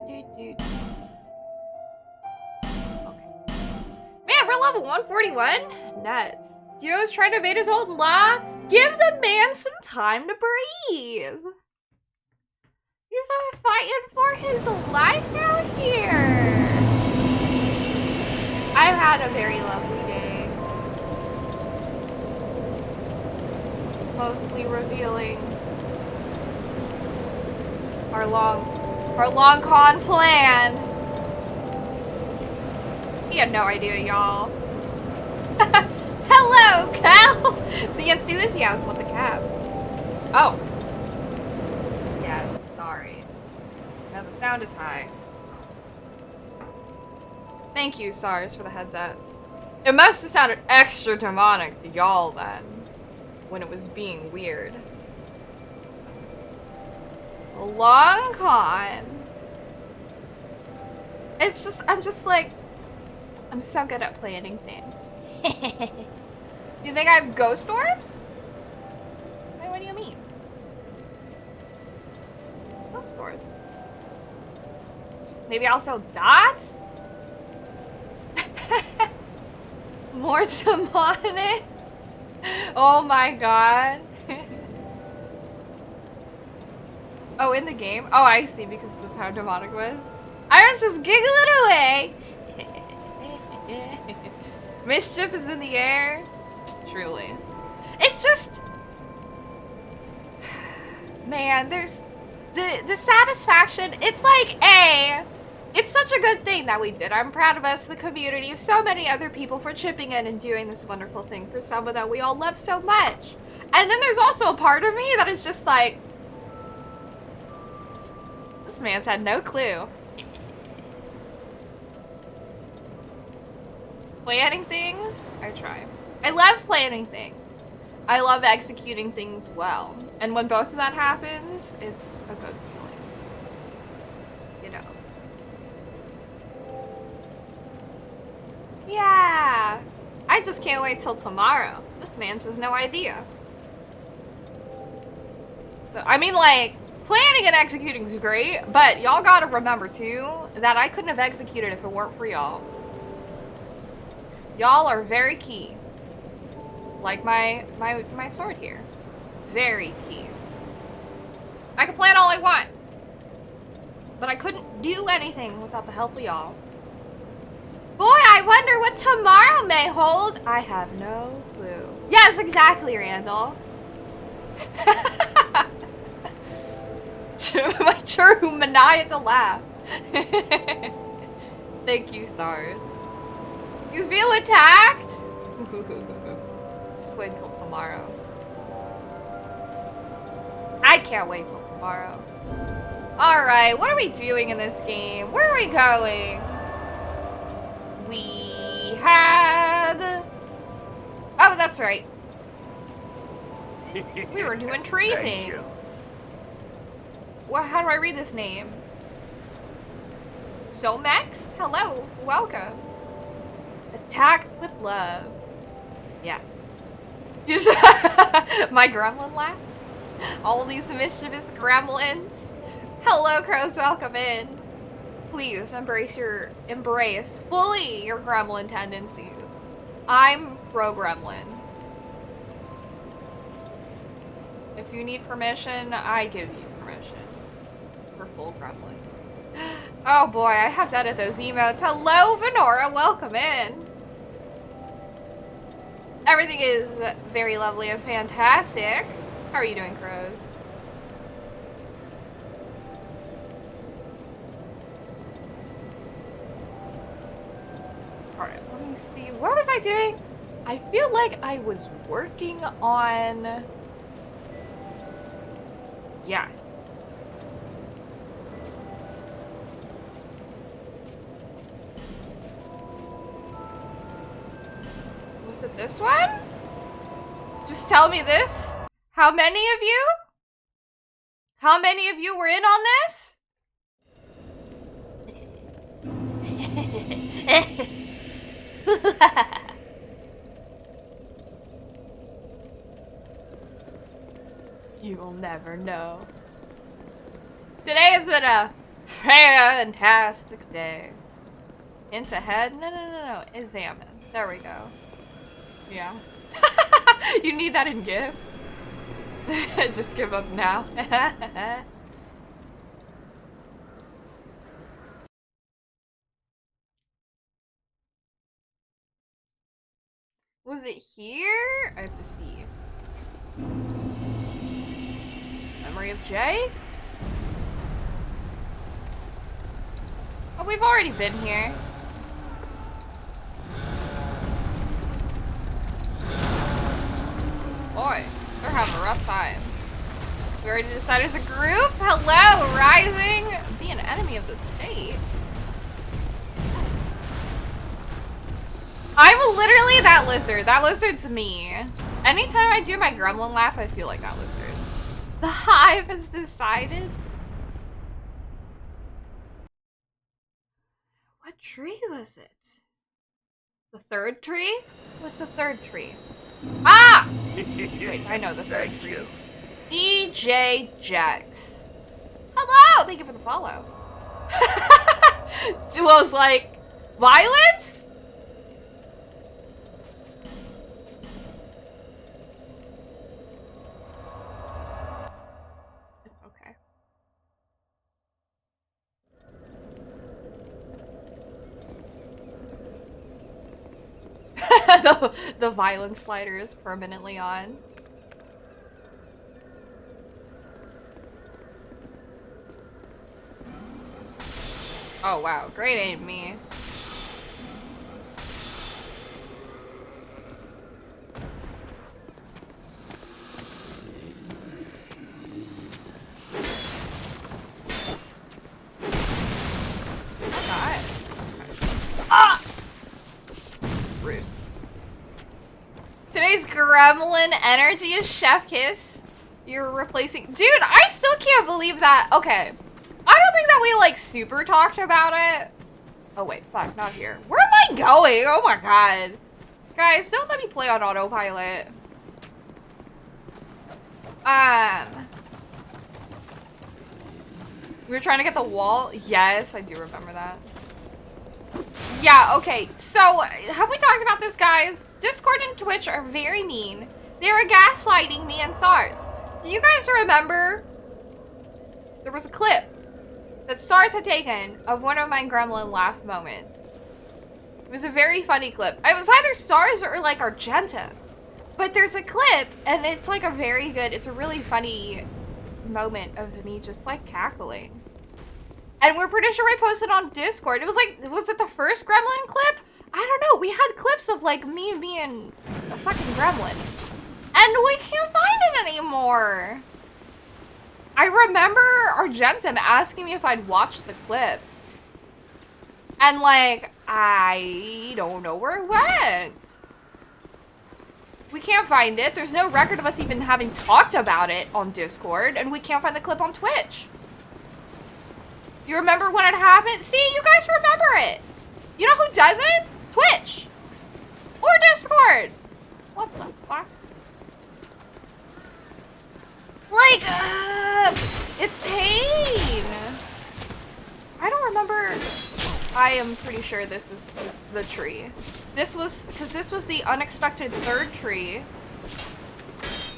Okay. Man, we're level 141? Nuts. Dio's trying to evade his own law? Give the man some time to breathe. He's fighting for his life out here. I've had a very lovely day. Mostly revealing our long con plan. He had no idea, y'all. Hello, Cal! The enthusiasm with the cap. Oh. Yes, sorry. Now the sound is high. Thank you, SARS, for the heads up. It must have sounded extra demonic to y'all then, when it was being weird. A long con. It's just, I'm so good at planning things. You think I have ghost orbs? Wait, what do you mean? Ghost orbs. Maybe I'll sell dots? More demonic? Oh my god. Oh, in the game? Oh, I see, because of how demonic it was. I was just giggling away. Mischief is in the air. Truly. It's just... Man, there's... The satisfaction, it's like, it's such a good thing that we did. I'm proud of us, the community, of so many other people for chipping in and doing this wonderful thing for someone that we all love so much. And then there's also a part of me that is just like, this man's had no clue. Planning things? I try. I love planning things. I love executing things well. And when both of that happens, it's a good feeling. You know. Yeah. I just can't wait till tomorrow. This man says no idea. So, I mean, like, planning and executing is great, but y'all gotta remember, too, that I couldn't have executed if it weren't for y'all. Y'all are very key. Like my sword here. Very key. I can plan all I want, but I couldn't do anything without the help of y'all. Boy, I wonder what tomorrow may hold. I have no clue. Yes, exactly, Randall. My true maniacal laugh. Thank you, SARS. You feel attacked? Just wait till tomorrow. I can't wait till tomorrow. Alright, what are we doing in this game? Where are we going? We had... Oh, that's right. We were doing tree things. Well, how do I read this name? Somex? Hello, welcome. Attacked with love. Yes. My gremlin laugh? All these mischievous gremlins. Hello, crows, welcome in. Please embrace fully your gremlin tendencies. I'm pro gremlin. If you need permission, I give you permission. For full gremlin. Oh boy, I have to edit those emotes. Hello, Venora, welcome in. Everything is very lovely and fantastic. How are you doing, crows? Alright, let me see. What was I doing? I feel like I was working on... Yes. Was it this one? Just tell me this. How many of you? How many of you were in on this? You will never know. Today has been a Fantastic day. Into head? No. Examine. There we go. Yeah. You need that in GIF? Just give up now. Was it here? I have to see. Memory of Jay? Oh, we've already been here. Boy, they're having a rough time. We already decided as a group? Hello, Rising! Be an enemy of the state. I'm literally that lizard. That lizard's me. Anytime I do my gremlin laugh, I feel like that lizard. The hive has decided. What tree was it? The third tree? What's the third tree? Ah! Wait, I know the third tree. DJ Jax. Hello! Thank you for the follow. Duo's like, violence? It's okay. the violence slider is permanently on. Oh wow, great aim, me. Ah! Rude. Today's gremlin energy is Chef Kiss. You're replacing... Dude, I still can't believe that. Okay. I don't think that we, like, super talked about it. Oh, wait. Fuck, not here. Where am I going? Oh, my God. Guys, don't let me play on autopilot. We were trying to get the wall. Yes, I do remember that. Yeah, okay. So, have we talked about this, guys? Discord and Twitch are very mean. They were gaslighting me and SARS. Do you guys remember? There was a clip that SARS had taken of one of my gremlin laugh moments. It was a very funny clip. It was either SARS or like Argenta. But there's a clip and it's like a very good, it's a really funny moment of me just like cackling. And we're pretty sure we posted on Discord. It was like, was it the first gremlin clip? I don't know. We had clips of like me being a fucking gremlin. And we can't find it anymore. I remember Argentum asking me if I'd watched the clip. And like, I don't know where it went. We can't find it. There's no record of us even having talked about it on Discord. And we can't find the clip on Twitch. You remember when it happened? See, you guys remember it. You know who doesn't? Twitch. Or Discord. What the fuck? Like, it's pain. I don't remember. I am pretty sure this is the tree. This was, because this was the unexpected third tree.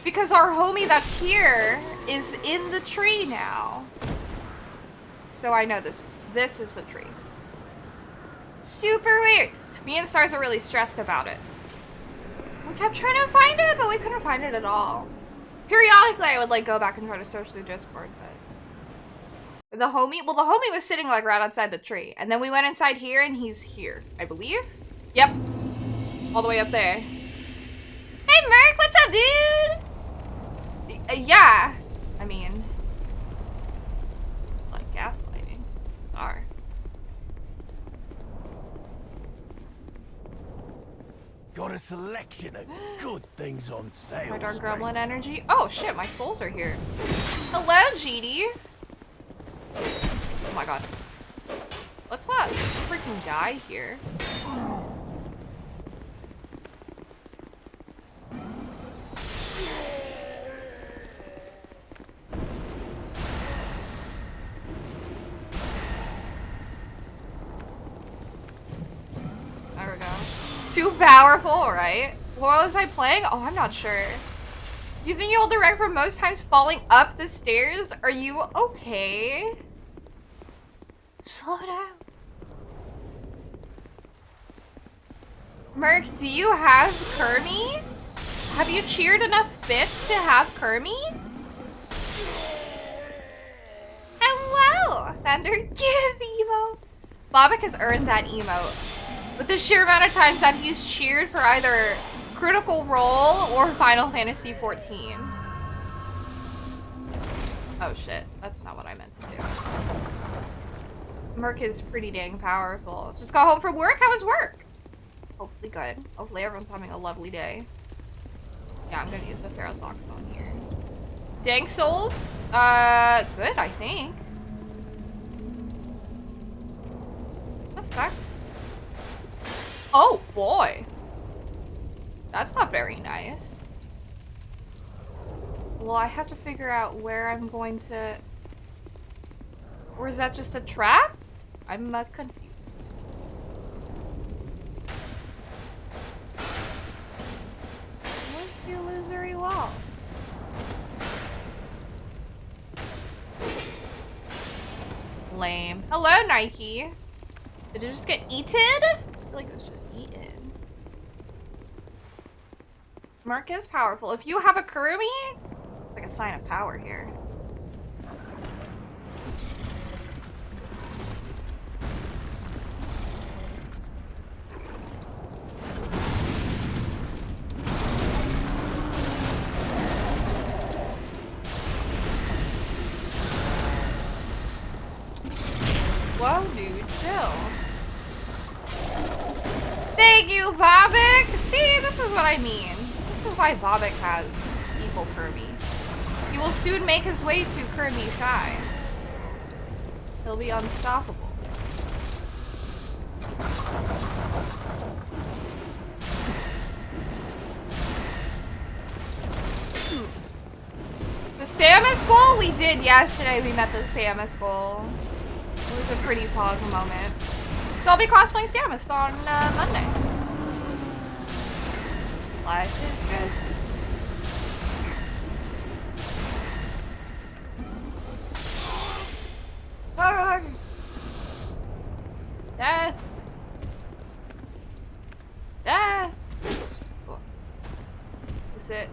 Because our homie that's here is in the tree now. So I know this is the tree. Super weird. Me and Stars are really stressed about it. We kept trying to find it, but we couldn't find it at all. Periodically, I would like go back and try to search through Discord, but the homie was sitting like right outside the tree, and then we went inside here, and he's here, I believe. Yep, all the way up there. Hey, Merc, what's up, dude? Yeah, I mean, it's like gaslighting. It's bizarre. Got a selection of good things on sale. My dark gremlin energy. Oh shit, my souls are here. Hello, GD. Oh my god. Let's not freaking die here. Too powerful, right? What was I playing? Oh, I'm not sure. You think you'll direct for most times falling up the stairs? Are you okay? Slow down. Merc, do you have Kermie? Have you cheered enough bits to have Kermie? Hello! Thunder, give emo. Bobak has earned that emote. With the sheer amount of times that he's cheered for either Critical Role or Final Fantasy XIV. Oh shit, that's not what I meant to do. Merc is pretty dang powerful. Just got home from work? How was work? Hopefully good. Hopefully everyone's having a lovely day. Yeah, I'm gonna use the Pharaoh's Oxbone here. Dank Souls? Good, I think. What the fuck? Oh, boy. That's not very nice. Well, I have to figure out where I'm going to... Or is that just a trap? I'm confused. What's the illusory wall? Lame. Hello, Nike. Did it just get eaten? I feel like it was just eaten. Mark is powerful. If you have a Kurumi, it's like a sign of power here. Whoa, dude, chill. Thank you, Bobak! See, this is what I mean. This is why Bobak has evil Kirby. He will soon make his way to Kirby Shy. He'll be unstoppable. The Samus goal? We did yesterday. We met the Samus goal. It was a pretty pog moment. So I'll be cosplaying Samus on Monday. Life is good. Oh, death. Death. Cool. Is it?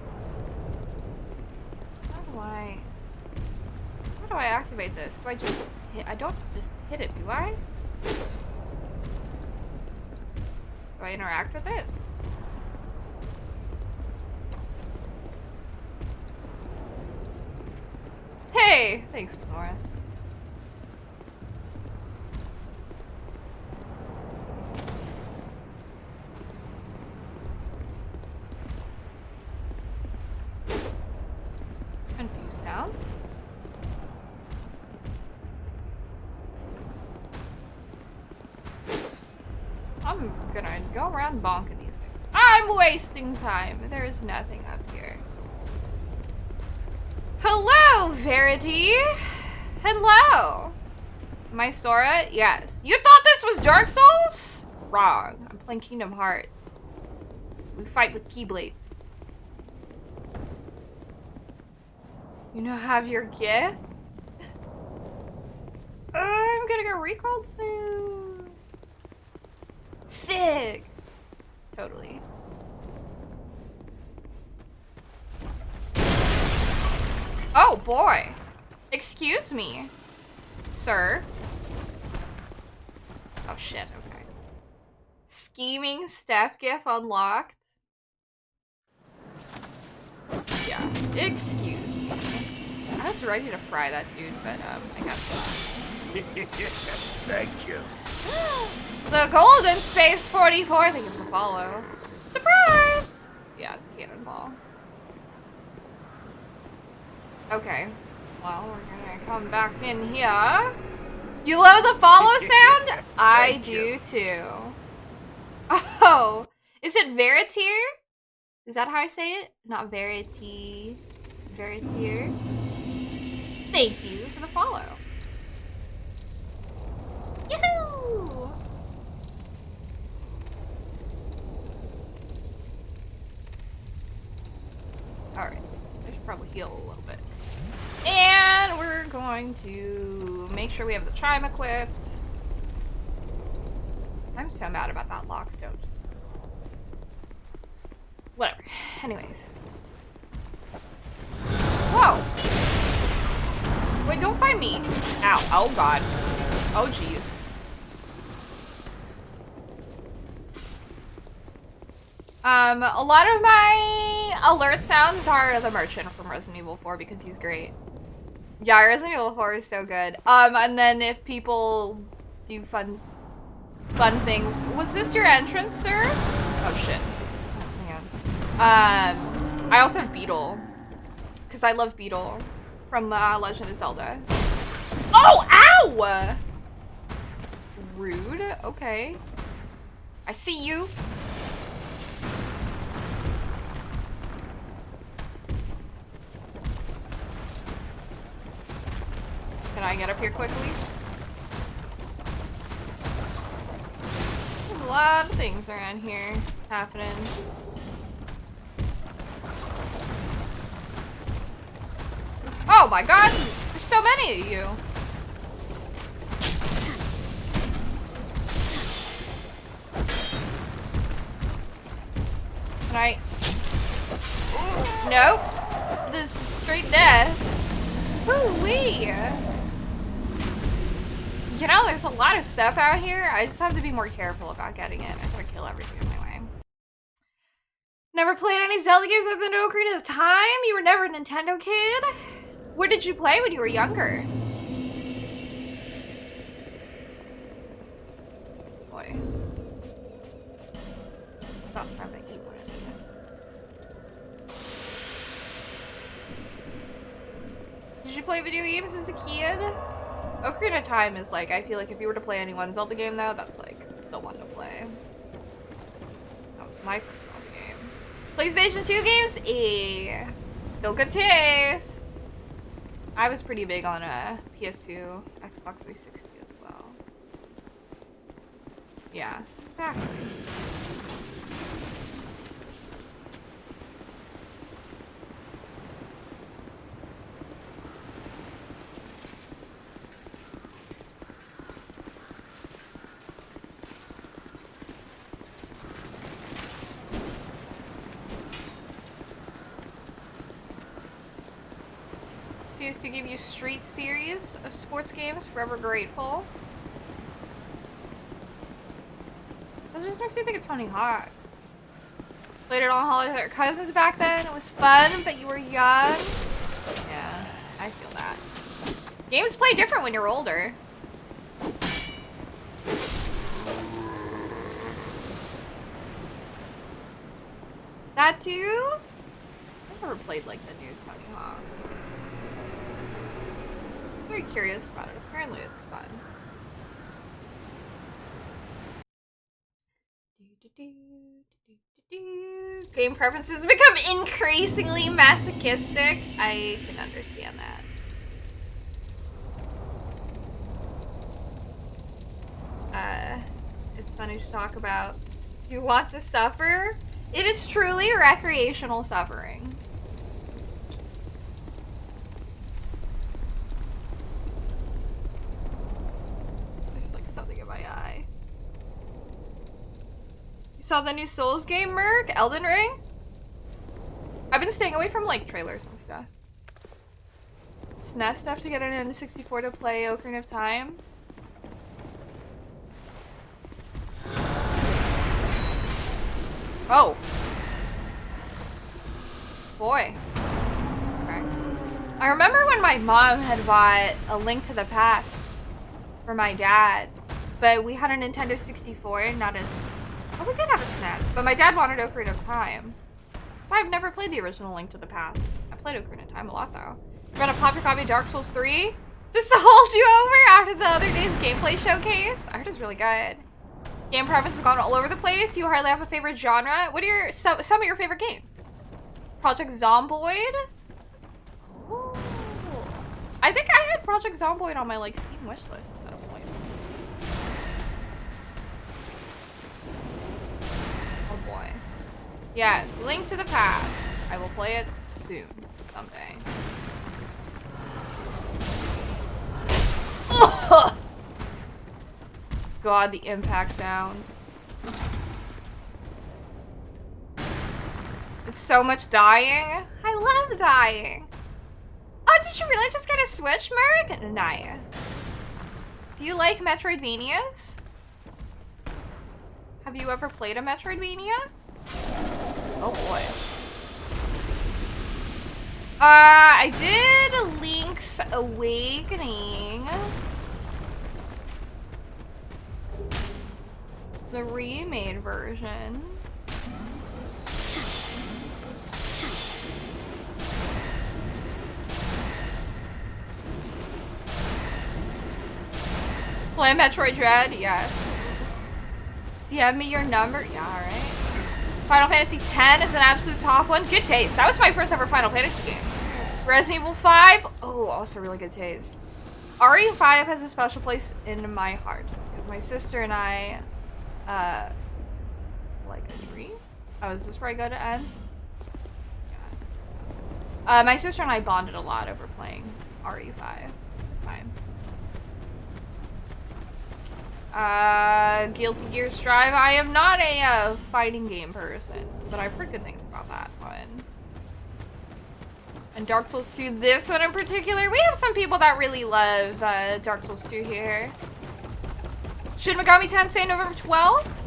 How do I activate this? Do I just hit? I don't just hit it, do I? Do I interact with it? Hey! Thanks, Nora. Confused sounds. I'm gonna go around bonking these things. I'm wasting time. There is nothing up here. Hello, Verity. Hello. My Sora? Yes. You thought this was Dark Souls? Wrong. I'm playing Kingdom Hearts. We fight with Keyblades. You now have your gift? I'm gonna get recalled soon. Sick. Totally. Oh boy. Excuse me, sir. Oh shit, okay. Scheming Steph gif unlocked. Yeah, excuse me. I was ready to fry that dude, but I guess not. Thank you. The Golden Space 44, thank you for the follow. Surprise! Yeah, it's a cannonball. Okay. Well, we're gonna come back in here. You love the follow sound? I do too. Oh, is it Veritier? Is that how I say it? Not Verity. Veritier. Thank you for the follow. Yahoo! heal a little bit. And we're going to make sure we have the chime equipped. I'm so mad about that lockstone. Just whatever. Anyways. Whoa! Wait, don't find me. Ow. Oh god. Oh jeez. A lot of my alert sounds are the merchant from Resident Evil 4 because he's great. Yeah, Resident Evil 4 is so good. And then if people do fun things. Was this your entrance, sir? Oh shit. Oh, hang on. I also have Beetle. Because I love Beetle from Legend of Zelda. Oh, ow! Rude. Okay. I see you. Can I get up here quickly? There's a lot of things around here happening. Oh my god! There's so many of you! Can I... Nope. This is straight death. Woo-wee! You know, there's a lot of stuff out here. I just have to be more careful about getting it. I gotta kill everything in my way. Never played any Zelda games other than Ocarina of Time? You were never a Nintendo kid? What did you play when you were younger? Boy. That's probably eat one of these. Did you play video games as a kid? Ocarina of Time is like, I feel like if you were to play any one Zelda game though, that's like the one to play. That was my first Zelda game. PlayStation 2 games? Still good taste. I was pretty big on a PS2, Xbox 360 as well. Yeah, exactly. To give you Street series of sports games, forever grateful. That just makes me think of Tony Hawk. Played it on holidays with our cousins back then. It was fun, but you were young. Yeah, I feel that. Games play different when you're older. That too? I've never played like the new Tony Hawk. Very curious about it. Apparently it's fun. Game preferences become increasingly masochistic. I can understand that. It's funny to talk about. You want to suffer? It is truly recreational suffering. Something in my eye. You saw the new Souls game, Merc? Elden Ring? I've been staying away from like trailers and stuff. SNES stuff to get an N64 to play Ocarina of Time. Oh. Boy. Okay. I remember when my mom had bought A Link to the Past for my dad. But we had a Nintendo 64, not a... Oh, we did have a SNES, but my dad wanted Ocarina of Time. So I've never played the original Link to the Past. I played Ocarina of Time a lot, though. You're gonna pop your copy of Dark Souls 3? Just to hold you over after the other day's gameplay showcase? I heard it's really good. Game preference has gone all over the place. You hardly have a favorite genre. What are your some of your favorite games? Project Zomboid? Ooh. I think I had Project Zomboid on my like Steam wishlist at a point. Oh boy. Yes, Link to the Past. I will play it soon. someday. God, the impact sound. It's so much dying. I love dying. Oh, did you really just get a Switch, Merc? Nice. Do you like Metroidvanias? Have you ever played a Metroidvania? Oh boy. I did Link's Awakening. The remade version. Play Metroid Dread? Yes. Do you have me your number? Yeah, alright. Final Fantasy X is an absolute top one. Good taste. That was my first ever Final Fantasy game. Resident Evil 5. Oh, also really good taste. RE5 has a special place in my heart. Because my sister and I, like agree? Oh, is this where I go to end? Yeah. My sister and I bonded a lot over playing RE5 at times. Guilty Gear Strive. I am not a fighting game person, but I've heard good things about that one. And Dark Souls 2, this one in particular. We have some people that really love Dark Souls 2 here. Shin Megami Tensei November 12th.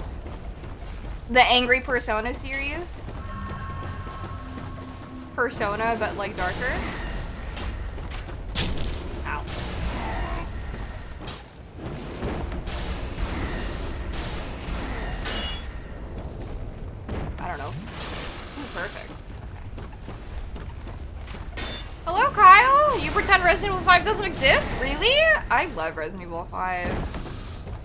The Angry Persona series. Persona, but like darker. Ow. I don't know. Ooh, perfect. Okay. Hello, Kyle? You pretend Resident Evil 5 doesn't exist? Really? I love Resident Evil 5.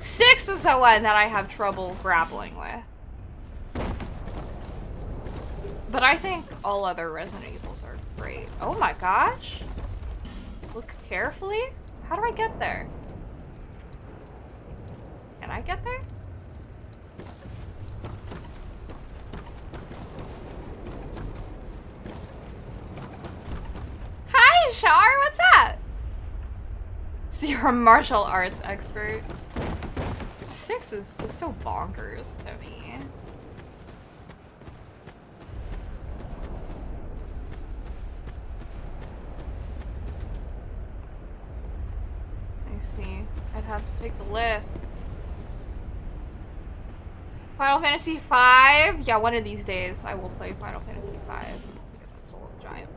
6 is the one that I have trouble grappling with. But I think all other Resident Evils are great. Oh my gosh. Look carefully. How do I get there? Can I get there? Hi, Shar. What's up? So you're a martial arts expert. 6 is just so bonkers to me. I see. I'd have to take the lift. Final Fantasy V? Yeah, one of these days I will play Final Fantasy V. Get that Soul of the Giant.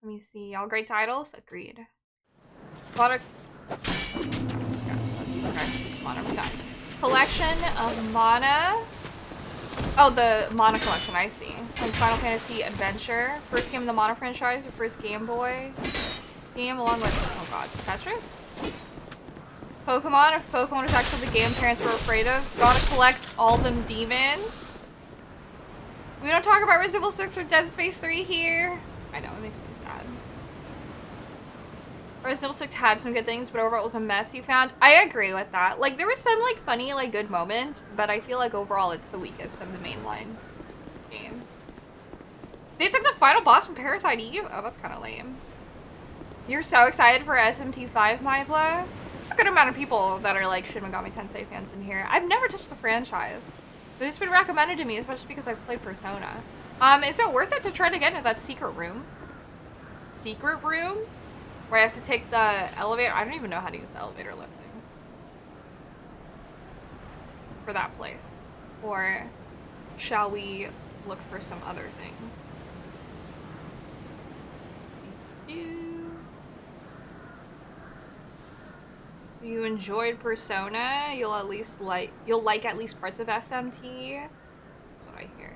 Let me see. All great titles? Agreed. Lot of... these guys respawn every time. Collection of Mana. Oh, the Mana collection, I see. Like Final Fantasy Adventure. First game in the Mana franchise, or first Game Boy game, along with, oh god, Tetris? Pokemon, if Pokemon was actually the game parents were afraid of. Gotta collect all them demons. We don't talk about Resident Evil 6 or Dead Space 3 here. I know, it makes me sad. Resident Evil 6 had some good things, but overall it was a mess you found. I agree with that. Like, there was some, like, funny, like, good moments, but I feel like overall it's the weakest of the mainline games. They took the final boss from Parasite Eve? Oh, that's kind of lame. You're so excited for SMT5, Mypla? There's a good amount of people that are, like, Shin Megami Tensei fans in here. I've never touched the franchise, but it's been recommended to me, especially because I've played Persona. Is it worth it to try to get into that secret room? Secret room? Where I have to take the elevator? I don't even know how to use the elevator lift things. For that place. Or shall we look for some other things? If you enjoyed Persona, you'll like at least parts of SMT. That's what I hear.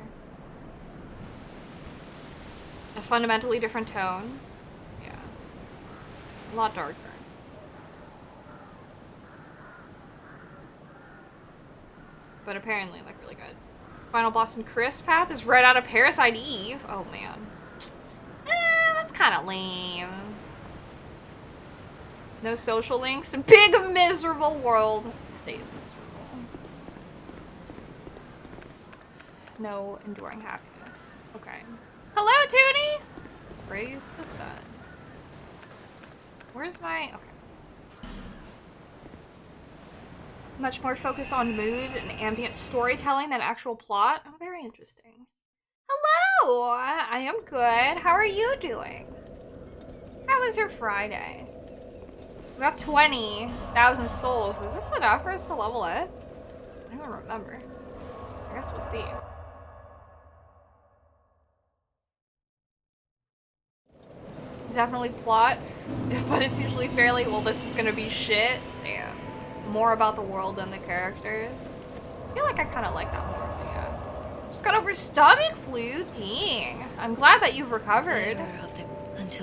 A fundamentally different tone. Yeah. A lot darker. But apparently, like, really good. Final boss in Chris Path is right out of Parasite Eve. Oh, man. That's kind of lame. No social links. Big miserable world stays miserable. No enduring happiness. Okay. Hello, Toonie! Praise the sun. Where's my... Okay. Much more focused on mood and ambient storytelling than actual plot. Oh, very interesting. Hello! I am good. How are you doing? How was your Friday? We got 20,000 souls. Is this enough for us to level up? I don't remember. I guess we'll see. Definitely plot, but it's usually fairly, well, this is gonna be shit. Damn. More about the world than the characters. I feel like I kind of like that more, but yeah. Just got over stomach flu. Dang. I'm glad that you've recovered. It's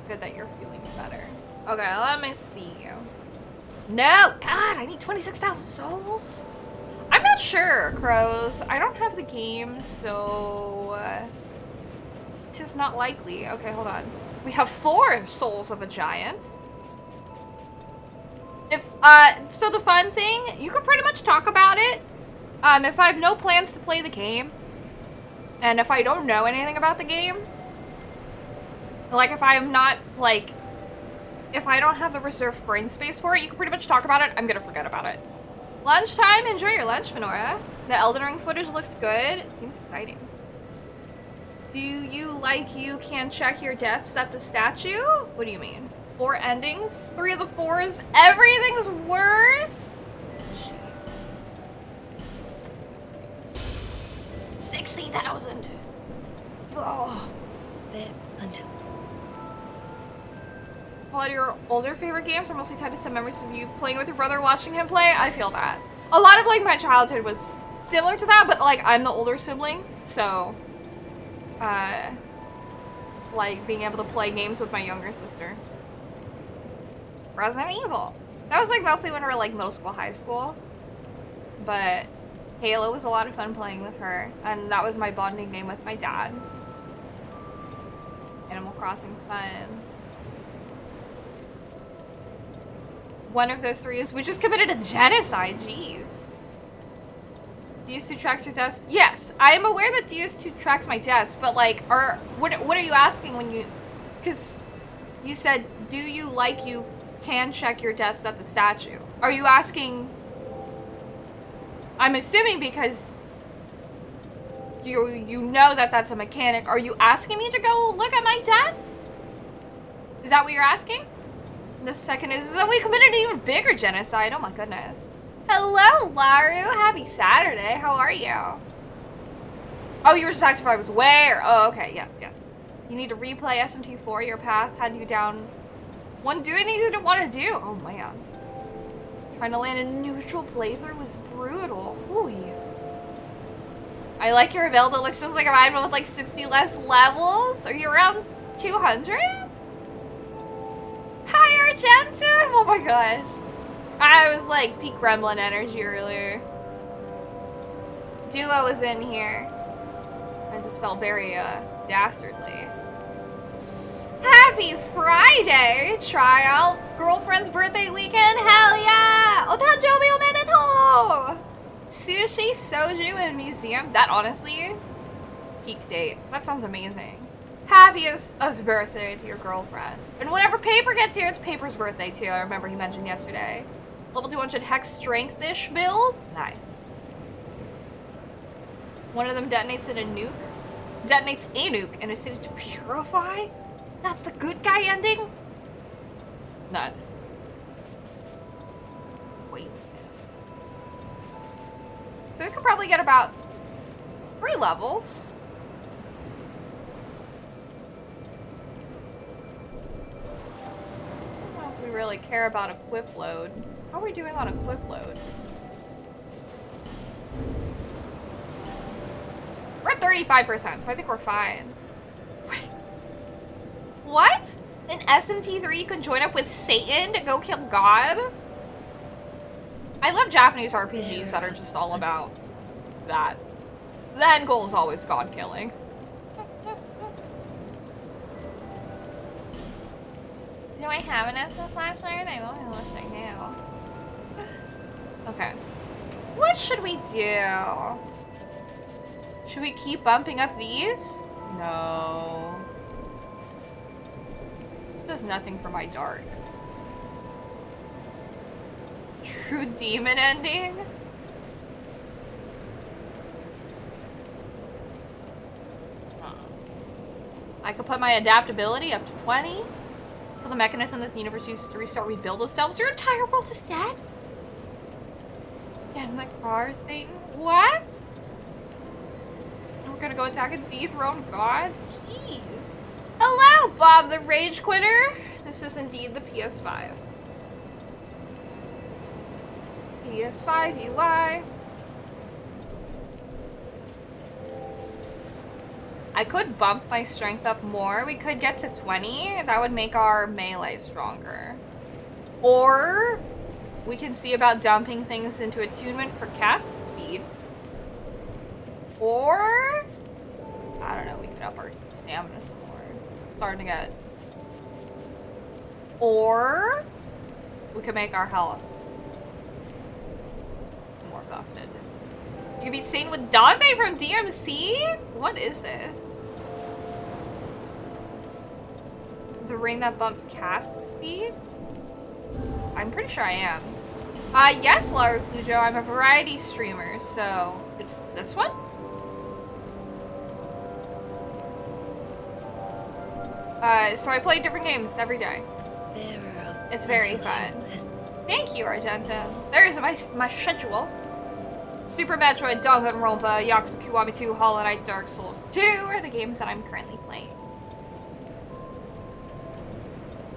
good that you're feeling better. Okay, let me see you. No! God, I need 26,000 souls? I'm not sure, Crows. I don't have the game, so... it's just not likely. Okay, hold on. We have 4 souls of a giant. So the fun thing, you can pretty much talk about it. If I have no plans to play the game, and if I don't know anything about the game, like if I'm not, like, if I don't have the reserved brain space for it, you can pretty much talk about it. I'm gonna forget about it. Lunchtime, enjoy your lunch, Fenora. The Elden Ring footage looked good. It seems exciting. Do you can check your deaths at the statue? What do you mean? 4 endings? 3 of the 4s? Everything's worse? Jeez. 60,000. Oh. A lot of your older favorite games are mostly tied to some memories of you playing with your brother, watching him play. I feel that. A lot of, like, my childhood was similar to that, but, like, I'm the older sibling, so... like, being able to play games with my younger sister. Resident Evil. That was, like, mostly when we were, like, middle school, high school. But Halo was a lot of fun playing with her, and that was my bonding game with my dad. Animal Crossing's fun. One of those 3 is we just committed a genocide, jeez. DS2 tracks your deaths? Yes, I am aware that DS2 tracks my deaths, but like, what are you asking when you, because you said, do you can check your deaths at the statue? Are you asking, I'm assuming because you know that that's a mechanic, are you asking me to go look at my deaths? Is that what you're asking? The second is that we committed an even bigger genocide, oh my goodness. Hello, Laru. Happy Saturday. How are you? Oh, you were just asking if I was where? Oh, okay. Yes, yes. You need to replay SMT4. Your path had you down one doing things you didn't want to do. Oh, man. Trying to land a neutral playthrough was brutal. Ooh. I like your build. It looks just like mine, but with like 60 less levels. Are you around 200? Hi, Argentum. Oh, my gosh. I was like peak gremlin energy earlier. Duo was in here. I just felt very dastardly. Happy Friday! Tryout girlfriend's birthday weekend. Hell yeah! Otanjobi omedetou! Sushi, soju, and museum. That honestly, peak date. That sounds amazing. Happiest of birthday to your girlfriend. And whenever Paper gets here, it's Paper's birthday too. I remember he mentioned yesterday. Level 200 Hex Strength-ish build? Nice. One of them detonates in a nuke. Detonates a nuke in a city to purify? That's the good guy ending? Nuts. Craziness. So we could probably get about 3 levels. I don't know if we really care about equip load. How are we doing on equip load? We're at 35%, so I think we're fine. Wait. What? In SMT3 you can join up with Satan to go kill God? I love Japanese RPGs that are just all about that. The end goal is always God killing. Do I have an SS flashlight? I don't wish I do. Okay. What should we do? Should we keep bumping up these? No. This does nothing for my dark. True demon ending? I could put my adaptability up to 20. For the mechanism that the universe uses to restart, rebuild themselves. Your entire world is dead? Get in the car, Satan. What? And we're gonna go attack a dethroned god? Jeez. Hello, Bob the Rage Quitter. This is indeed the PS5. PS5 UI. I could bump my strength up more. We could get to 20. That would make our melee stronger. Or we can see about dumping things into attunement for cast speed. Or I don't know, we could up our stamina some more. It's starting to get. Or we could make our health more buffed. You can be seen with Dante from DMC? What is this? The ring that bumps cast speed? I'm pretty sure I am. Yes, Laura Cujo, I'm a variety streamer, so it's this one? So I play different games every day. It's very fun. Thank you, Argenta. There's my schedule. Super Metroid, Danganronpa, Yakuza Kiwami 2, Hollow Knight, Dark Souls 2 are the games that I'm currently playing.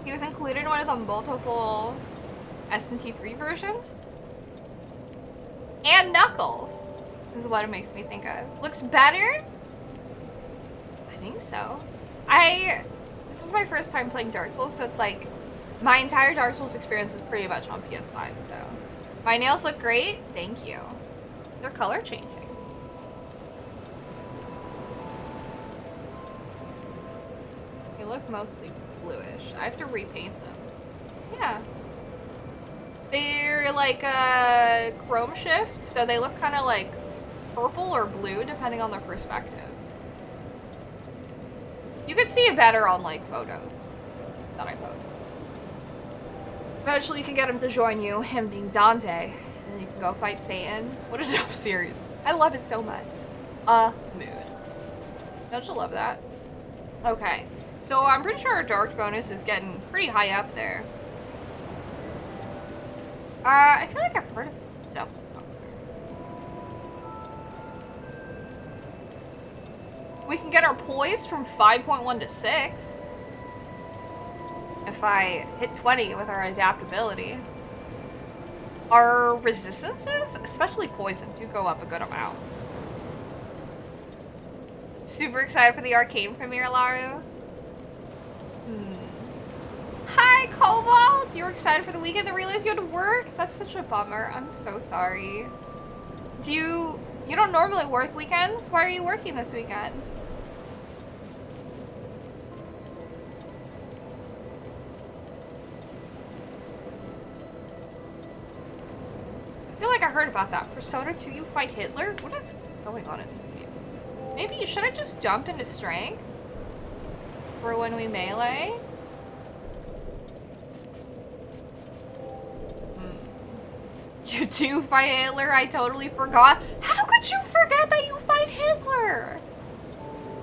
He was included in one of the multiple SMT3 versions. And Knuckles is what it makes me think of. Looks better? I think so. This is my first time playing Dark Souls, so it's like my entire Dark Souls experience is pretty much on PS5, so. My nails look great. Thank you. They're color changing. They look mostly bluish. I have to repaint them. Yeah. They're like a chrome shift, so they look kind of like purple or blue depending on their perspective. You can see it better on like photos that I post. Eventually you can get him to join you, him being Dante, and then you can go fight Satan. What a dope series. I love it so much. Mood. Don't you love that? Okay. So I'm pretty sure our dark bonus is getting pretty high up there. I feel like I've heard of double somewhere. We can get our poise from 5.1 to 6. If I hit 20 with our adaptability. Our resistances, especially poison, do go up a good amount. Super excited for the arcade premiere, Laru. Hi, Cobalt! You were excited for the weekend and realized you had to work? That's such a bummer. I'm so sorry. You don't normally work weekends? Why are you working this weekend? I feel like I heard about that. Persona 2, you fight Hitler? What is going on in these games? Maybe, should I just jump into strength? For when we melee? You do fight Hitler? I totally forgot. How could you forget that you fight Hitler?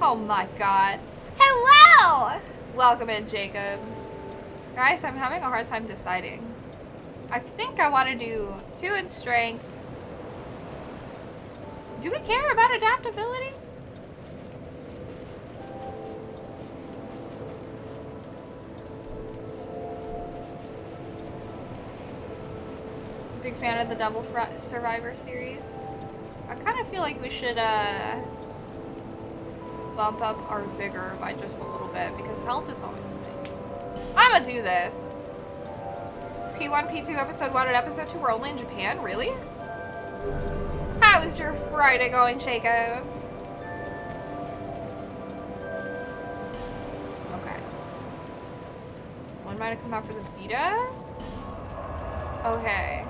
Oh my god. Hello! Welcome in, Jacob. Guys, I'm having a hard time deciding. I think I want to do 2 in strength. Do we care about adaptability? Big fan of the Double Survivor series. I kind of feel like we should bump up our vigor by just a little bit because health is always nice. I'm gonna do this. P1, P2, episode 1, and episode 2 were only in Japan? Really? How is your Friday going, Jacob? Okay. One might have come out for the Vita? Okay.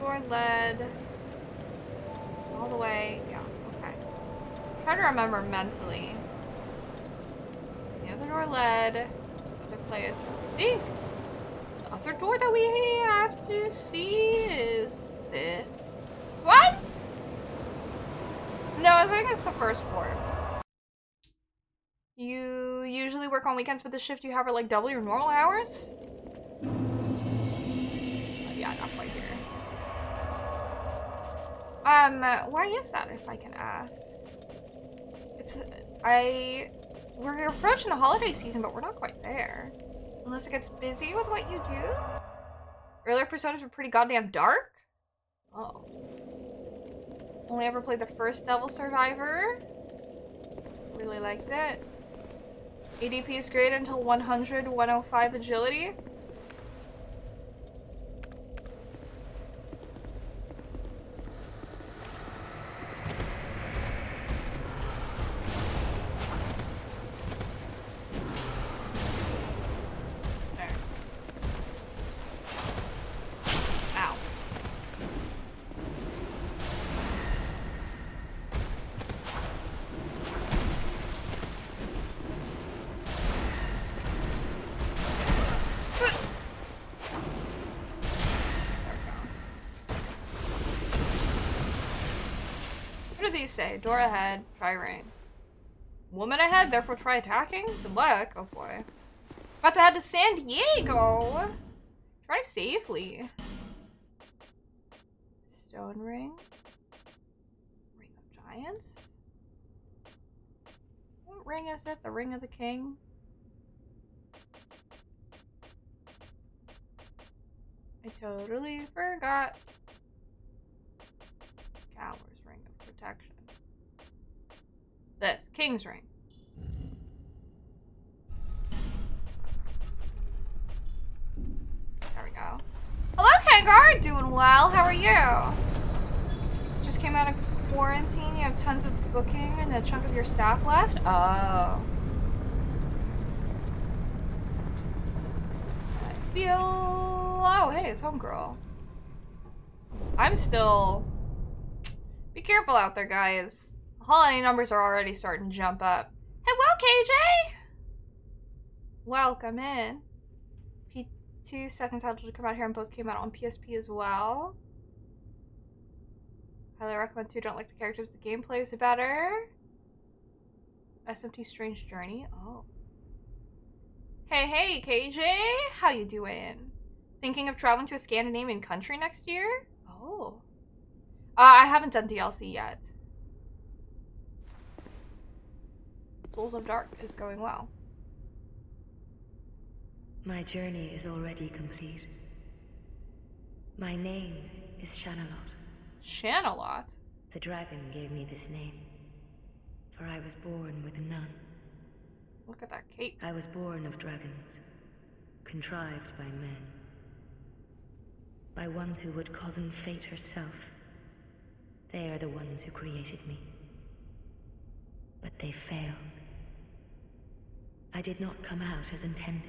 Board lead. all the way. Yeah, okay. Try to remember mentally. The other door led. Other place. I think the other door that we have to see is this one? No, I think it's the first floor. You usually work on weekends, but the shift you have are like double your normal hours? Yeah, not quite here. Why is that, if I can ask? We're approaching the holiday season, but we're not quite there. Unless it gets busy with what you do? Earlier personas were pretty goddamn dark? Oh. Only ever played the first Devil Survivor. Really liked it. ADP is great until 100, 105 agility. There. Ow. What does he say? Door ahead, try ring. Woman ahead, therefore try attacking? Good luck. Oh boy. About to head to San Diego! Try safely. Stone ring. Ring of Giants? What ring is it? The Ring of the King? I totally forgot. Gower's Ring of Protection. This. King's Ring. There we go. Hello, Kangar! Doing well. How are you? Just came out of quarantine. You have tons of booking and a chunk of your staff left? Oh. I feel... Oh, hey, it's Homegirl. I'm still... Be careful out there, guys. The holiday numbers are already starting to jump up. Hello, KJ! Welcome in. P2 second title to come out here and both came out on PSP as well. Highly recommend too. Don't like the characters, the gameplay is better. SMT Strange Journey. Oh. Hey, KJ! How you doing? Thinking of traveling to a Scandinavian country next year? Oh. I haven't done DLC yet. Souls of Dark is going well. My journey is already complete. My name is Shanalot. Shanalot? The dragon gave me this name, for I was born with none. Look at that cape. I was born of dragons, contrived by men. By ones who would cozen fate herself. They are the ones who created me. But they failed. I did not come out as intended.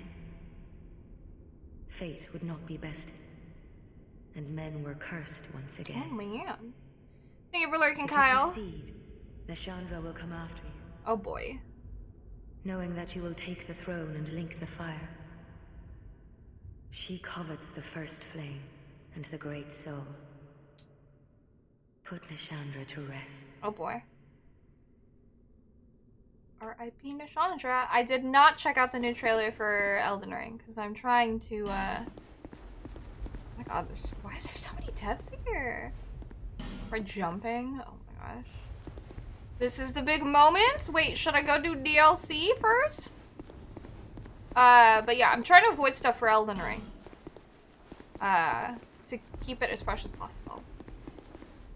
Fate would not be bested. And men were cursed once again. Oh man. Thank you for lurking, If Kyle. you proceed, Nashandra will come after you. Oh boy. Knowing that you will take the throne and link the fire. She covets the first flame and the great soul. Put Nashandra to rest. Oh boy. R.I.P. Nashandra. I did not check out the new trailer for Elden Ring because I'm trying to, oh my god, why is there so many deaths here? For jumping? Oh my gosh. This is the big moment? Wait, should I go do DLC first? But yeah, I'm trying to avoid stuff for Elden Ring. To keep it as fresh as possible.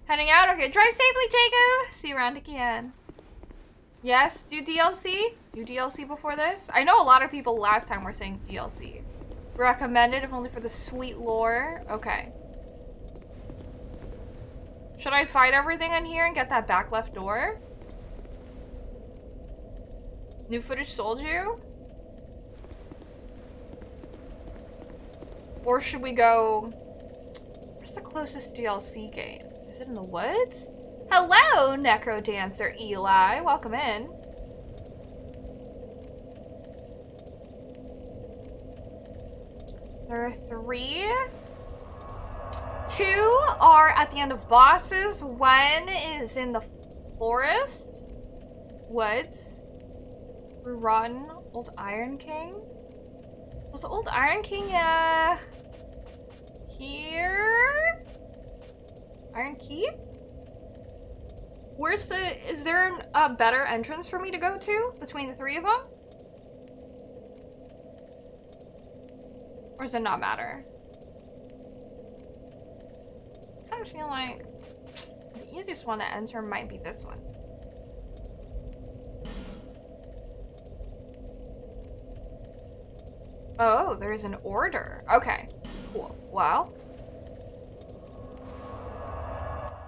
Heading out? Okay, drive safely, Jacob! See you around again. Yes, do DLC? Do DLC before this? I know a lot of people last time were saying DLC. Recommended, if only for the sweet lore. Okay. Should I fight everything in here and get that back left door? New footage sold you? Or should we go... Where's the closest DLC game? Is it in the woods? Hello, Necro Dancer Eli. Welcome in. There are 3. 2 are at the end of bosses. 1 is in the forest. Woods. Through rotten old Iron King. Was old Iron King, here? Iron Key? Where's the... Is there a better entrance for me to go to between the 3 of them? Or does it not matter? I kind of feel like the easiest one to enter might be this one. Oh, there's an order. Okay, cool. Well.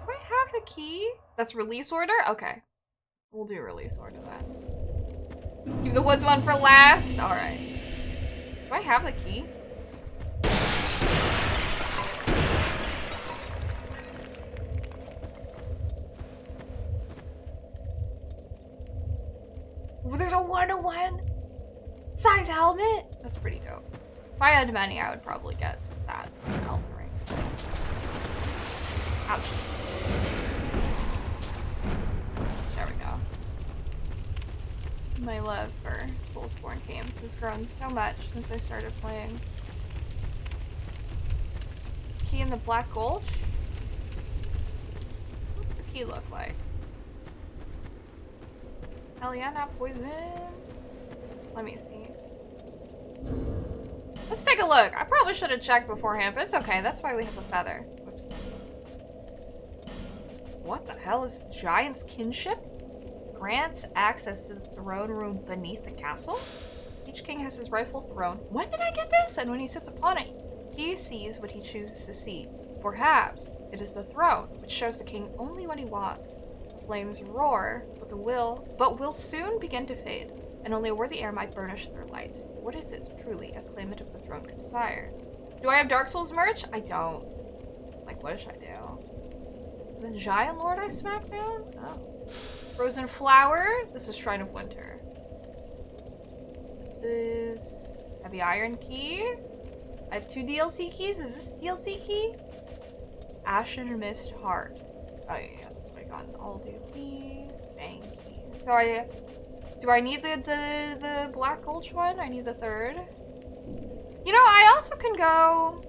Do I have the key? That's release order? Okay. We'll do release order then. Keep the woods one for last? Alright. Do I have the key? Oh, there's a 101 size helmet? That's pretty dope. If I had money, I would probably get that helmet ring. Ouch. There we go. My love for Soulsborne games has grown so much since I started playing. Key in the Black Gulch? What's the key look like? Hell yeah, not poison. Let me see. Let's take a look. I probably should have checked beforehand, but it's okay. That's why we have a feather. Whoops. What the hell is Giant's Kinship? Grants access to the throne room beneath the castle? Each king has his rightful throne. When did I get this? And when he sits upon it, he sees what he chooses to see. Perhaps it is the throne, which shows the king only what he wants. The flames roar, but will soon begin to fade, and only a worthy air might burnish their light. What is it, truly, a claimant of the throne could desire? Do I have Dark Souls merch? I don't. Like, wish I do. The Giant Lord I smacked down? Oh. Frozen Flower? This is Shrine of Winter. This is Heavy Iron Key. I have 2 DLC keys. Is this a DLC key? Ashen Mist Heart. Oh yeah, that's what I got. I'll do key. Bang key. So do I need the Black Gulch one? I need the 3rd. You know, I also can go...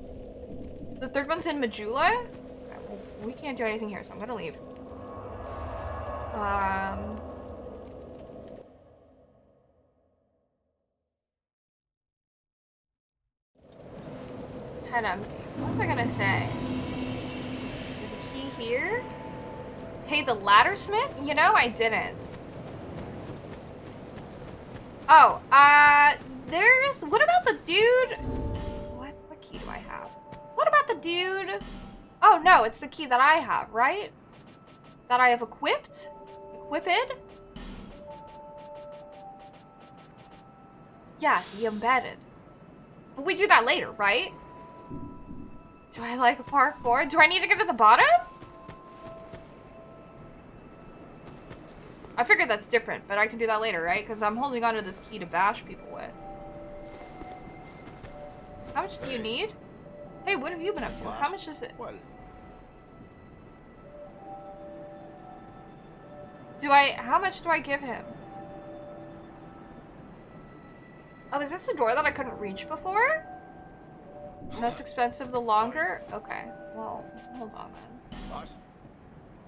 The 3rd one's in Majula. Okay, well, we can't do anything here, so I'm gonna leave. Head empty. What was I gonna say? There's a key here. Hey, the ladder smith? You know, I didn't. Oh, there's... What about the dude? What key do I have? What about the dude? Oh, no, it's the key that I have, right? That I have equipped? Equipped? Yeah, the embedded. But we do that later, right? Do I like parkour? Do I need to get to the bottom? I figured that's different, but I can do that later, right? Because I'm holding on to this key to bash people with. How much do you need? Hey, what have you been up to? What? How much is it? Well, How much do I give him? Oh, is this a door that I couldn't reach before? Most expensive the longer? Okay, well, hold on then. what?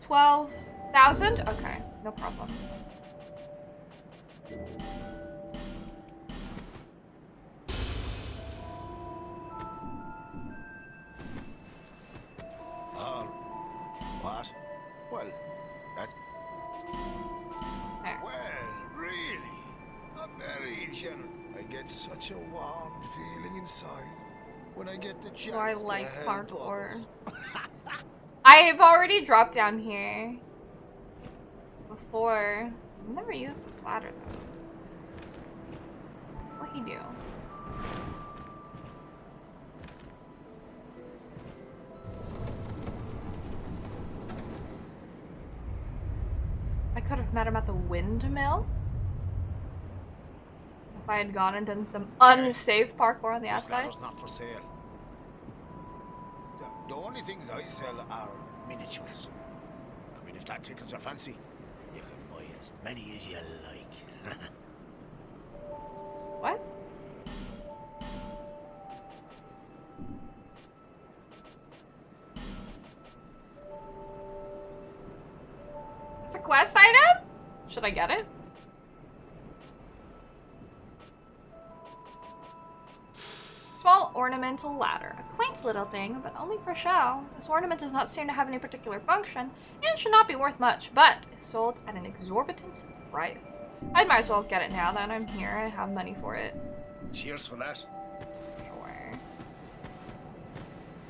12,000? Okay, no problem. What? Well, that's... There. Well, really? I'm very generous. I get such a warm feeling inside when I get the chance Do I like to help parkour? others. I have already dropped down here before. I've never used this ladder though. What'd he do? met him at the windmill. If I had gone and done some unsafe parkour on the outside. This not for sale. The only things I sell are miniatures. I mean, if that tickles your fancy, you can buy as many as you like. What? It's a quest item? Should I get it? Small ornamental ladder. A quaint little thing, but only for show. This ornament does not seem to have any particular function, and should not be worth much, but is sold at an exorbitant price. I might as well get it now that I'm here. I have money for it. Cheers for that. Sure.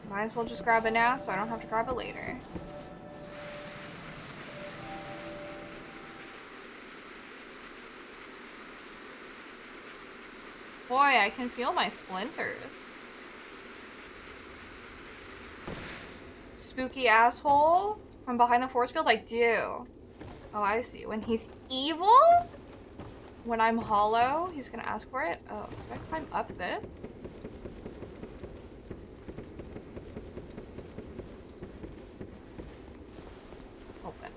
Might as well just grab it now so I don't have to grab it later. Boy, I can feel my splinters. Spooky asshole from behind the force field? I do. Oh, I see. When he's evil? When I'm hollow, he's gonna ask for it? Oh, can I climb up this? Open.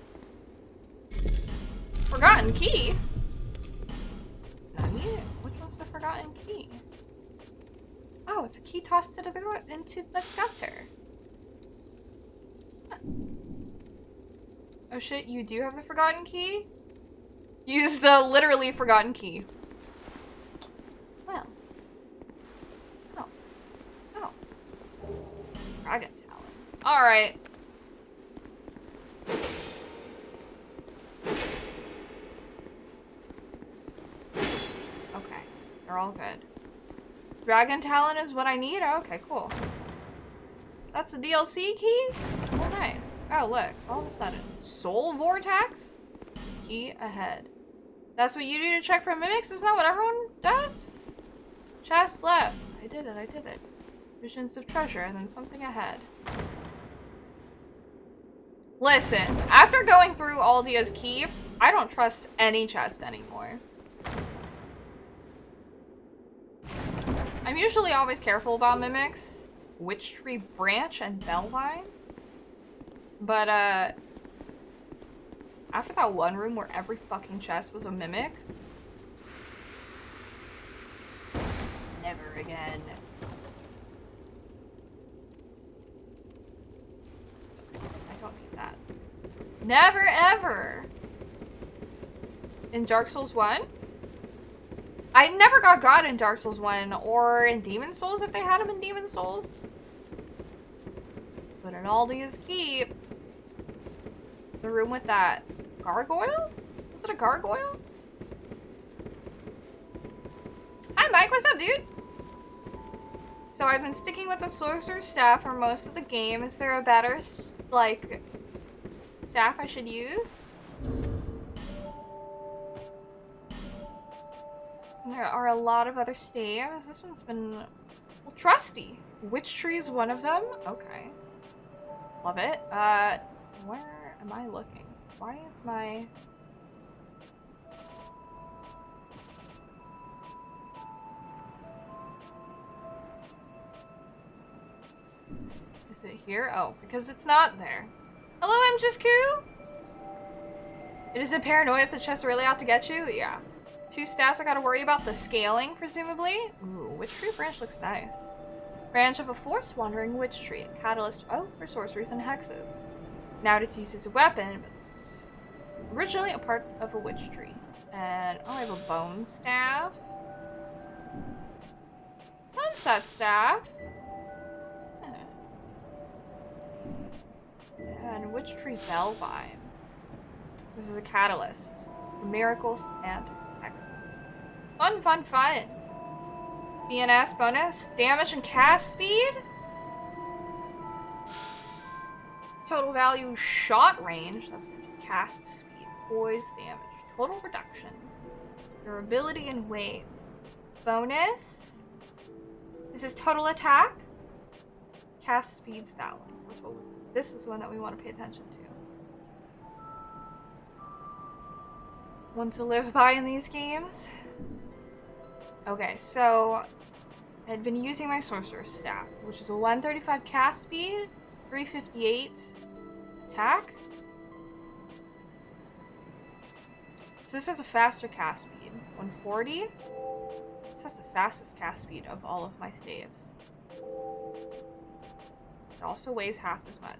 Forgotten key? Nani? Which one's the forgotten key? Oh, it's a key tossed into the gutter. Huh. Oh shit, you do have the forgotten key? Use the literally forgotten key. Well. Oh. Oh. Dragon Talon. Alright. Okay. They're all good. Dragon Talon is what I need? Oh, okay, cool. That's a DLC key? Oh, nice. Oh, look. All of a sudden. Soul Vortex? Key ahead. That's what you do to check for mimics? Isn't that what everyone does? Chest left. I did it, I did it. Visions of treasure and then something ahead. Listen, after going through Aldia's Keep, I don't trust any chest anymore. I'm usually always careful about mimics. Witch Tree Branch and Bellvine. But, after that one room where every fucking chest was a mimic. Never again. I don't need that. Never ever! In Dark Souls 1? I never got God in Dark Souls 1 or in Demon Souls if they had him in Demon Souls. But in Aldia's Keep, the room with that gargoyle? Was it a gargoyle? Hi Mike, what's up dude? So I've been sticking with the Sorcerer's Staff for most of the game. Is there a better, like, staff I should use? There are a lot of other staves. This one's been, well, trusty. Witch Tree is one of them? Okay. Love it. Where am I looking? Why is my... Is it here? Oh, because it's not there. Hello, I'm just Koo. It is a paranoia if the chest's really out to get you? Yeah. 2 stats I gotta worry about the scaling, presumably. Ooh, Witch Tree Branch looks nice. Branch of a Force Wandering Witch Tree. Catalyst, oh, for sorceries and hexes. Now it is used as a weapon, but this was originally a part of a witch tree. And, oh, I have a bone staff. Sunset staff. And witch tree Bellvine. This is a catalyst for miracles and hexes. Fun, fun, fun. BNS bonus. Damage and cast speed. Total value shot range. That's cast speed. Poise damage. Total reduction. Durability and weight. Bonus. This is total attack. Cast speed balance. This is one that we want to pay attention to. one to live by in these games. Okay, so I'd been using my sorcerer's staff, which is a 135 cast speed, 358 attack. So this has a faster cast speed, 140. This has the fastest cast speed of all of my staves. It also weighs half as much.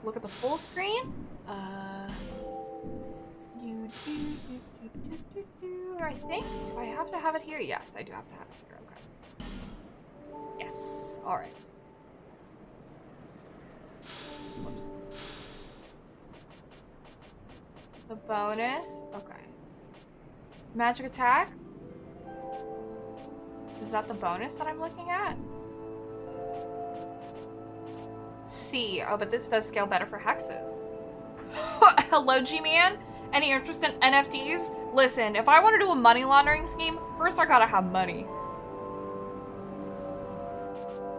Look at the full screen. I think. Do I have to have it here? Yes, I do have to have it here. Okay. Yes. All right. Whoops. The bonus. Okay. Magic attack. Is that the bonus that I'm looking at? C. Oh, but this does scale better for hexes. Hello, G-Man. Any interest in NFTs? Listen, if I want to do a money laundering scheme, first I gotta have money.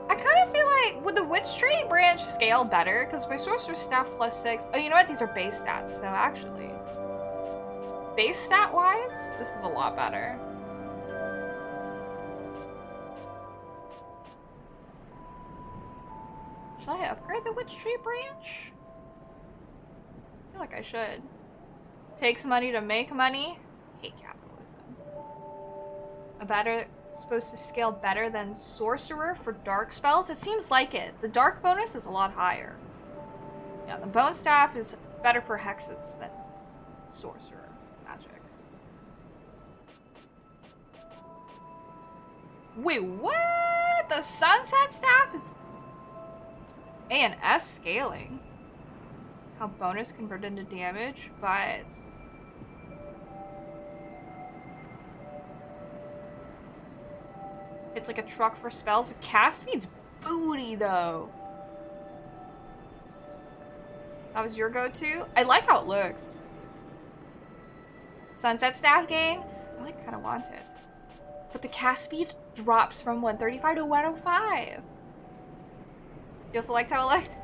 I kind of feel like, would the Witch Tree branch scale better? Because my Sorcerer's Staff +6. Oh, you know what? These are base stats, so actually. Base stat-wise, this is a lot better. Should I upgrade the Witch Tree branch? I feel like I should. Takes money to make money. Hate capitalism. Supposed to scale better than Sorcerer for dark spells? It seems like it. The dark bonus is a lot higher. Yeah, the Bone Staff is better for hexes than Sorcerer magic. Wait, what? The Sunset Staff is A and S scaling. How bonus converted into damage, but it's like a truck for spells. The cast speed's booty though. That was your go-to? I like how it looks. Sunset Staff gang? I like kinda want it. But the cast speed drops from 135 to 105. You also liked how it looked?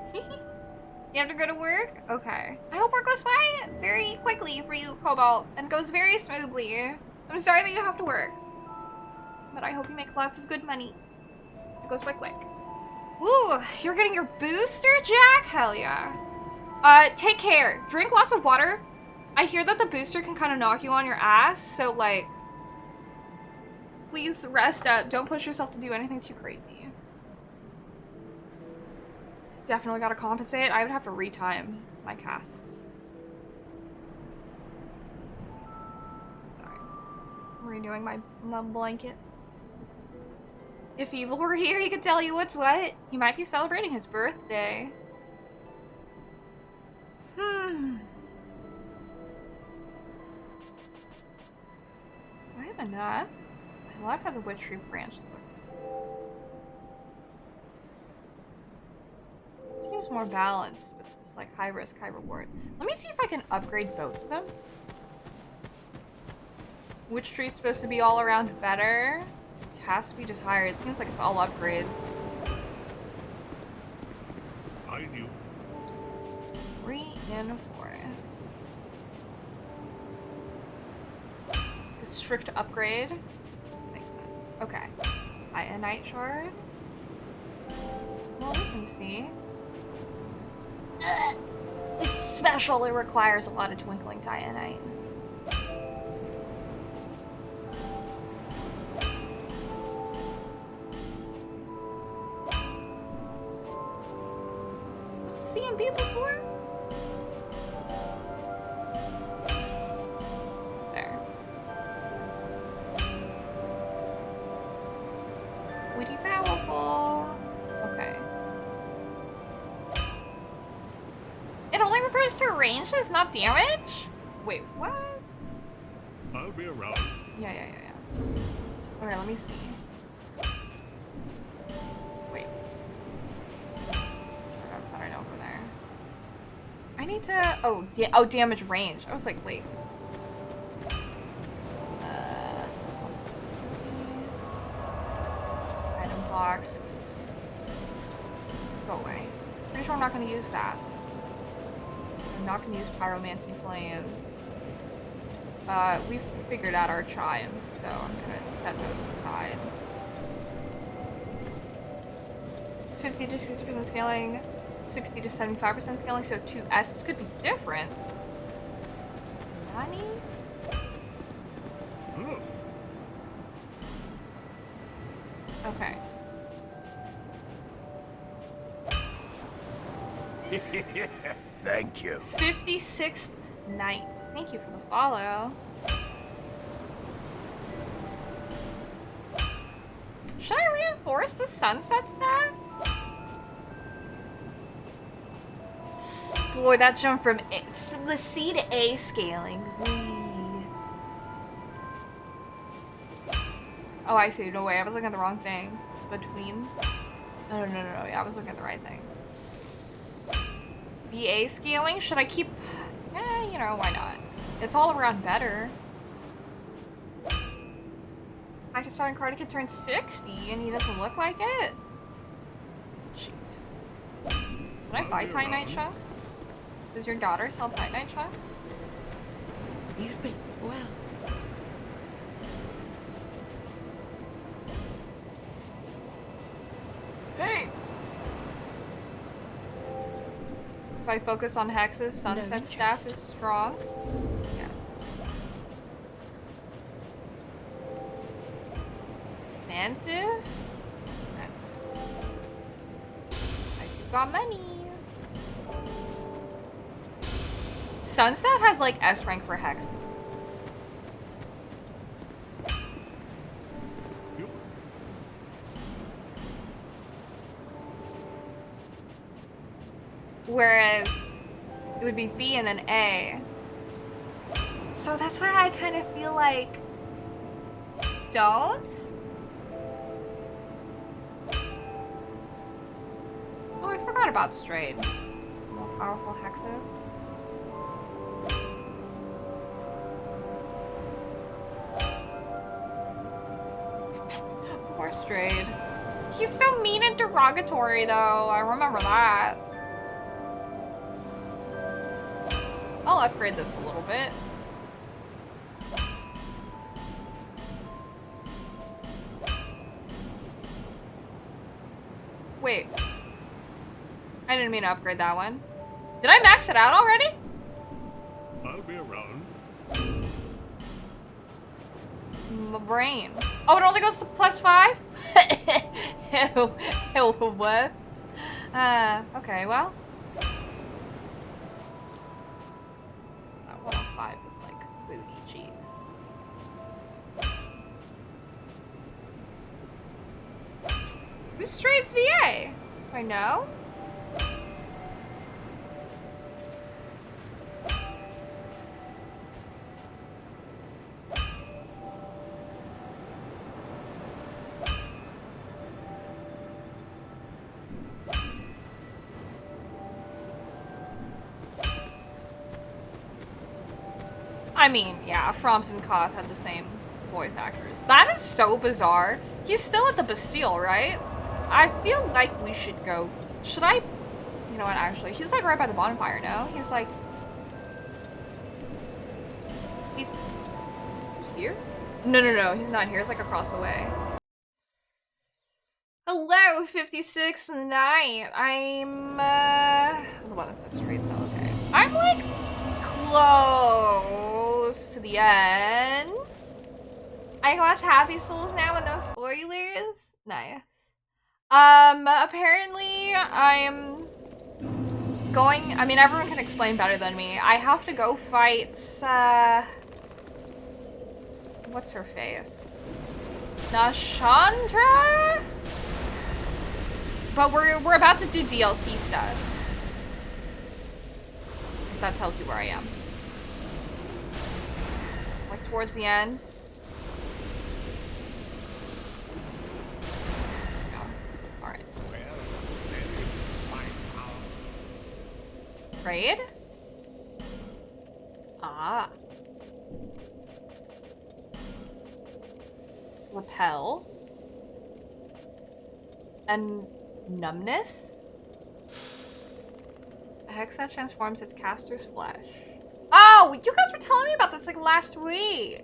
You have to go to work? Okay. I hope work goes by very quickly for you, Cobalt, and goes very smoothly. I'm sorry that you have to work, but I hope you make lots of good money. It goes by quick. Ooh, you're getting your booster, Jack? Hell yeah. Take care. Drink lots of water. I hear that the booster can kind of knock you on your ass, so like, please rest up. Don't push yourself to do anything too crazy. Definitely gotta compensate. I would have to retime my casts. Sorry. I'm redoing my blanket. If Evil were here, he could tell you what's what. He might be celebrating his birthday. Do I have enough? I love how the Witch Tree branch looks. Seems more balanced with this like high risk, high reward. Let me see if I can upgrade both of them. Witch Tree's supposed to be all around better. Cast speed is higher. It seems like it's all upgrades. I knew. Reinforce. The strict upgrade. Makes sense. Okay. Ironite shard. Well, we can see. It's special. It requires a lot of twinkling titanite. Was the CMB before? There. Witty powerful. Okay. It only refers to ranges, not damage? Wait, what? I'll be around. Yeah. Okay, let me see. Wait. I don't know over there. I need to... Oh, damage range. I was like, wait. Item box. Go away. Pretty sure I'm not going to use that. I'm not gonna use pyromancy flames. We've figured out our chimes, so I'm gonna set those aside. 50 to 60% scaling, 60 to 75% scaling, so 2 S's could be different. Nani? Okay. Thank you. 56th night. Thank you for the follow. Should I reinforce the sunset staff? Boy, that jump from the C to A scaling. Oh, I see. No way. I was looking at the wrong thing. Between. No. Yeah, I was looking at the right thing. BA scaling? Should I keep... you know, why not? It's all around better. Active starting card can turn 60 and he doesn't look like it? Shoot. Can I buy Titanite chunks? Does your daughter sell Titanite chunks? You've been well. Hey! If I focus on hexes, sunset staff is strong. Yes. Expensive? Expensive. I do got monies. Sunset has like S rank for hex. Whereas it would be B and then A. So that's why I kind of feel like don't. Oh, I forgot about straight. More powerful hexes. Poor Strayed. He's so mean and derogatory though. I remember that. I'll upgrade this a little bit. Wait. I didn't mean to upgrade that one. Did I max it out already? I'll be around. My brain. Oh, it only goes to +5? What? Okay, well. 105 is like booty cheeks. Who's Straight's VA? Do I know? I mean, yeah, Froms and Koth had the same voice actors. That is so bizarre. He's still at the Bastille, right? I feel like we should go. Should I? You know what, actually? He's like right by the bonfire, no? He's like... He's... here? No, he's not here. He's like across the way. Hello, 56th night. I'm, the one that says straight, so okay. I'm like close to the end. I can watch Happy Souls now with no spoilers. Nice. Apparently I'm going, I mean, everyone can explain better than me. I have to go fight, what's her face? Nashandra? But we're about to do DLC stuff. If that tells you where I am. Like towards the end. Alright. Raid? Ah. Repel. And numbness? hex that transforms its caster's flesh. Oh, you guys were telling me about this like last week.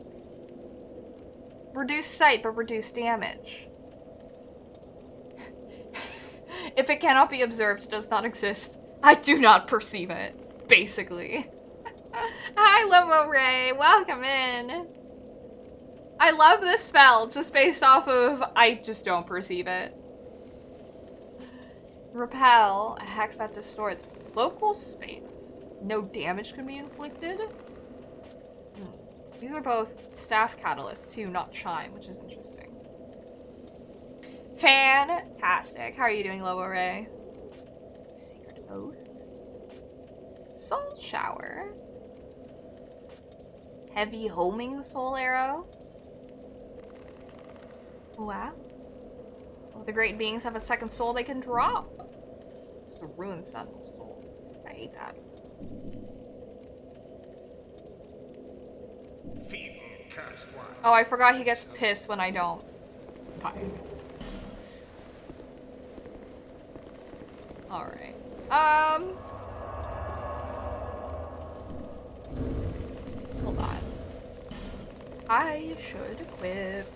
Reduce sight, but reduce damage. If it cannot be observed, it does not exist. I do not perceive it, basically. Hi, Limo Ray. Welcome in. I love this spell just based off of I just don't perceive it. Repel, a hex that distorts local space. No damage can be inflicted. These are both staff catalysts too, not chime, which is interesting. Fantastic. How are you doing, Lobo Ray? Sacred Oath. Soul Shower. Heavy homing soul arrow. Wow. Well, the great beings have a second soul they can drop. It's a ruined sentinel soul. I hate that. Oh, I forgot he gets pissed when I don't. Bye. Alright. Hold on. I should equip.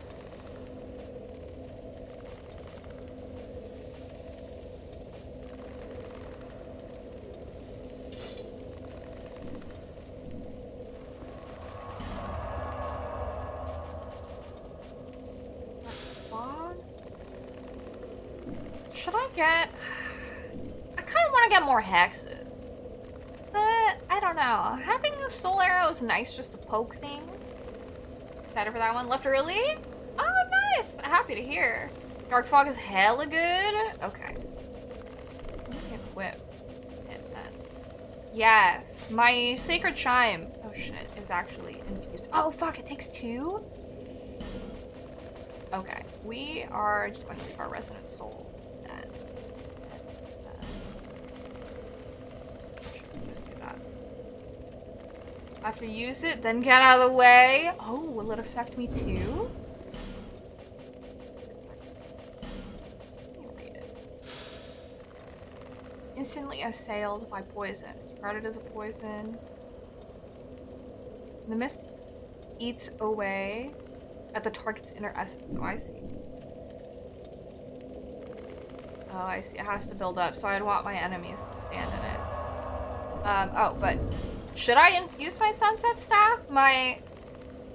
Should I get... I kind of want to get more hexes. But, I don't know. Having a soul arrow is nice just to poke things. Excited for that one. Left early? Oh, nice! Happy to hear. Dark Fog is hella good. Okay. Equip. Hit that. Yes. My Sacred Chime, oh shit, is actually infused. Oh, fuck, it takes 2? Okay. We are just going to leave our Resonant Soul. After you use it, then get out of the way. Oh, will it affect me too? Read it. Instantly assailed by poison. Regarded as a poison. The mist eats away at the target's inner essence. Oh, I see. Oh, I see. It has to build up, so I'd want my enemies to stand in it. Oh, but... should I infuse my Sunset Staff? My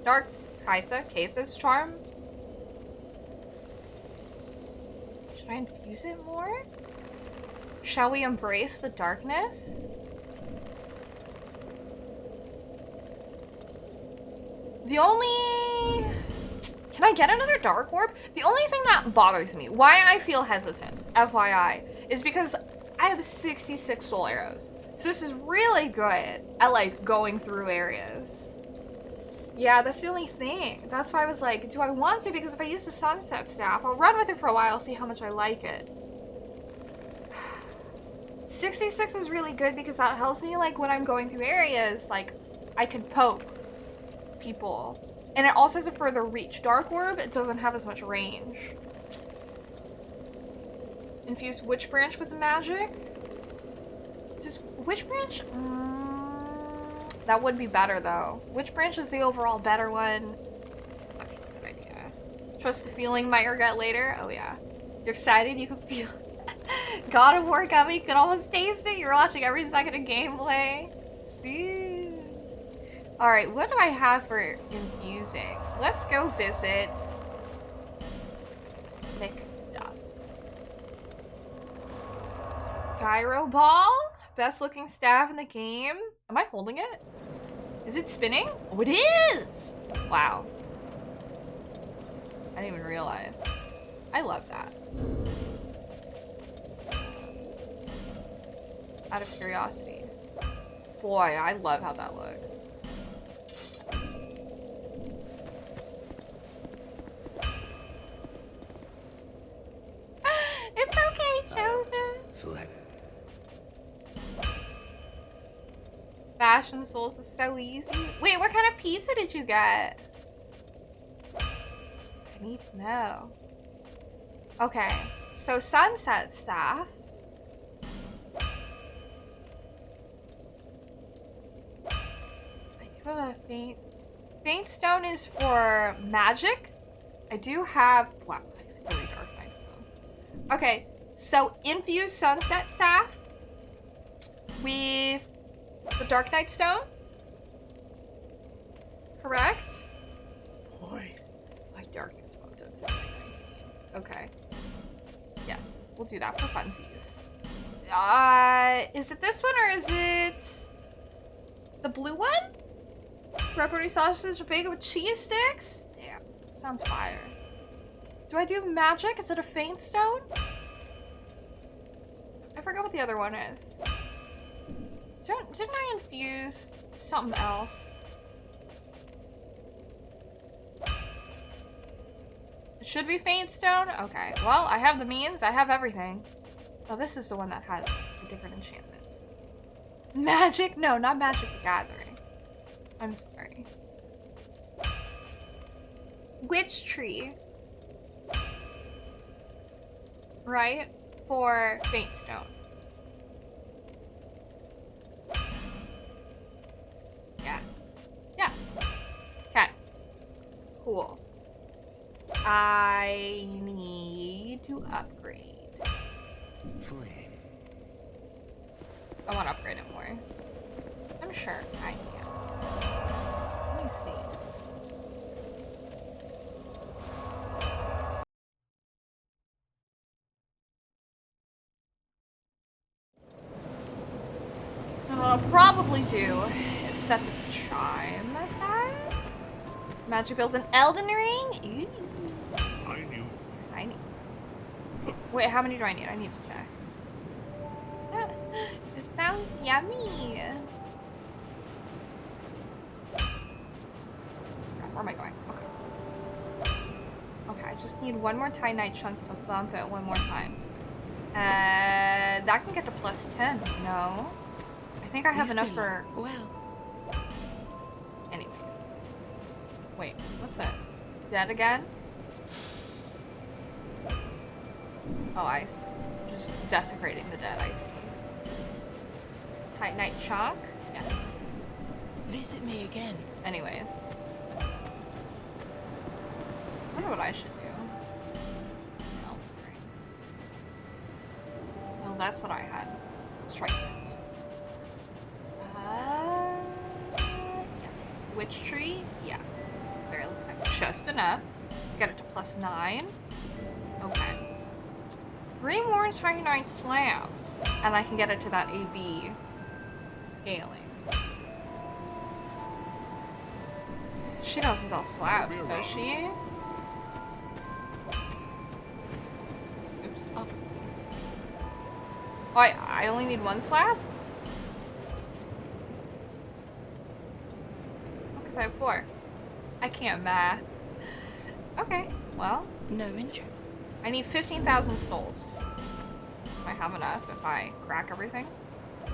Dark Kaita's Charm? Should I infuse it more? Shall we embrace the darkness? The only... Can I get another Dark Orb? The only thing that bothers me, why I feel hesitant, FYI, is because I have 66 soul arrows. So this is really good at, like, going through areas. Yeah, that's the only thing. That's why I was like, do I want to? Because if I use the Sunset Staff, I'll run with it for a while, see how much I like it. 66 is really good because that helps me, like, when I'm going through areas, like, I can poke people. And it also has a further reach. Dark Orb, it doesn't have as much range. Infuse Witch Branch with magic? Witch Branch? That would be better, though. Witch Branch is the overall better one. That's actually a good idea. Trust the feeling might regret later. Oh, yeah. You're excited? You can feel God of War coming. You can almost taste it. You're watching every second of gameplay. See? Alright, what do I have for infusing? Let's go visit McDuff. Gyro Ball? Best looking staff in the game. Am I holding it? Is it spinning? Oh, it is! Wow. I didn't even realize. I love that. Out of curiosity. Boy, I love how that looks. It's okay, Chosen. Fashion Souls is so easy. Wait, what kind of pizza did you get? I need to know. Okay, so Sunset Staff. for the faint. Faint stone is for magic. I do have, wow, I have 3 dark knight stones. Okay, so infuse sunset staff with the dark knight stone. Correct? Boy, my darkness bumped up to 19. Okay. Yes, we'll do that for funsies. Is it this one or is it the blue one? Pepperoni sausage with bacon with cheese sticks? Damn, sounds fire. Do I do magic? Is it a faint stone? I forgot what the other one is. Didn't I infuse something else? It should be faint stone? Okay, well, I have the means. I have everything. Oh, this is the one that has the different enchantments. Magic? No, not Magic the Gathering. I'm sorry. Witch tree. Right? For faint stone. Yes. Yes. Okay. Cool. I need to upgrade. I want to upgrade it more. I'm sure I can. Let me see. And what I'll probably do is set the chime aside. Magic builds an Elden Ring? Ooh. I knew. Exciting. Wait, how many do I need? I need to check. It sounds yummy. Where am I going? Okay. Okay, I just need one more Titanite chunk to bump it one more time. That can get to plus 10. No. I think I have enough for... Well. Anyways. Wait, what's this? Dead again? Oh, I see. Just desecrating the dead, I see. Titanite chunk? Yes. Visit me again. Anyways. I wonder what I should do. No. Well, that's what I had. Strike it. Yes. Witch tree? Yes. Barely. Just enough. Get it to plus 9. Okay. 3 more Titanite slabs. And I can get it to that AB scaling. She knows it's all slabs, does she? Oops. Oh, I only need 1 slab? Because I have 4. I can't math. Okay, well. No intro. I need 15,000 souls. I have enough if I crack everything. I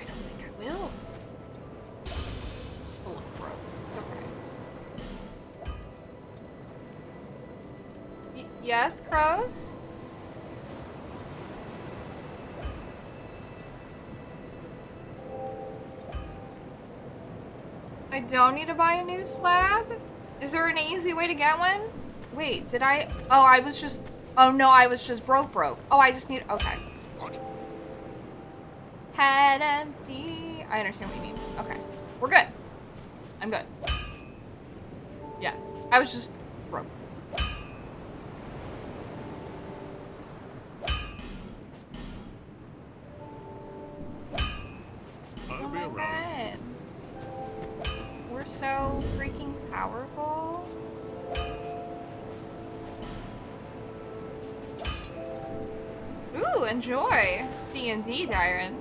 don't think I will. Just a little broke. It's okay. Yes, crows? I don't need to buy a new slab? Is there an easy way to get one? Wait, did I? Oh, I was just... Oh no, I was just broke. Oh, I just need... Okay. What? Head empty. I understand what you mean. Okay. We're good. I'm good. Yes. I was just broke. I'll Oh be my around. god. We're so freaking powerful. Ooh, enjoy. D&D, Dyron.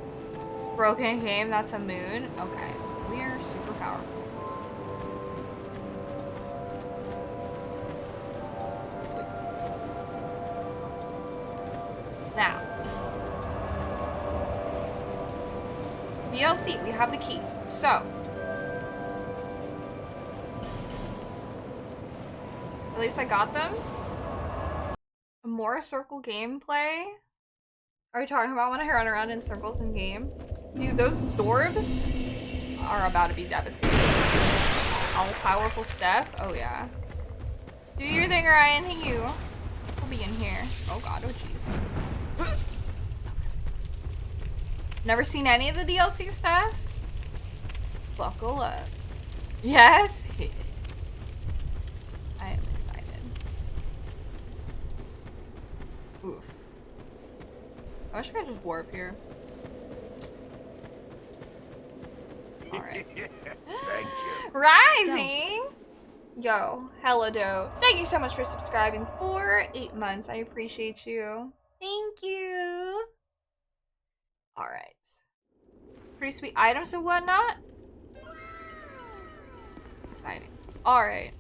Broken game, that's a mood. Okay, we're super powerful. Sweet. Now. DLC, we have the key. So. At least I got them. More circle gameplay. Are you talking about when I run around in circles in game? Dude, those Dorbs are about to be devastated. All powerful Steph? Oh yeah. Do your thing, Ryan. Thank you. We'll be in here. Oh god, oh jeez. Never seen any of the DLC stuff? Buckle up. Yes? I am excited. Oof. I wish I could just warp here. Alright. Thank you. Rising! Yo, hella dope. Thank you so much for subscribing for 8 months. I appreciate you. Thank you. Alright. Pretty sweet items and whatnot. Exciting. Alright.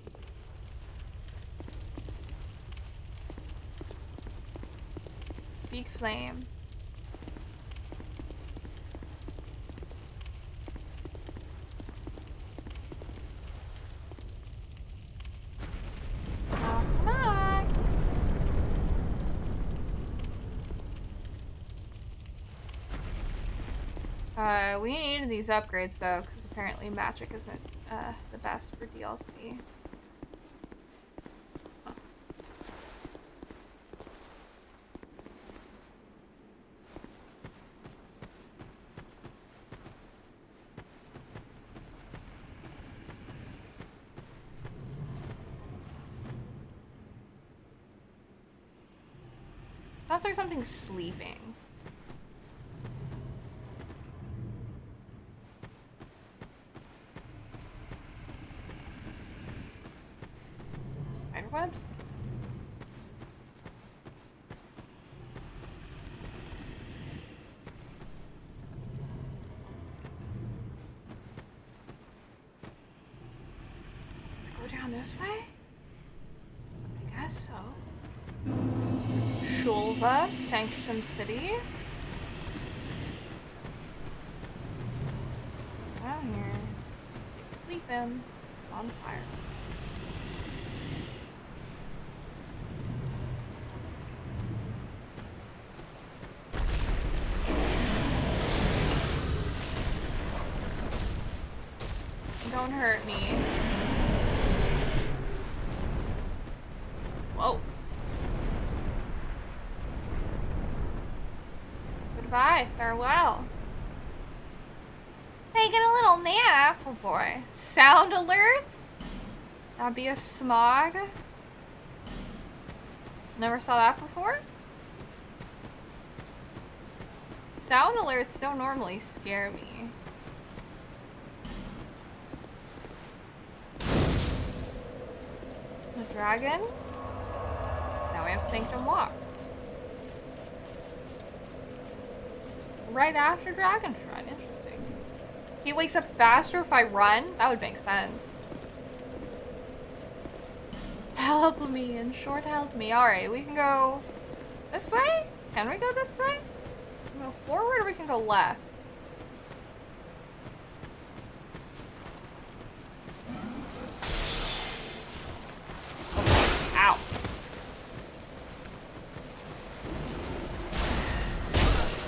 Big flame. Oh, come on. We need these upgrades though, because apparently magic isn't the best for DLC. Huh. Sounds like something's sleeping. Spiderwebs? Go down this way? I guess so. Shulva, Sanctum City. Down here. Sleeping. On fire. Don't hurt me. Whoa. Goodbye. Farewell. Taking a little nap. Oh boy. Sound alerts? That'd be a smog. Never saw that before? Sound alerts don't normally scare me. The dragon? Now we have Sanctum Walk. Right after Dragon Shrine, interesting. He wakes up faster if I run? That would make sense. Help me, in short, help me. Alright, we can go this way? Can we go this way? We can go forward or we can go left? Okay. Ow.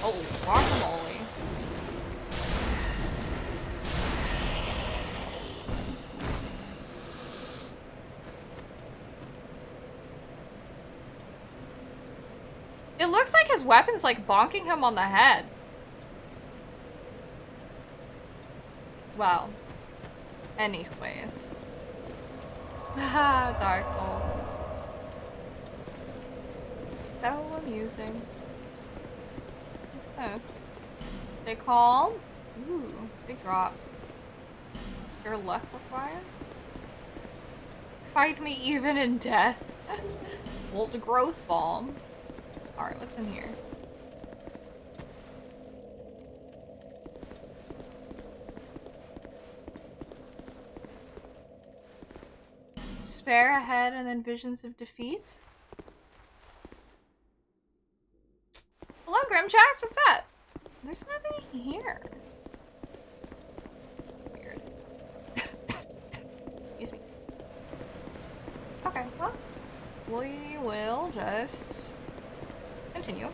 Oh, guacamole. It looks like his weapon's like bonking him on the head. Well, anyways. Haha, Dark Souls. So amusing. What's this? Stay calm. Ooh, big drop. Your luck required? Fight me even in death. Old growth bomb. Alright, what's in here? Despair ahead and then visions of defeat? Hello, Grimjax, what's up? There's nothing here. Weird. Excuse me. Okay, well, we will just continue.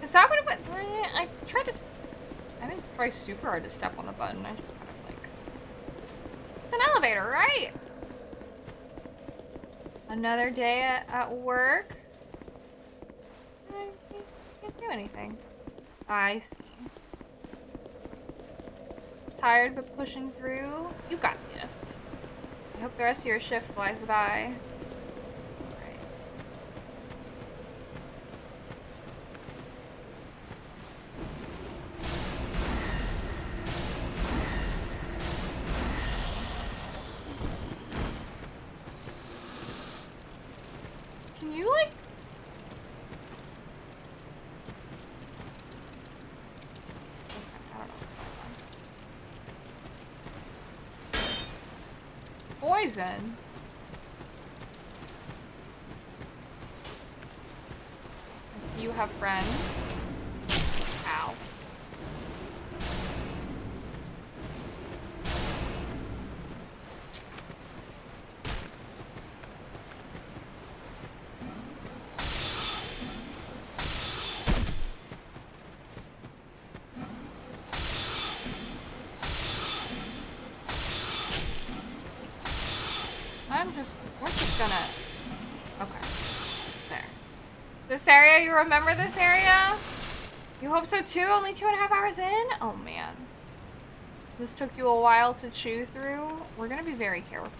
Is that what it was? I tried to... I didn't try super hard to step on the button. I just kind of like... It's an elevator, right? Another day at work. I can't do anything. I see. Tired but pushing through? You got this. I hope the rest of your shift flies by. Alright. Can you, like... I don't know what's going on. Poison? I see you have friends. Ow. We're just gonna, okay, there. This area, you remember this area? You hope so too? Only 2.5 hours in? Oh man. This took you a while to chew through. We're gonna be very careful.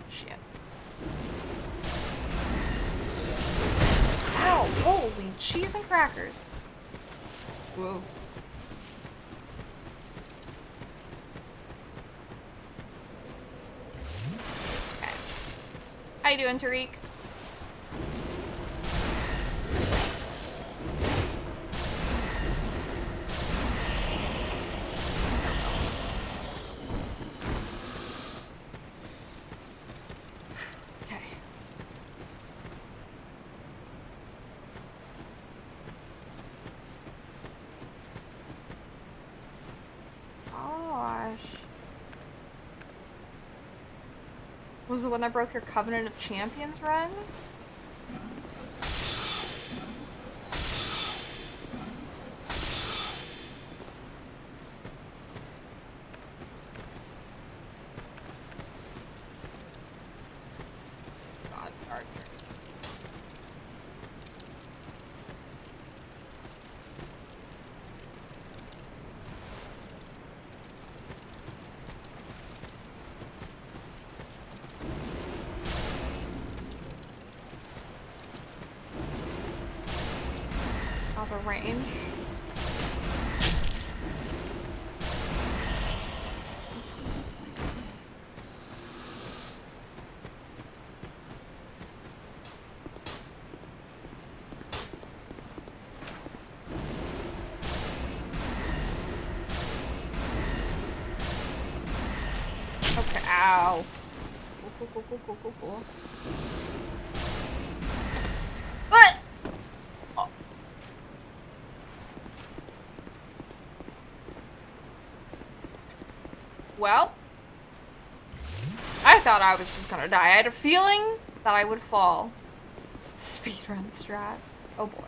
Shit. Ow, holy cheese and crackers. Whoa. How you doing, Tariq? Okay. Gosh. Was the one that broke your Covenant of Champions run? God, characters. Top of range. Okay, ow. Cool. But oh. Well, I thought I was just gonna die. I had a feeling that I would fall. Speedrun strats. Oh boy.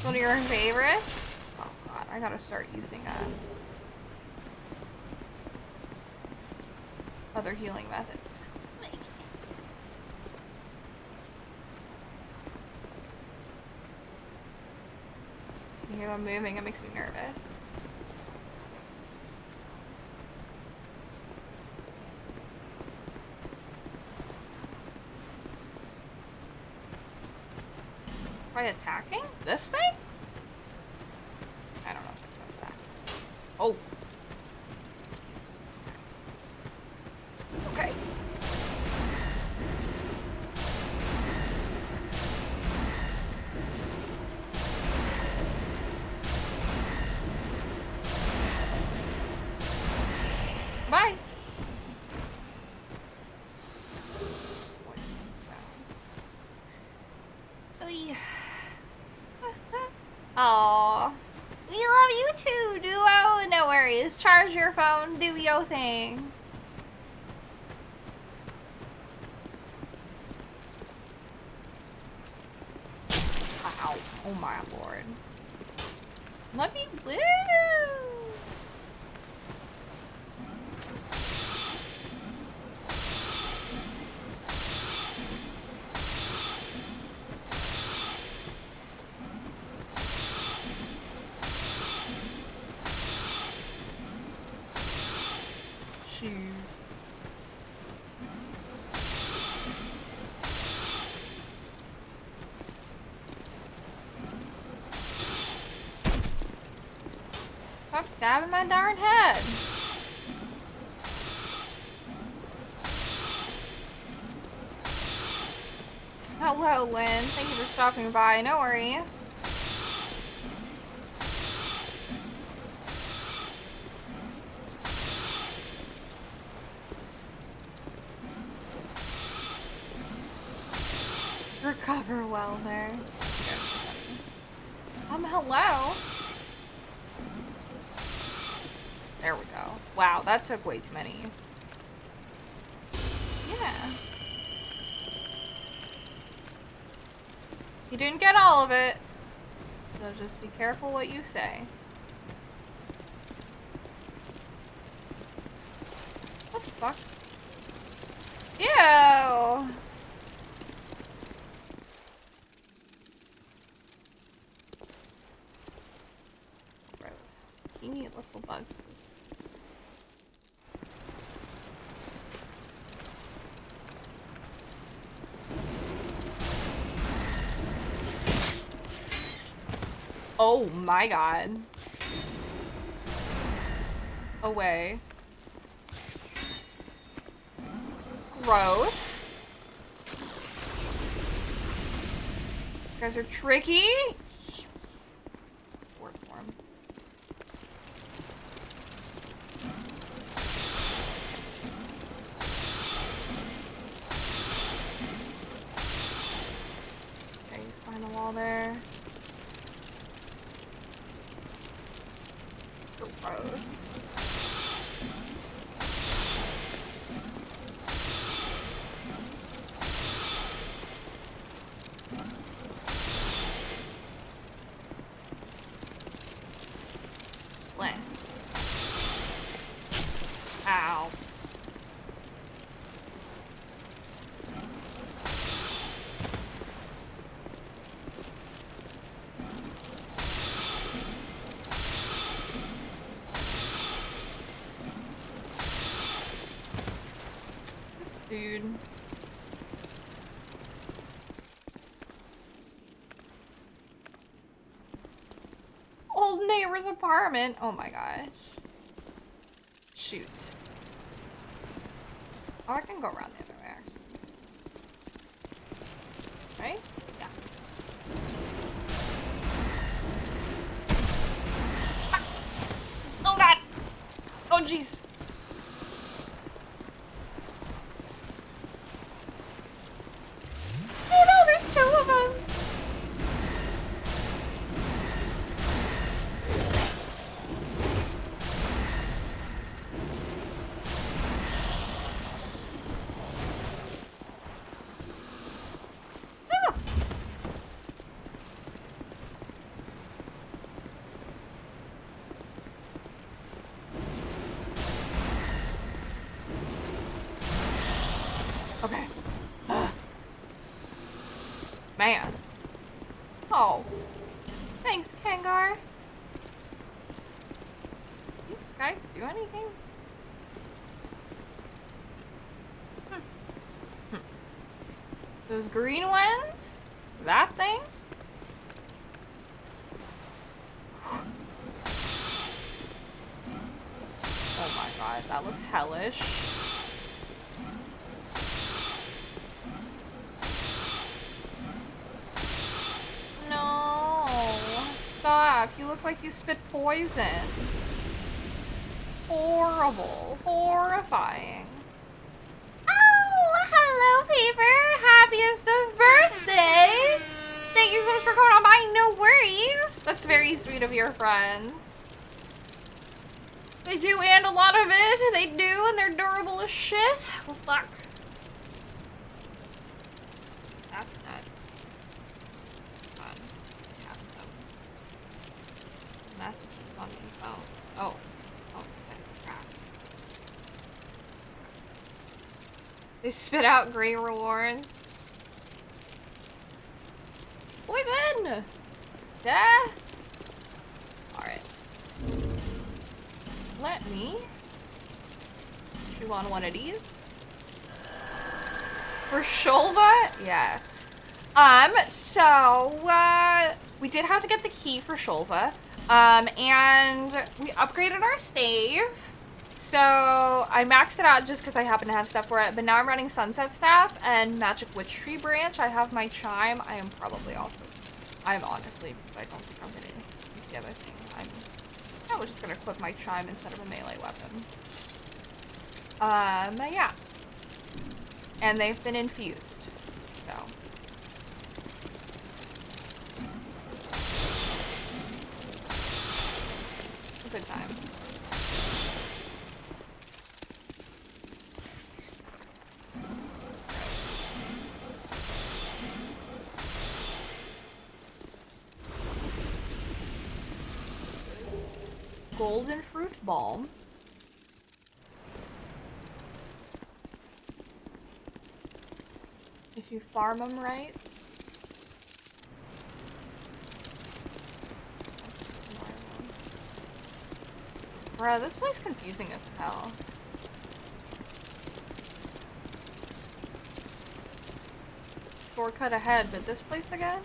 One of your favorites? Oh god, I gotta start using other healing methods. You hear them moving, it makes me nervous. By attacking? This thing? I don't know if it does that. Oh. Okay. Bye. Aww. We love you too, Duo. No worries. Charge your phone. Do your thing. Wow. Oh my lord. Let me live. Shoot. Stop stabbing my darn head. Hello, Lynn. Thank you for stopping by. No worries. Recover well there. Hello. There we go. Wow, that took way too many. Yeah. You didn't get all of it. So just be careful what you say. What the fuck? Ew! Gross. Teeny little bugs. Oh my god. Away. Gross. These guys are tricky. It's word form. Okay, he's behind the wall there. Gross. Bleh. Ow. Dude. Old neighbor's apartment. Oh my gosh. Shoot. Oh, I can go around the other way, actually. Right? Yeah. Ah. Oh god! Oh jeez. Oh no, there's two of them! Ah. Okay. Man. Oh. Thanks, Kangar. These guys do anything? Those green ones? That thing? Oh my god, that looks hellish. No. Stop. You look like you spit poison. Horrible. Horrifying. Oh, hello, Paper. Happiest of birthday. Thank you so much for coming on by. No worries. That's very sweet of your friends. They do and a lot of it. They do, and they're durable as shit. Well, fuck. That's nuts. Fun. Have some messages on my phone. Oh. Oh, crap. They spit out great rewards. Poison! Yeah. Alright. Let me chew on one of these. For Shulva? Yes. So, we did have to get the key for Shulva. And we upgraded our stave. So, I maxed it out just because I happen to have stuff for it. But now I'm running Sunset Staff and Magic Witch Tree Branch. I have my Chime. I am probably also... I'm honestly, because I don't think I'm going to use the other thing. I was just going to equip my Chime instead of a melee weapon. Yeah. And they've been infused. So. A good time. Golden Fruit Balm. If you farm them right. Bruh, this place is confusing as hell. Shortcut ahead, but this place again?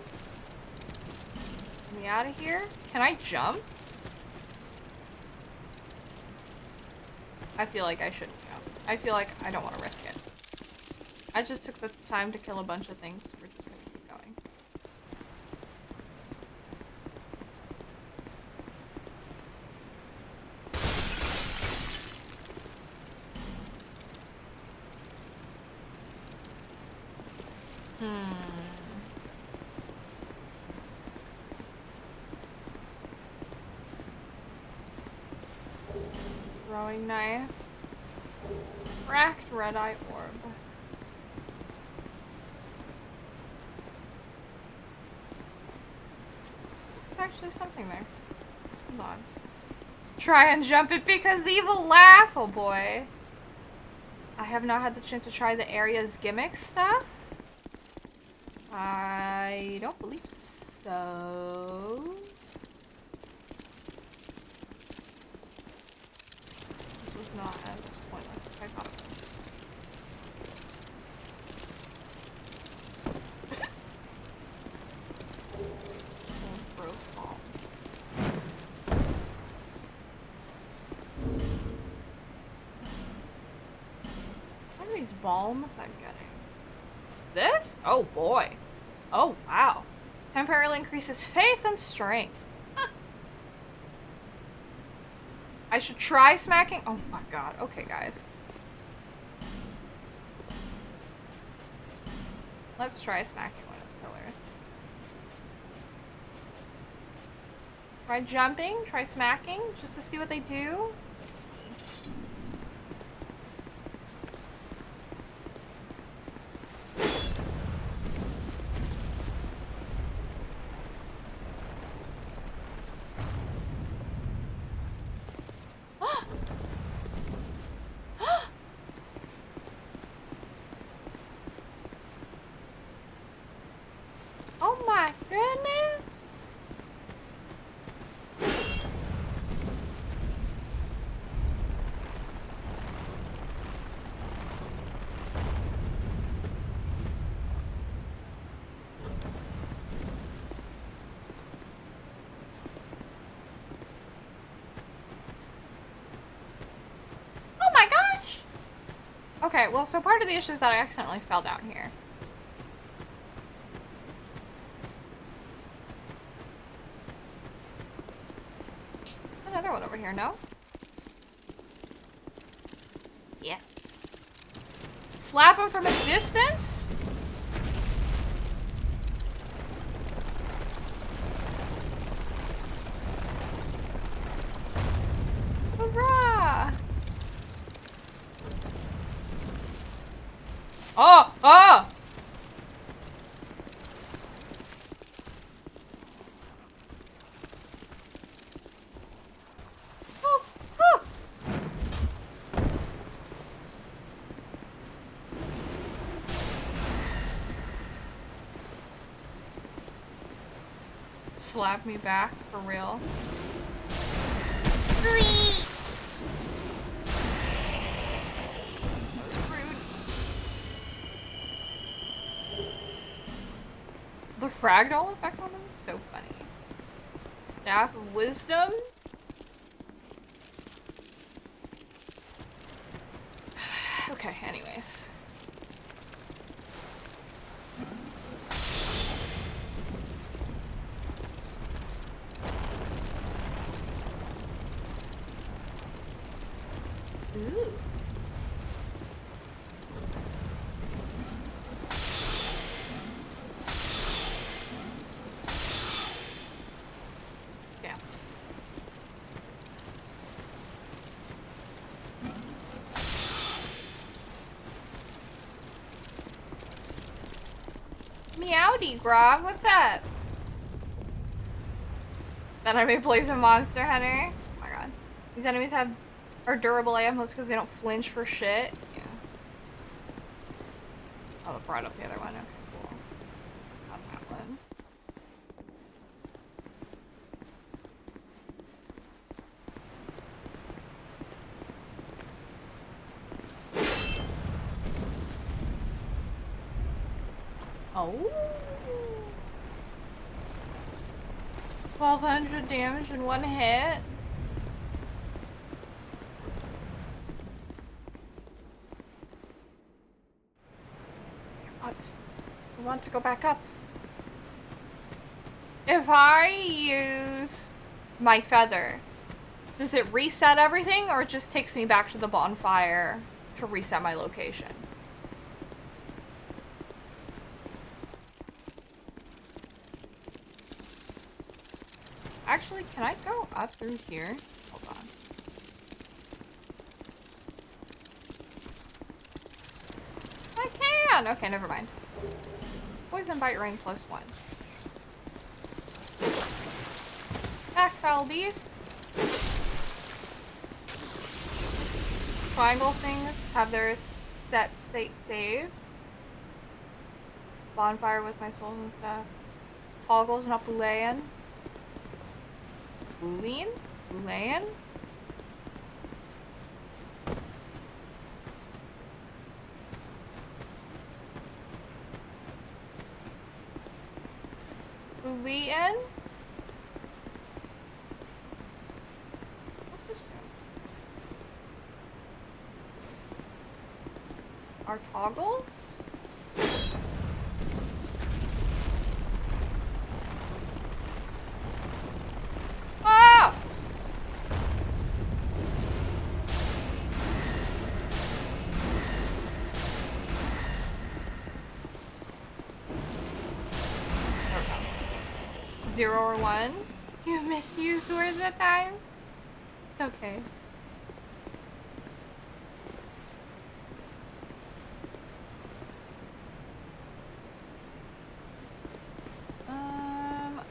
Get me out of here. Can I jump? I feel like I shouldn't jump. I feel like I don't want to risk it. I just took the time to kill a bunch of things. We're just gonna keep going. Throwing knife. Cracked red eye orb. There's actually something there. Hold on. Try and jump it because evil laugh. Oh boy. I have not had the chance to try the area's gimmick stuff. I don't believe so. This was not as pointless as I thought it was. What are these balms I'm getting? This? Oh boy. Oh wow. Temporarily increases faith and strength. Huh. I should try smacking. Oh my god. Okay, guys. Let's try smacking one of the pillars. Try jumping, try smacking, just to see what they do. Oh my goodness! Oh my gosh! Okay, well, so part of the issue is that I accidentally fell down here. Another one over here, no? Yes. Slap him from a distance? slap me back for real. That was rude. The ragdoll effect on him is so funny. Staff of Wisdom. Okay, anyways. Ooh. Yeah. Meowdy, Grob, what's up? That enemy plays a Monster Hunter. Oh my god. These enemies are durable AMs because they don't flinch for shit. Yeah. Oh, it brought up the other one. Okay, cool. Not that one. Oh. 1200 damage in one hit. I want to go back up. If I use my feather, does it reset everything or it just takes me back to the bonfire to reset my location? Actually, can I go up through here? Hold on. I can! Okay, never mind. Poison bite ring +1. Back, foul beast. Triangle things have their set state save. Bonfire with my souls and stuff. Toggles not Boolean. Boolean? Boolean? Boolean? What's this doing? Our toggles? Ah! Okay. 0 or 1? You misuse words at times? It's okay.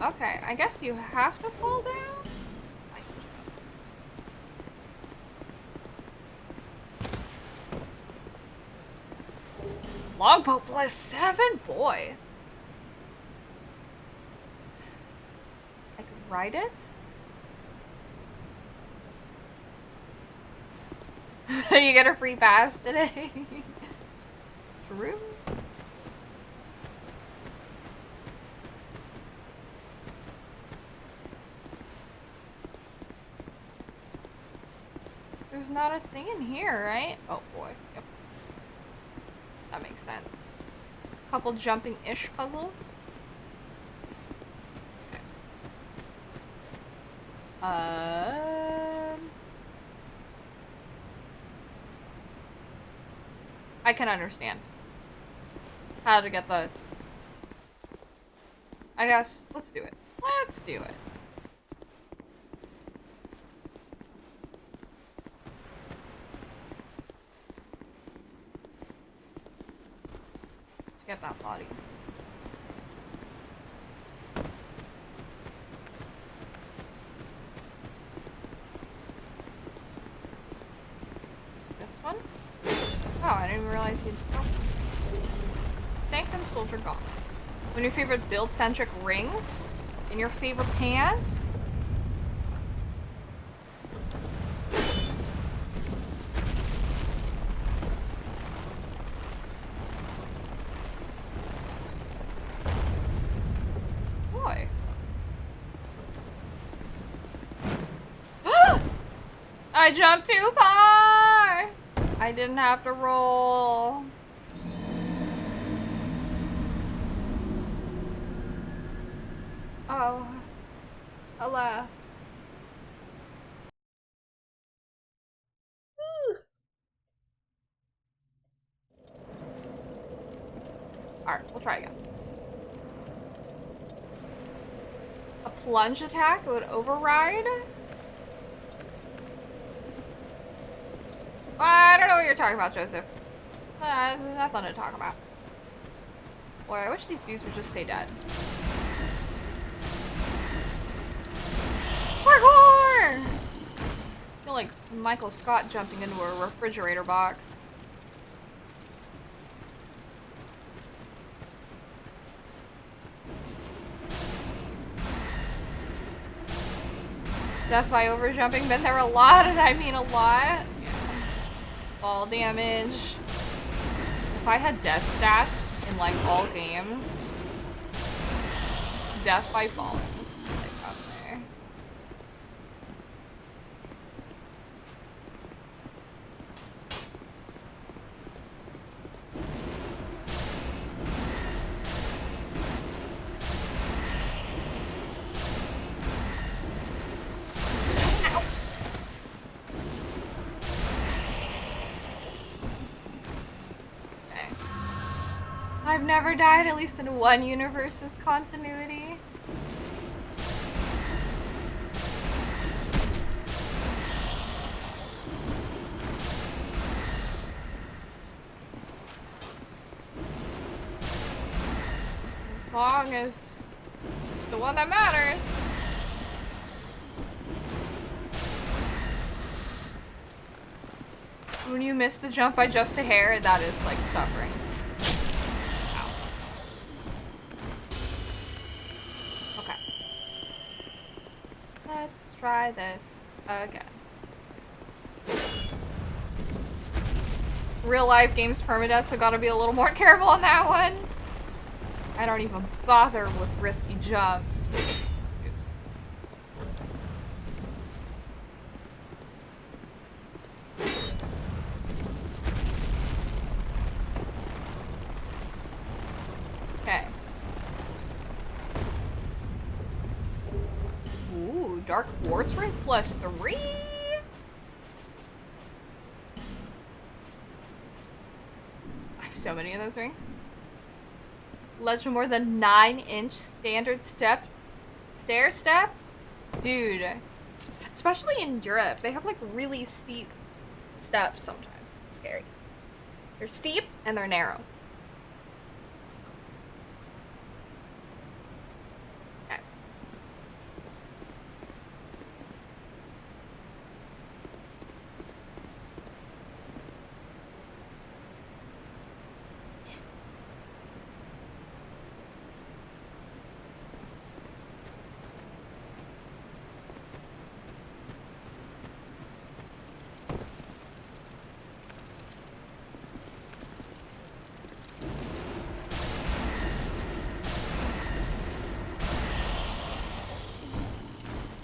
Okay, I guess you have to fall down? Longbow +7? Boy. I could ride it? You get a free pass today? True. There's not a thing in here, right? Oh boy. Yep. That makes sense. Couple jumping-ish puzzles. Okay. I can understand how to get the... I guess, let's do it. Let's do it. Let's get that body. This one? Oh, I didn't even realize you'd... Oh. Sanctum Soldier Gauntlet. One of your favorite build-centric rings? In your favorite pants? Boy. I jumped too far! I didn't have to roll. Oh. Alas. Alright, we'll try again. A plunge attack would override? I don't know what you're talking about, Joseph. There's nothing to talk about. Boy, I wish these dudes would just stay dead. Parkour! I feel like Michael Scott jumping into a refrigerator box. Death by overjumping, been there a lot, and I mean a lot. Yeah. Fall damage. If I had death stats in like all games, death by fall is like up there. I've never died, at least in one universe's continuity. As long as it's the one that matters. When you miss the jump by just a hair, that is like suffering. Let's try this again. Real life games permadeath, so gotta be a little more careful on that one. I don't even bother with risky jumps. Oops. Okay. Ooh, Dark Quartz Ring +3? I have so many of those rings. Legend more than 9-inch standard stair step? Dude. Especially in Europe, they have like really steep steps sometimes. It's scary. They're steep and they're narrow.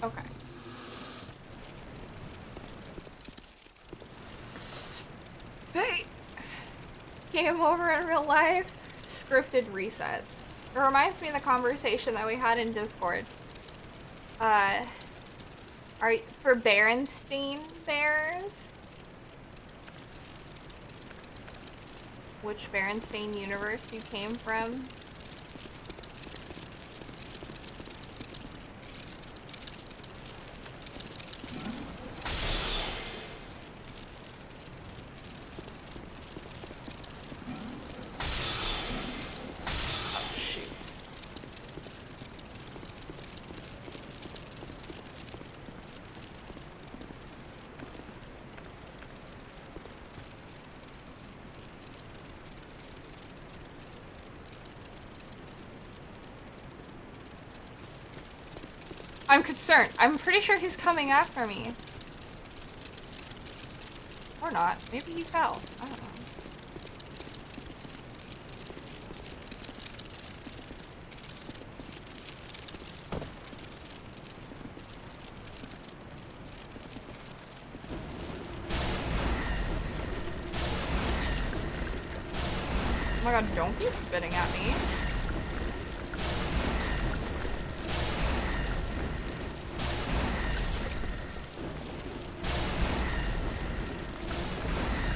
Okay. Hey! Game over in real life. Scripted resets. It reminds me of the conversation that we had in Discord. Are you, for Berenstain Bears? Which Berenstain universe you came from? I'm concerned. I'm pretty sure he's coming after me. Or not. Maybe he fell. I don't know. Oh my god, don't be spitting at me.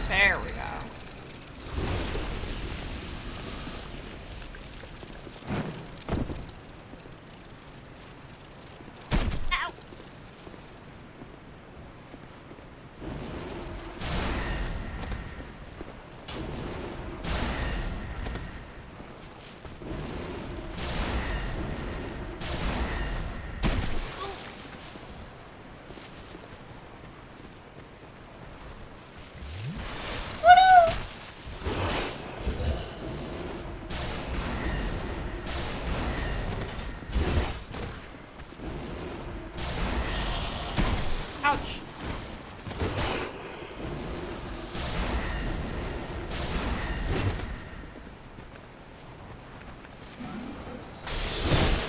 There we go. Ow! Ouch.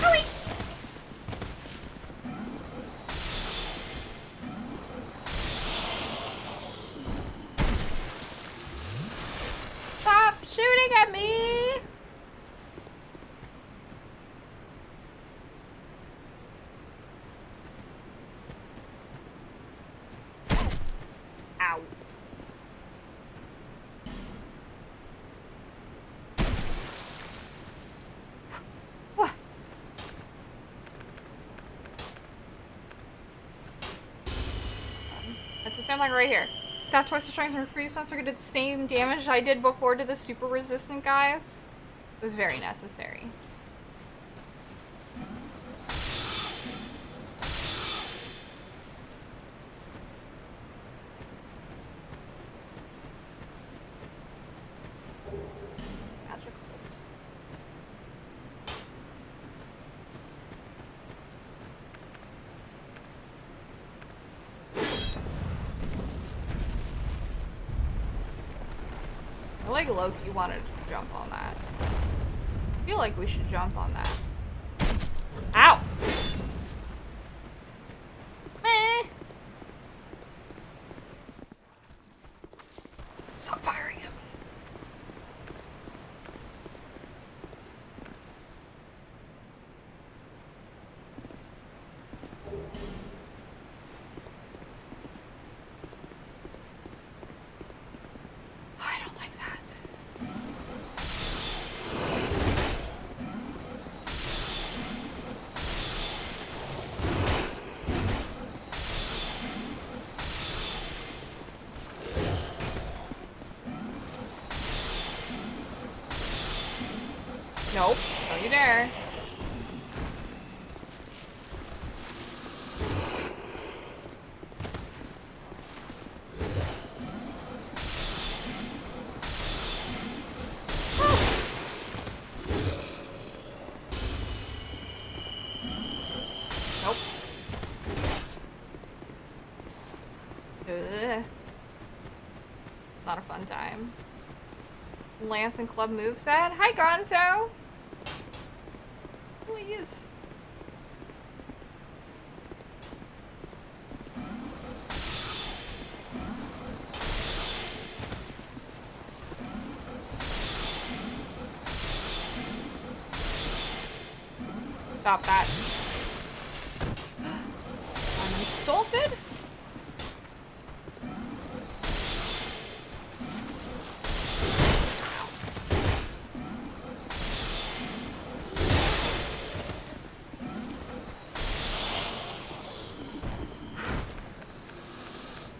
Owie. Stop shooting at me! Ow. What? I have to stand like right here. Staff twice the strength and increase monster did the same damage I did before to the super resistant guys. It was very necessary. Magic hold. I like Loki wanted to jump on that. I feel like we should jump on that. Ow! Meh. Stop firing at me. I don't like that. Nope. Don't you dare. Nope. Ugh. Not a fun time. Lance and Club moveset. Hi, Gonzo! Please. Stop that. I'm insulted?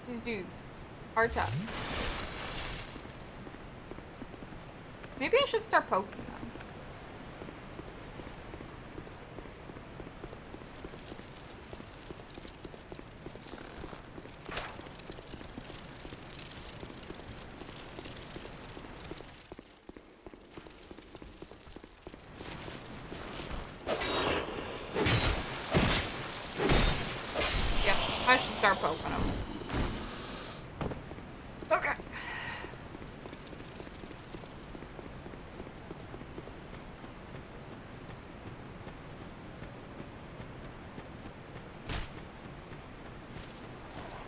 These dudes are tough. Maybe I should start poking them. I should start poking them. Okay.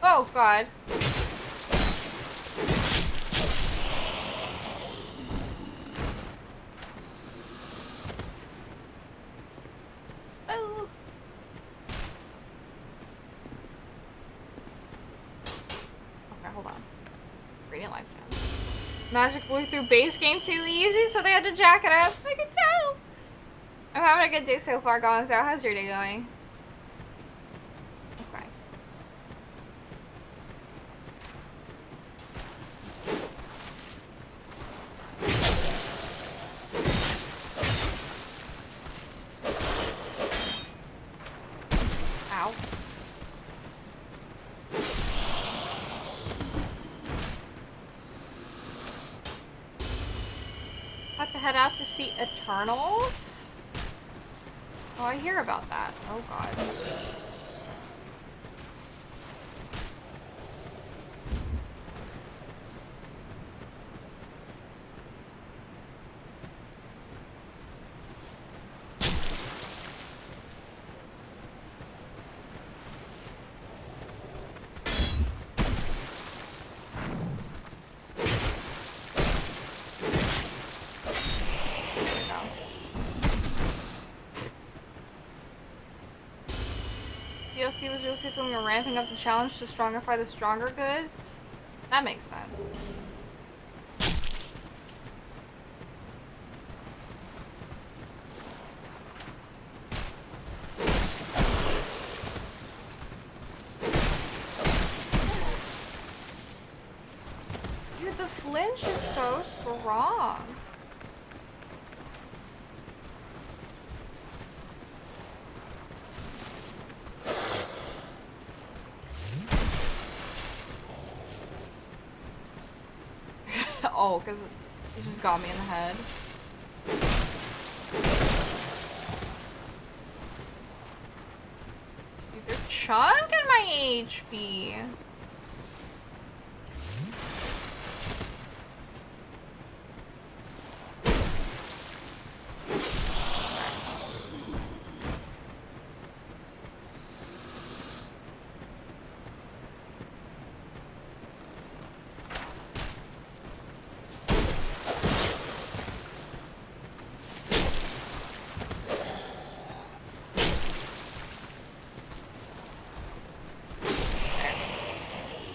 Oh, God. Oh. Okay, hold on. Radiant life gem. Magic blew through base game too easy, so they had to jack it up. I can tell. I'm having a good day so far, Gonzo. How's your day going? Okay. Ow. About to head out to see Eternals? Oh, I hear about that. Oh, God. DLC was really when you're ramping up the challenge to strongify the stronger goods. That makes sense. Dude, the flinch is so strong. Oh, because it just got me in the head. Dude, they're chunking my HP.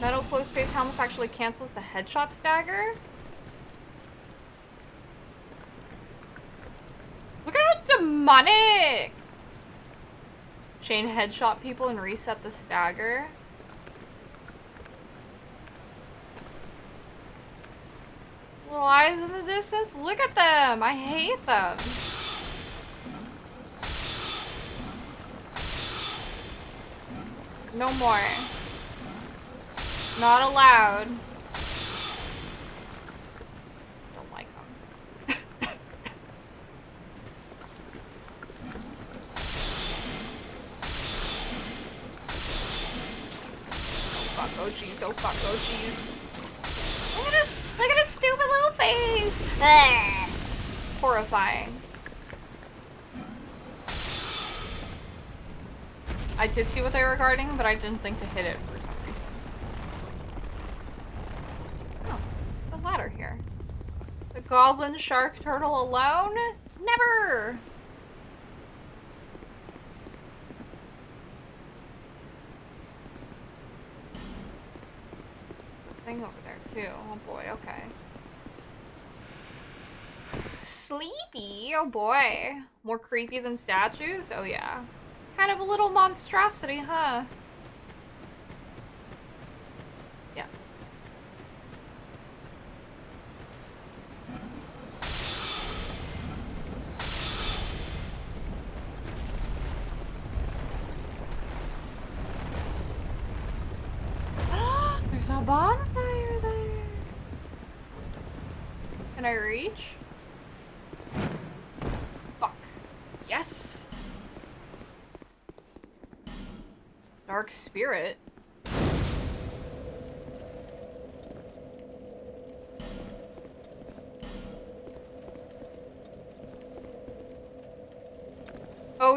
Metal close face helmets actually cancels the headshot stagger. Look at how demonic! Chain headshot people and reset the stagger. Little eyes in the distance. Look at them! I hate them. No more. Not allowed. Don't like them. Oh fuck, oh jeez, oh fuck, oh jeez. Look at his stupid little face! Ugh. Horrifying. I did see what they were guarding, but I didn't think to hit it for some reason. Oh, the ladder here. The goblin shark turtle alone? Never! There's a thing over there too. Oh boy, okay. Sleepy? Oh boy. More creepy than statues? Oh yeah. It's kind of a little monstrosity, huh? Yes. There's a bonfire there. Can I reach? Fuck. Yes. Dark spirit.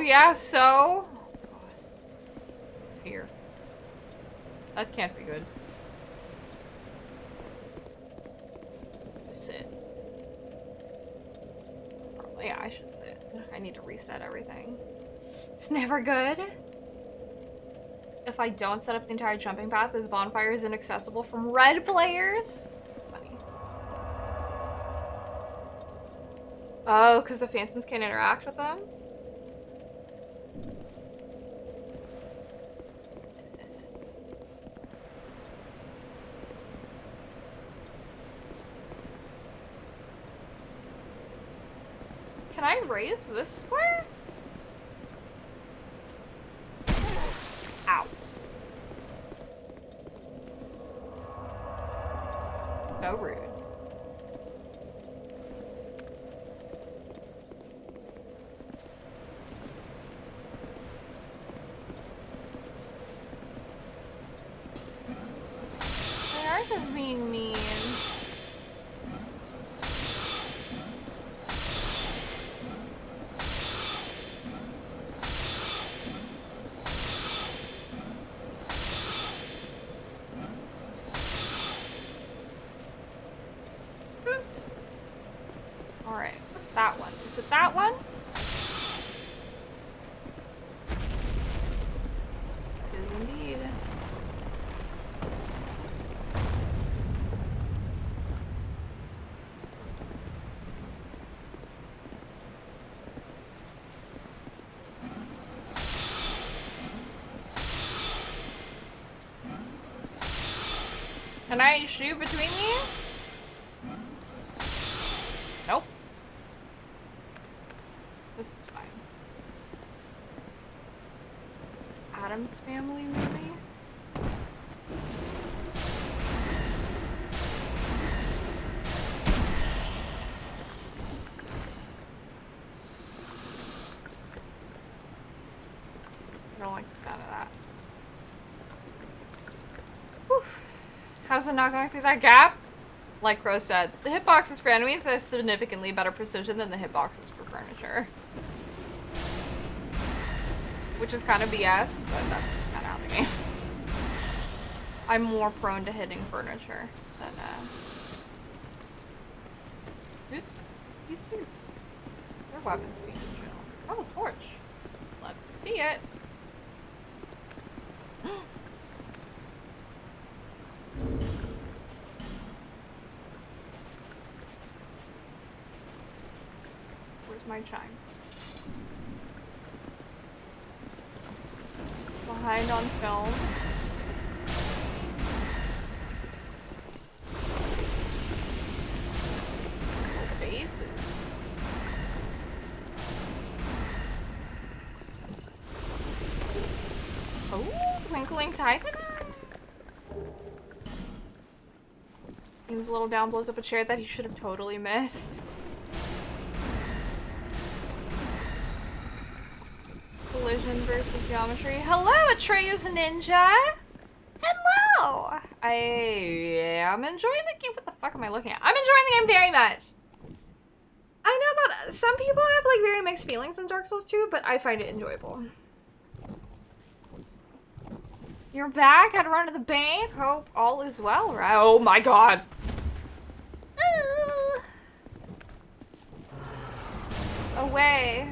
yeah, so? Fear. That can't be good. Sit. Probably, yeah, I should sit. I need to reset everything. It's never good. If I don't set up the entire jumping path, this bonfire is inaccessible from red players. That's funny. Oh, because the phantoms can't interact with them? Can I raise this square? Ow. So rude. The earth is being mean. Alright, what's that one? Is it that one? It is indeed. Can I shoot between these? Nope. This is fine. Addams Family movie? I don't like the sound of that. Oof. How's it not going through that gap? Like Rose said, the hitboxes for enemies have significantly better precision than the hitboxes for furniture. Which is kind of BS, but that's just kind of how the game. I'm more prone to hitting furniture than, these suits, their weapons being chill. Oh, torch. Love to see it. Where's my chime? Behind on films. Faces. Oh, Twinkling Titan. He was a little down, blows up a chair that he should have totally missed. Collision versus geometry. Hello, Atreus Ninja! Hello! I am enjoying the game. What the fuck am I looking at? I'm enjoying the game very much. I know that some people have like very mixed feelings in Dark Souls 2, but I find it enjoyable. You're back? Had to run to the bank? Hope all is well, right? Oh my god. Ooh. Away.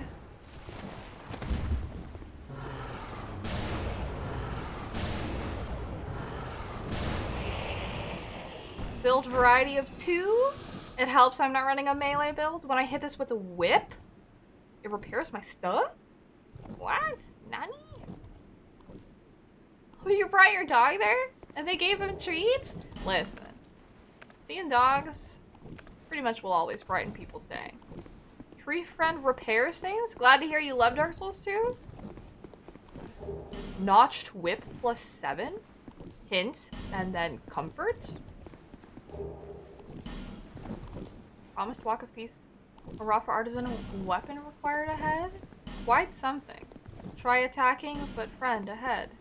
Build variety of 2. It helps I'm not running a melee build. When I hit this with a whip, it repairs my stuff? What? Nani? Oh, you brought your dog there? And they gave him treats? Listen. Seeing dogs pretty much will always brighten people's day. Tree friend repairs things? Glad to hear you love Dark Souls 2. Notched whip +7. Hint. And then comfort. Promised walk of peace. A raw for artisan weapon required ahead? Quite something. Try attacking, but friend ahead.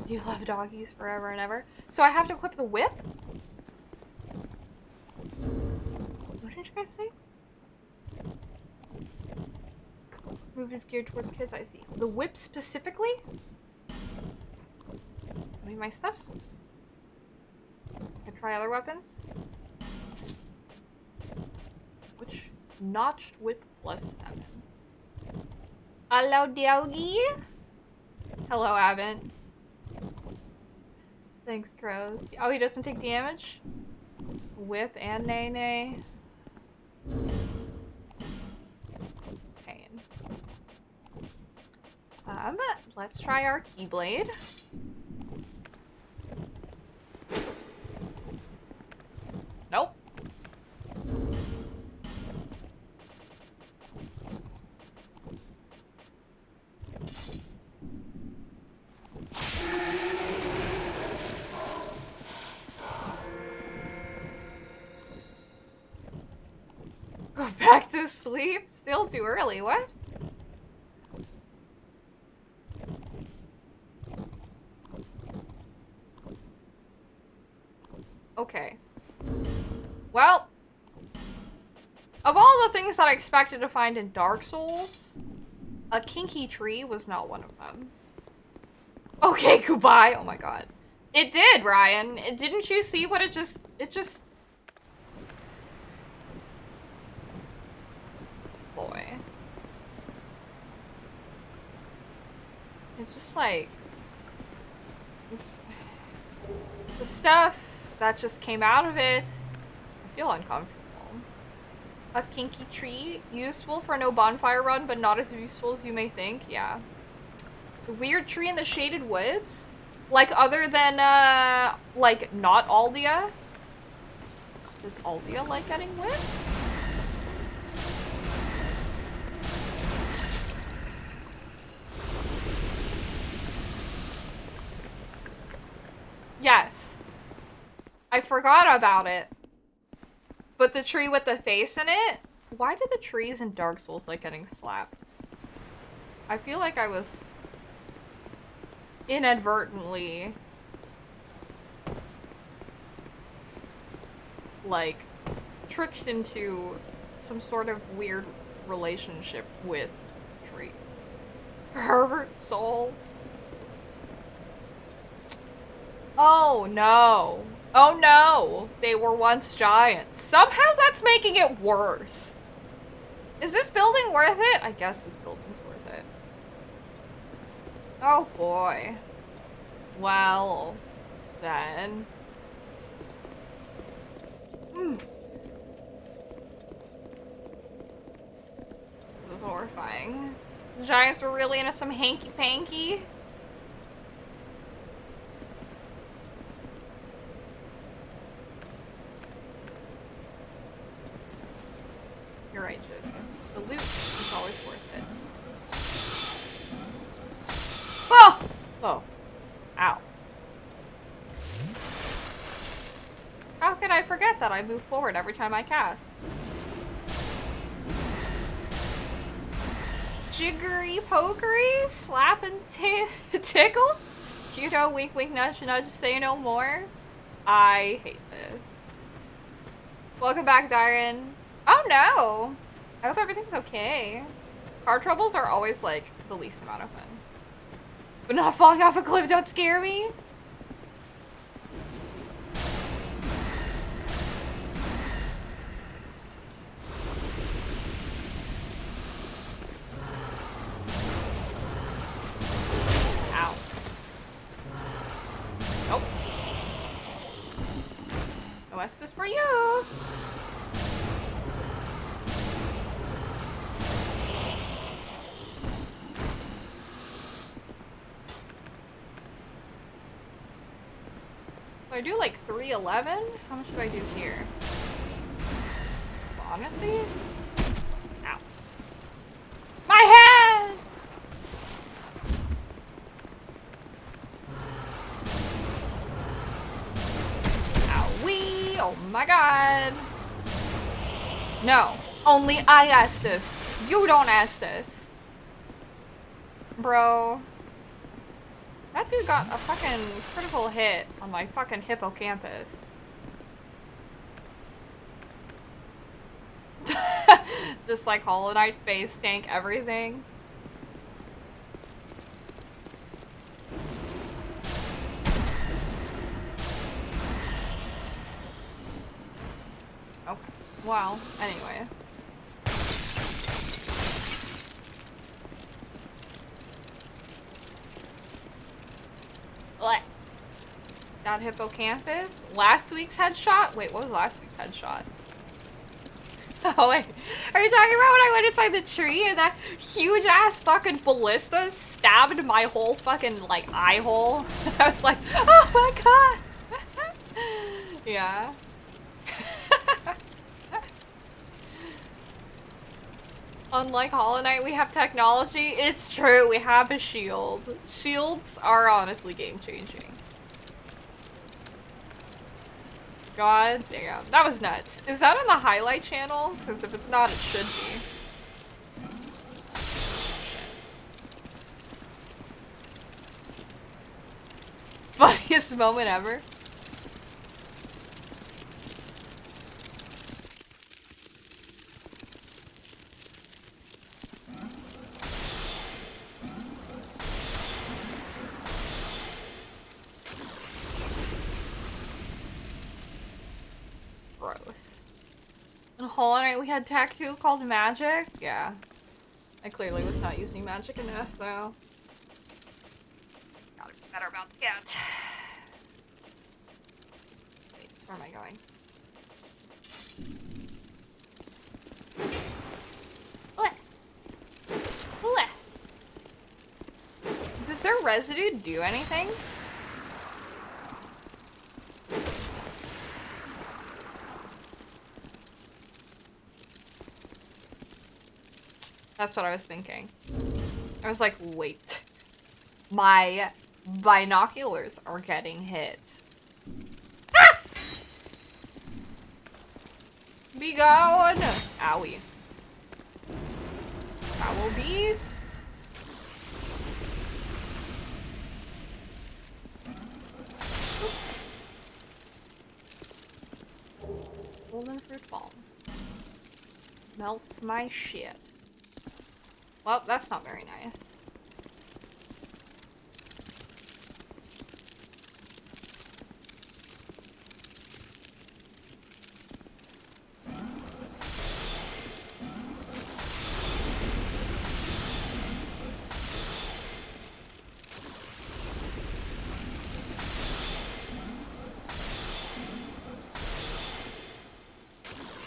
You love doggies forever and ever. So I have to equip the whip? What did you guys say? move is geared towards kids, I see. The whip specifically? I mean, my stuff's... I try other weapons. Which notched whip +7. Hello, Doggy. Hello, Avent. Thanks, Crows. Oh, he doesn't take damage? Whip and Nay. Pain. Let's try our Keyblade. Nope. Go back to sleep? Still too early, what? Okay. Well, of all the things that I expected to find in Dark Souls, a kinky tree was not one of them. Okay, goodbye. Oh my god. It did, Ryan. Didn't you see what it just... Boy. It's just like... The stuff that just came out of it, I feel uncomfortable. A kinky tree, useful for no bonfire run, but not as useful as you may think. Yeah. The weird tree in the shaded woods? Like, other than, like, not Aldia? Does Aldia like getting whipped? Yes. I forgot about it. But the tree with the face in it? Why do the trees in Dark Souls like getting slapped? I feel like I was inadvertently like tricked into some sort of weird relationship with trees. Pervert souls. Oh no. Oh no. They were once giants. Somehow that's making it worse. Is this building worth it? I guess this building's worth it. Oh boy. Well, then. This is horrifying. The giants were really into some hanky-panky. You're right, Joseph. The loot is always worth it. Oh! Oh. Ow. How could I forget that I move forward every time I cast? Jiggery pokery? Slap and tickle? Judo, wink wink, nudge nudge, say no more? I hate this. Welcome back, Darren. Oh no! I hope everything's okay. Car troubles are always like the least amount of fun. But not falling off a cliff don't scare me. Ow. Nope. No Estus for you. So I do like 311? How much do I do here? Honestly? Ow. My head! Owie! Oh my god! No. Only I asked this. You don't ask this. Bro. That dude got a fucking critical hit on my fucking hippocampus. Just like Hollow Knight face tank everything. Well, anyways. What? That hippocampus? Last week's headshot? Wait, what was last week's headshot? Oh wait, are you talking about when I went inside the tree and that huge ass fucking ballista stabbed my whole fucking like eye hole? I was like, oh my god! Yeah. Unlike Hollow Knight, we have technology. It's true, we have a shield. Shields are honestly game changing. God damn. That was nuts. Is that on the highlight channel? Because if it's not, it should be. Funniest moment ever. Gross. In Hollow Knight we had tech too called magic? Yeah. I clearly was not using magic enough though. Gotta be better about that. Wait, where am I going? What? What? Does their residue do anything? That's what I was thinking. I was like, wait. My binoculars are getting hit. Ah! Be gone! Owie. Owl beast. Golden fruit bomb. Melts my shit. Well, that's not very nice.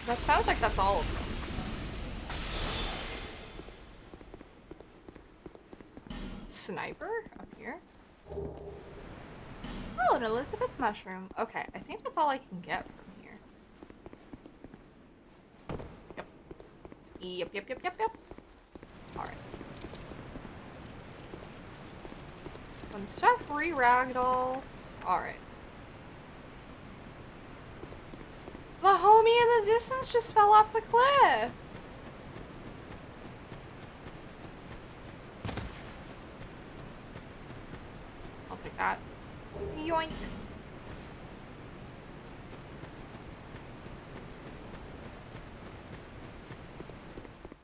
That sounds like that's all of them. Sniper up here. Oh, an Elizabeth's mushroom. Okay, I think that's all I can get from here. Yep. Alright. Fun stuff, free ragdolls. Alright. The homie in the distance just fell off the cliff. I'll take that. Yoink.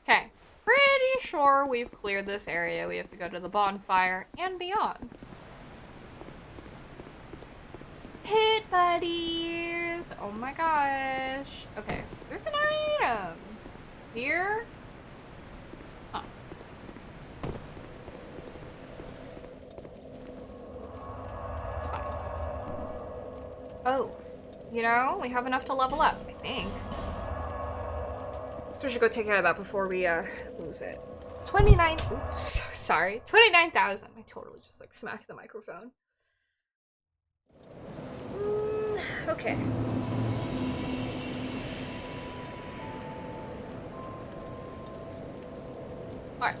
Okay. Pretty sure we've cleared this area. We have to go to the bonfire and beyond. Pit buddies! Oh my gosh. Okay, there's an item. Here? Huh. It's fine. Oh, you know, we have enough to level up, I think. So we should go take care of that before we lose it. 29, oops, sorry, 29,000. I totally just like smacked the microphone. Okay. Alright.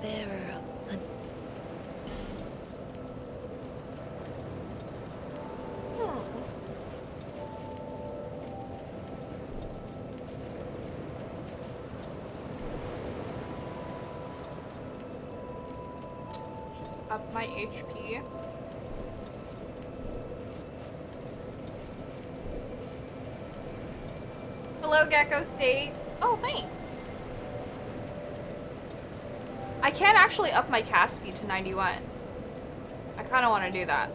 Bearer on... Just up my HP. Hello, Gecko State. Oh, thanks. I can actually up my cast speed to 91. kind of want to do that.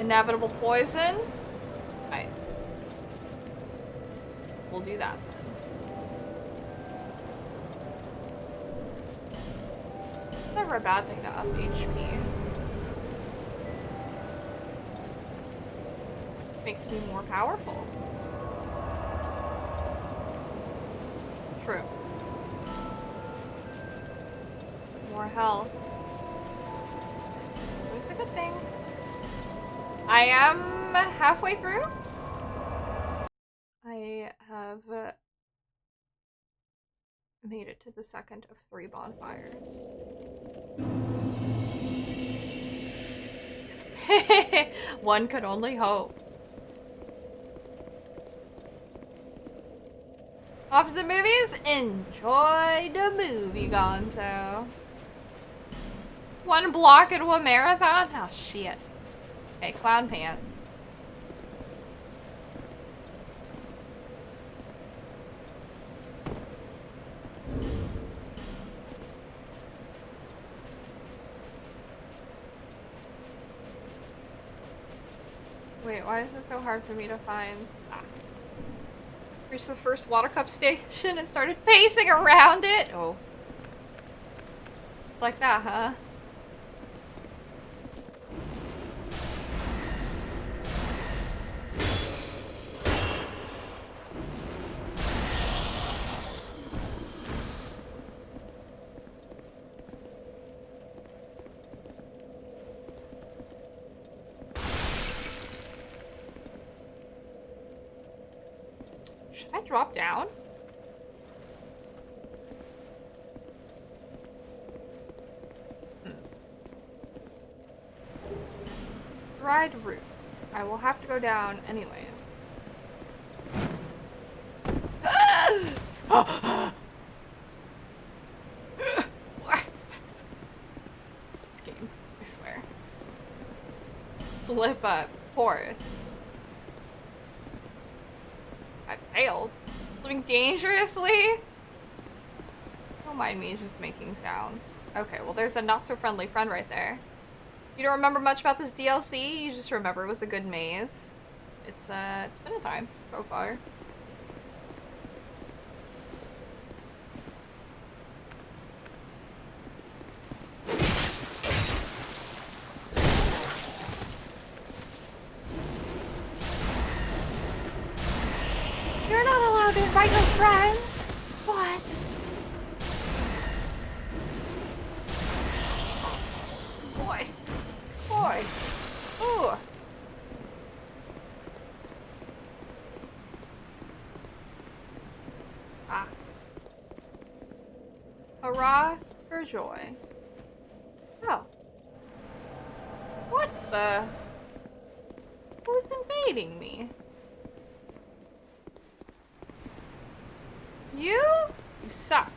Inevitable poison. Right. We'll do that then. It's never a bad thing to up HP. Makes me more powerful. True. More health. Always a good thing. I am halfway through. I have made it to the second of 3 bonfires. One could only hope. Off to the movies? Enjoy the movie, Gonzo. 1 block into a marathon? Oh, shit. Okay, clown pants. Wait, why is it so hard for me to find? Ah. Reached the first water cup station and started pacing around it. Oh. It's like that, huh? Should I drop down? Dried roots. I will have to go down anyways. This game, I swear. Slip up, horse. I failed. Living dangerously? Don't mind me just making sounds. Okay, well there's a not so friendly friend right there. You don't remember much about this DLC, you just remember it was a good maze. It's been a time so far. You're not allowed to invite your friends. What? Boy. Boy. Ooh. Ah. Hurrah for joy. Oh. What the? Who's invading me? You? You suck.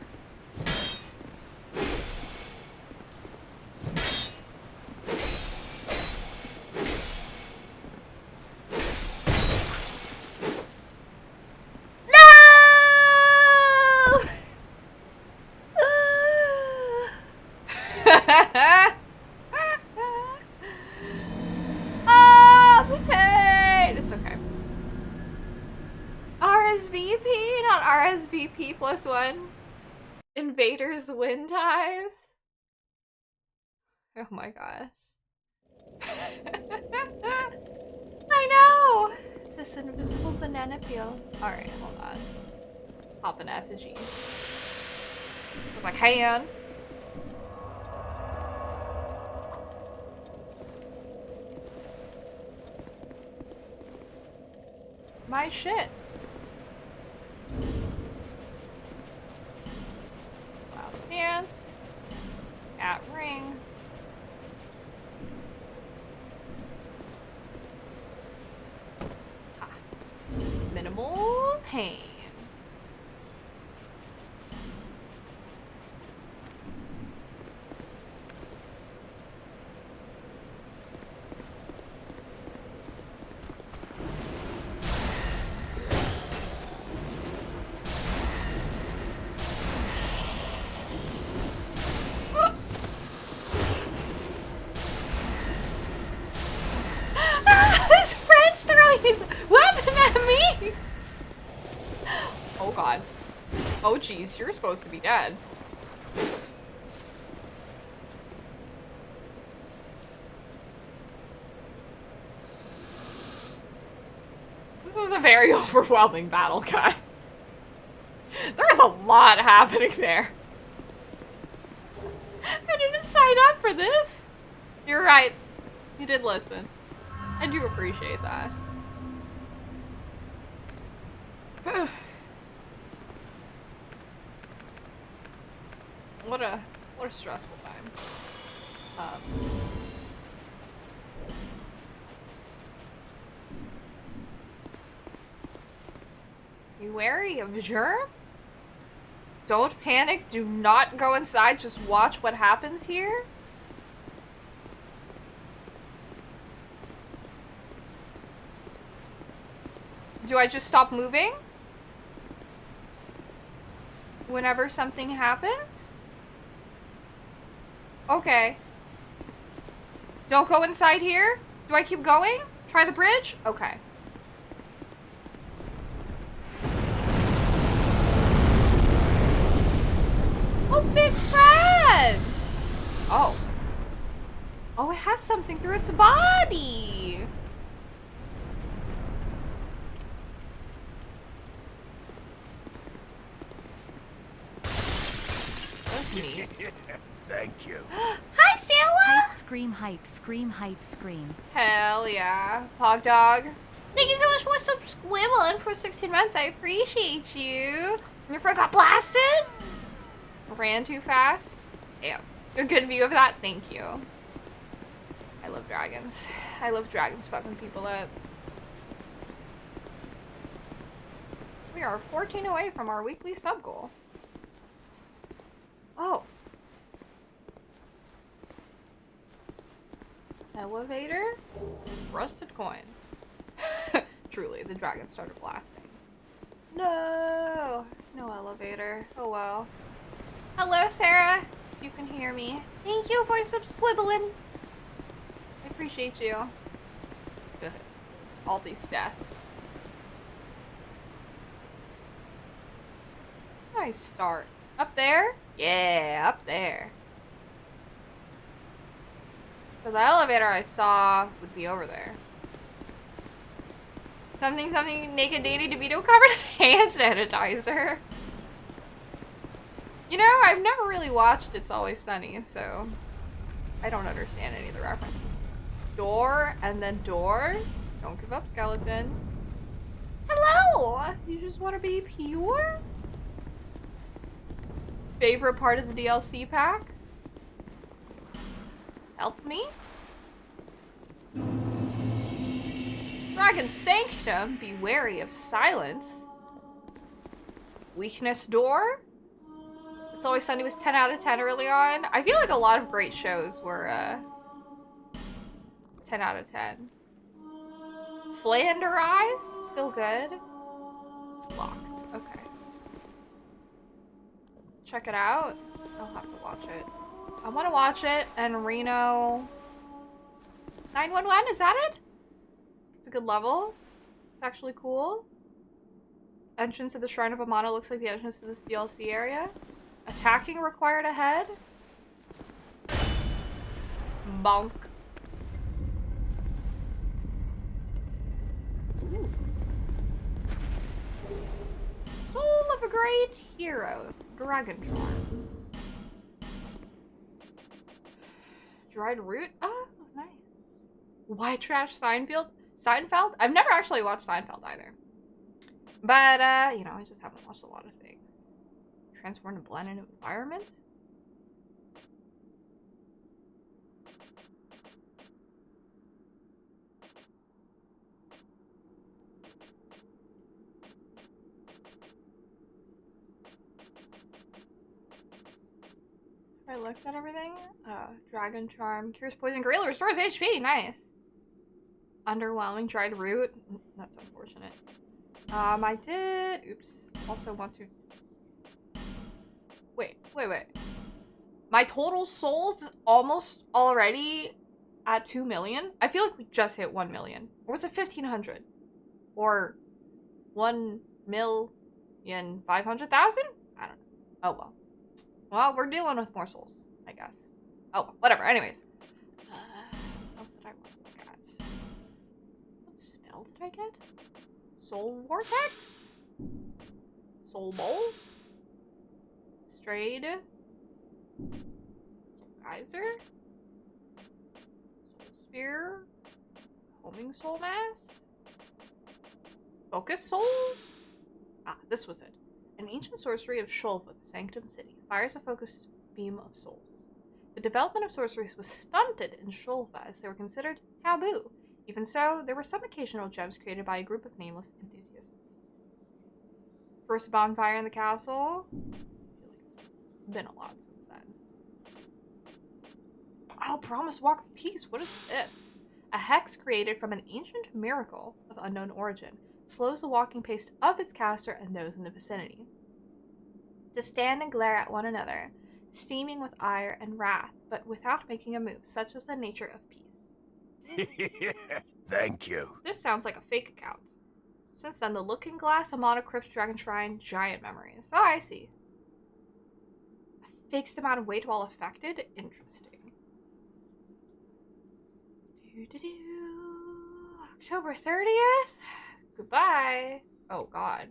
Oh, the pain! It's okay. RSVP, not RSVP +1. Invaders win ties. Oh my gosh. I know! This invisible banana peel. Alright, hold on. Pop an effigy. Because I can. My shit. Cloud pants. Cat ring. Ha. Minimal pain. Oh geez, you're supposed to be dead. This was a very overwhelming battle, guys. There's a lot happening there. I didn't sign up for this. You're right. You did listen. I do appreciate that. What a stressful time. Be wary of germ? Don't panic. Do not go inside. Just watch what happens here. Do I just stop moving whenever something happens? Okay. Don't go inside here? Do I keep going? Try the bridge? Okay. Oh, big friend! Oh. Oh, it has something through its body! That's neat. Thank you. Hi, Sela! Hype, scream, hype, scream, hype, scream. Hell yeah. Pog Dog. Thank you so much for subscribing for 16 months. I appreciate you. Your friend got blasted? Ran too fast? Damn. A good view of that? Thank you. I love dragons. I love dragons fucking people up. We are 14 away from our weekly sub goal. Oh. Elevator? Rusted coin. Truly, the dragon started blasting. No! No elevator. Oh well. Hello, Sarah. You can hear me. Thank you for subscribbling. I appreciate you. Good. All these deaths. Where do I start? Up there? Yeah, up there. So the elevator I saw would be over there. Something, naked Danny DeVito covered in hand sanitizer. You know, I've never really watched It's Always Sunny, so I don't understand any of the references. Door, and then door. Don't give up, skeleton. Hello! You just want to be pure? Favorite part of the DLC pack? Help me? Dragon Sanctum, be wary of silence. Weakness door? It's Always Sunny was 10 out of 10 early on. I feel like a lot of great shows were 10 out of 10. Flanderized? Still good. It's locked. Okay. Check it out. I'll have to watch it. I want to watch it. And Reno 911, is that it? It's a good level. It's actually cool. Entrance to the Shrine of Amana looks like the entrance to this DLC area. Attacking required ahead. Bonk. Ooh. Soul of a great hero. Dragon charm. Dried root? Oh, nice. White trash Seinfeld? Seinfeld? I've never actually watched Seinfeld either. But, you know, I just haven't watched a lot of things. Transform and blend in an environment? I looked at everything. Dragon charm, cures poison, gorilla restores HP. Nice. Underwhelming dried root. That's unfortunate. I did. Oops. Also want to. Wait. My total souls is almost already at 2 million. I feel like we just hit 1 million. Or was it 1,500? Or 1,500,000? I Oh, well. Well, we're dealing with more souls, I guess. Oh, well, whatever. Anyways. What else did I want to look at? What spell did I get? Soul Vortex? Soul Bolt? Strayed? Soul Geyser? Soul Spear? Homing Soul Mass? Focus Souls? Ah, this was it. An ancient sorcery of Shulva, the Sanctum City, fires a focused beam of souls. The development of sorceries was stunted in Shulva as they were considered taboo. Even so, there were some occasional gems created by a group of nameless enthusiasts. First bonfire in the castle. I feel like it's been a lot since then. Oh, Promised Walk of Peace. What is this? A hex created from an ancient miracle of unknown origin slows the walking pace of its caster and those in the vicinity. To stand and glare at one another, steaming with ire and wrath, but without making a move, such is the nature of peace. Thank you. This sounds like a fake account. Since then, the Looking Glass, Amana Crypt, Dragon Shrine, Giant Memories. Oh, I see. A fixed amount of weight while affected? Interesting. October 30th? Goodbye. Oh, God.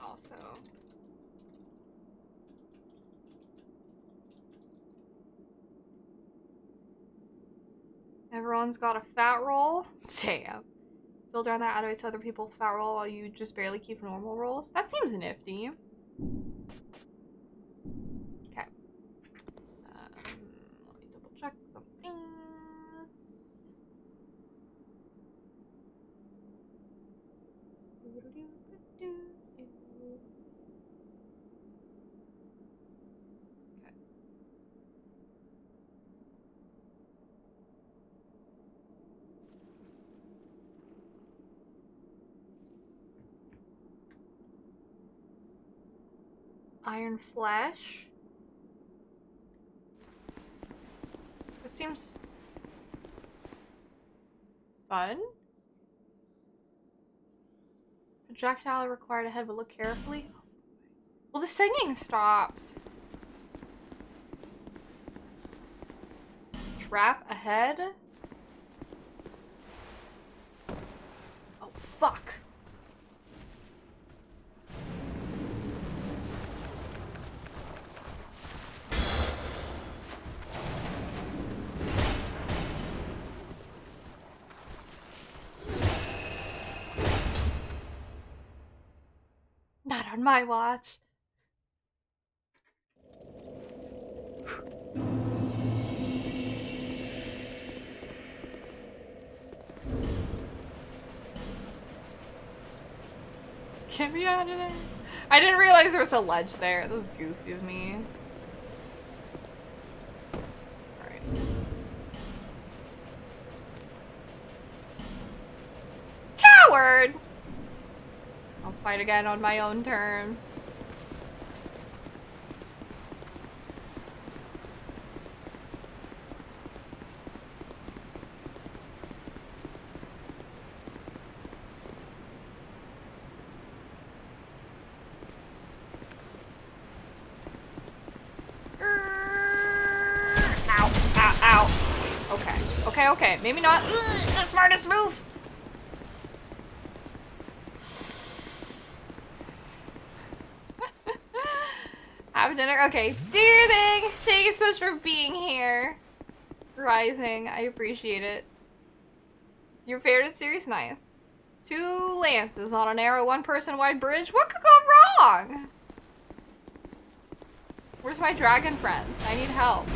Also... Everyone's got a fat roll? Damn. Build around that out so other people fat roll while you just barely keep normal rolls? That seems nifty. Okay. Let me double check some things. Okay. Iron Flesh. This seems fun. Projectile required ahead, but look carefully. Well, the singing stopped. Trap ahead. Oh, fuck. Not on my watch. Get me out of there. I didn't realize there was a ledge there. That was goofy of me. Alright. Coward! I'll fight again on my own terms. Okay. Maybe not the smartest move. Have dinner. Okay, do your thing. Thank you so much for being here. Rising, I appreciate it. Your favorite series? Nice. 2 lances on a narrow 1-person wide bridge. What could go wrong? Where's my dragon friends? I need help.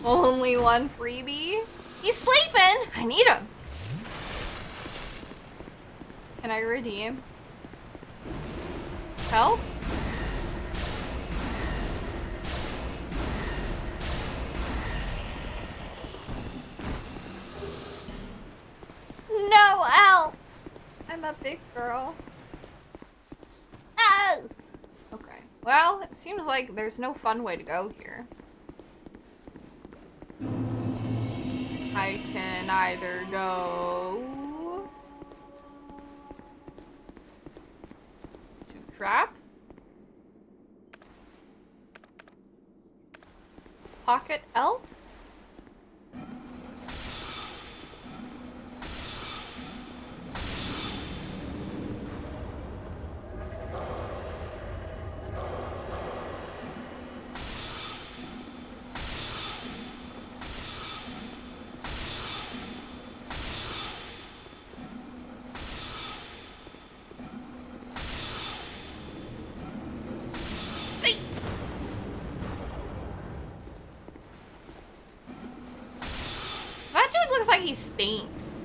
Only 1 freebie? He's sleeping! I need him. Can I redeem? Help? No help! a big girl. Oh! Okay. Well, it seems like there's no fun way to go here. I can either go to trap, pocket elf, that dude looks like he stinks.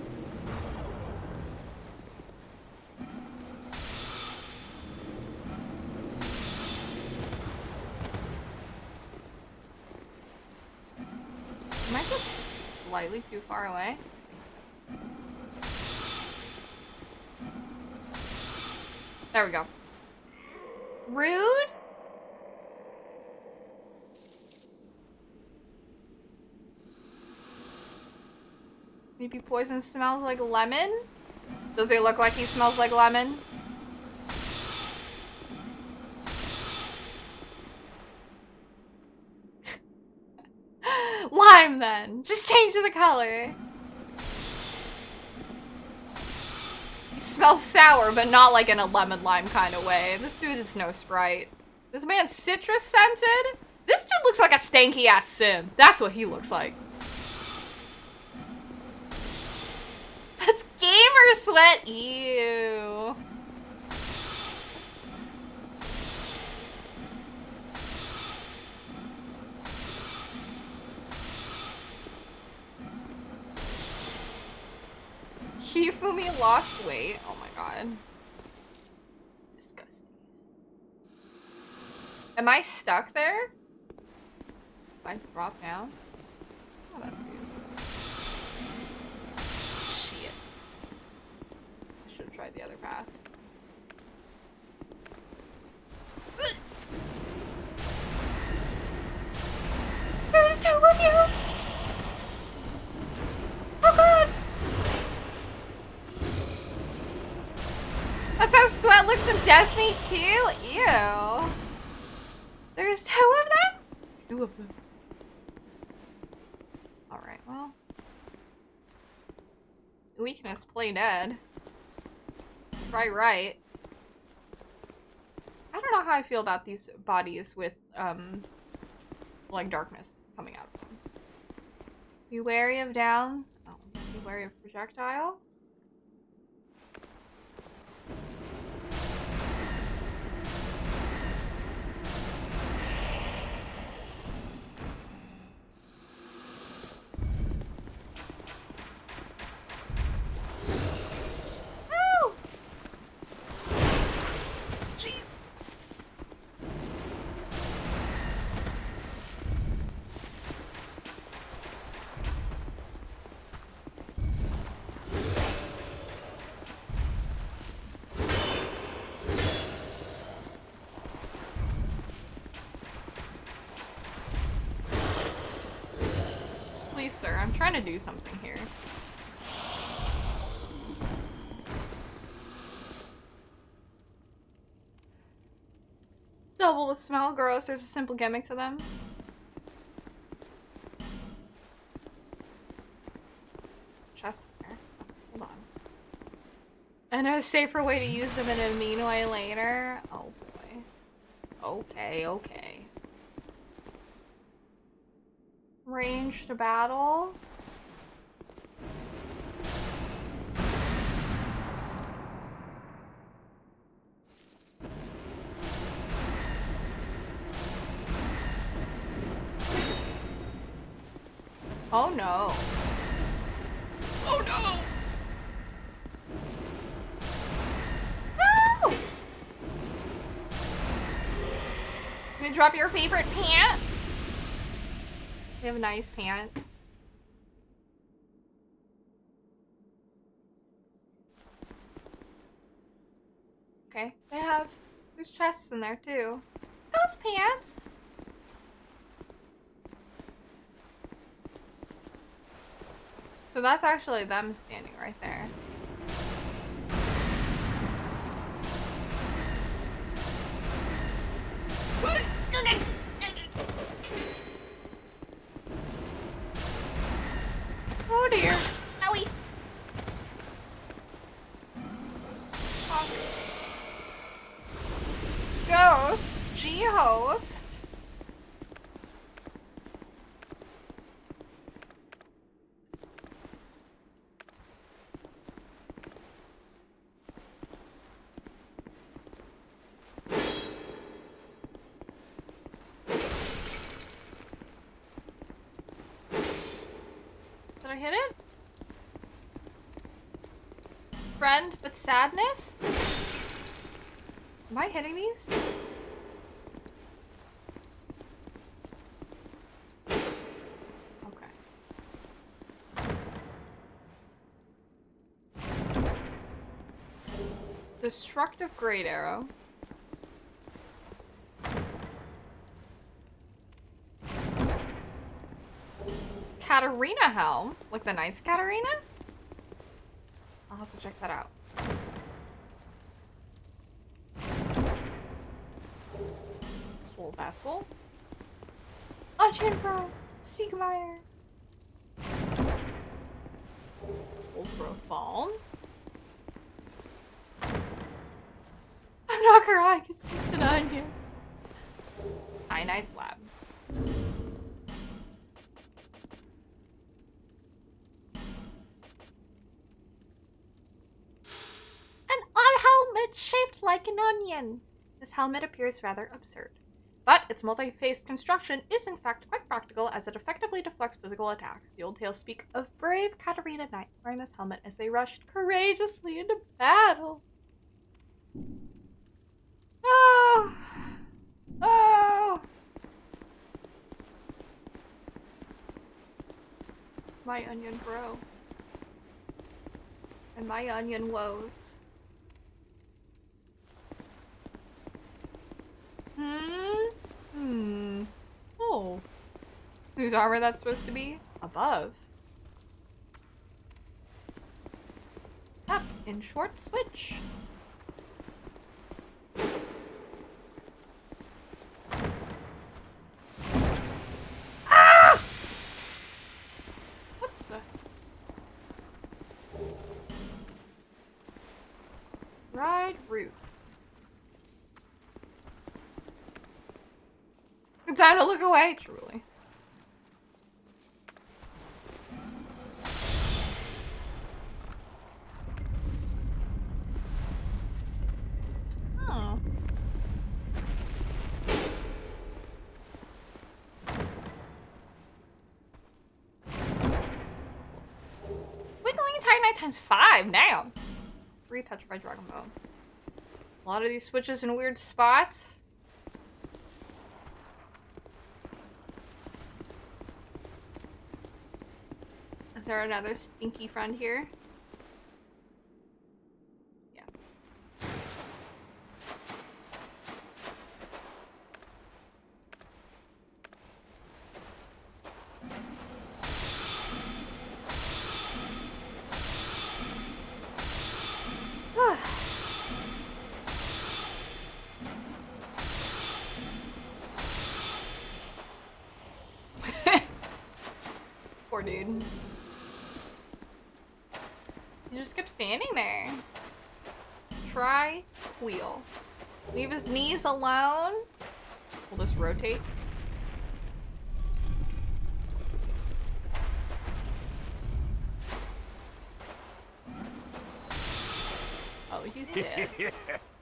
Am I just slightly too far away? There we go. Rude? Maybe poison smells like lemon? Does he look like he smells like lemon? Lime then. Just change the color. He smells sour, but not like in a lemon lime kind of way. This dude is no Sprite. This man's citrus scented? This dude looks like a stanky ass sim. That's what he looks like. That's gamer sweat. Ew. Hifumi lost weight. Oh my god. Disgusting. Am I stuck there? If I drop down? Oh, that's weird. Shit. I should have tried the other path. There's two of you! Oh god! That's how Sweat looks in Destiny 2? Ew. There's two of them? Two of them. Alright, well. Weakness, play dead. Try right. I don't know how I feel about these bodies with, like, darkness coming out of them. Be wary of down. Oh, be wary of projectile. Sir, I'm trying to do something here. Double the smell, gross. There's a simple gimmick to them. Chest there. Hold on. And a safer way to use them in a mean way later. Oh boy. Okay, okay. Range to battle. Oh no. Oh no! No! Can you drop your favorite pants? They have nice pants. There's chests in there too. Those pants! So that's actually them standing right there. Oh dear. Owie. Oh. Ghost. G-host. Did I hit it? Friend, but sadness? Am I hitting these? Okay. Destructive Great Arrow. Katarina Helm? Like the Knight's Katarina? I'll have to check that out. Soul Vessel. Unchained Bro. Siegmeyer. Old Growth Balm. I'm not crying, it's just an onion. Cyanide Slab. An odd helmet shaped like an onion. This helmet appears rather absurd, but its multi-faced construction is in fact quite practical as it effectively deflects physical attacks. The old tales speak of brave Katarina knights wearing this helmet as they rushed courageously into battle. Oh! Oh! My onion bro. And my onion woes. Oh. Whose armor that's supposed to be? Above. Up in short switch. Ah! What the? Ride route. Time to look away, truly. Oh. Wiggling Titanite times 5 now. 3 petrified dragon bones. A lot of these switches in weird spots. Is there another stinky friend here? Yes. Poor dude. He just kept standing there. Try wheel. Leave his knees alone. Will this rotate? Oh, he's dead.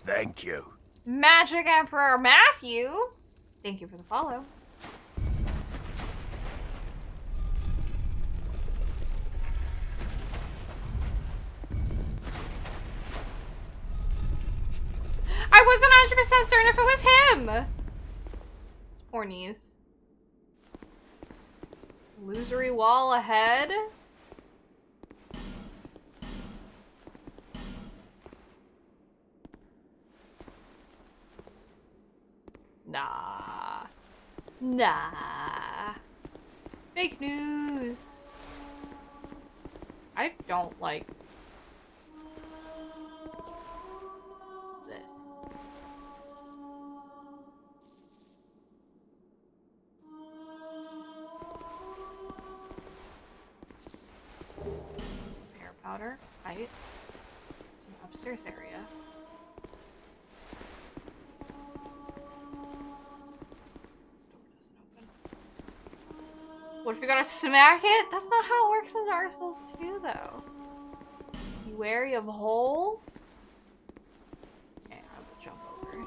Thank you. Magic Emperor Matthew! Thank you for the follow. I wasn't 100% certain if it was him! His poor knees. Illusory wall ahead? Nah. Fake news. I don't like this. Hair powder, right? It's an upstairs area. What if you gotta smack it? That's not how it works in Dark Souls 2, though. Be wary of hole. Okay, I will jump over.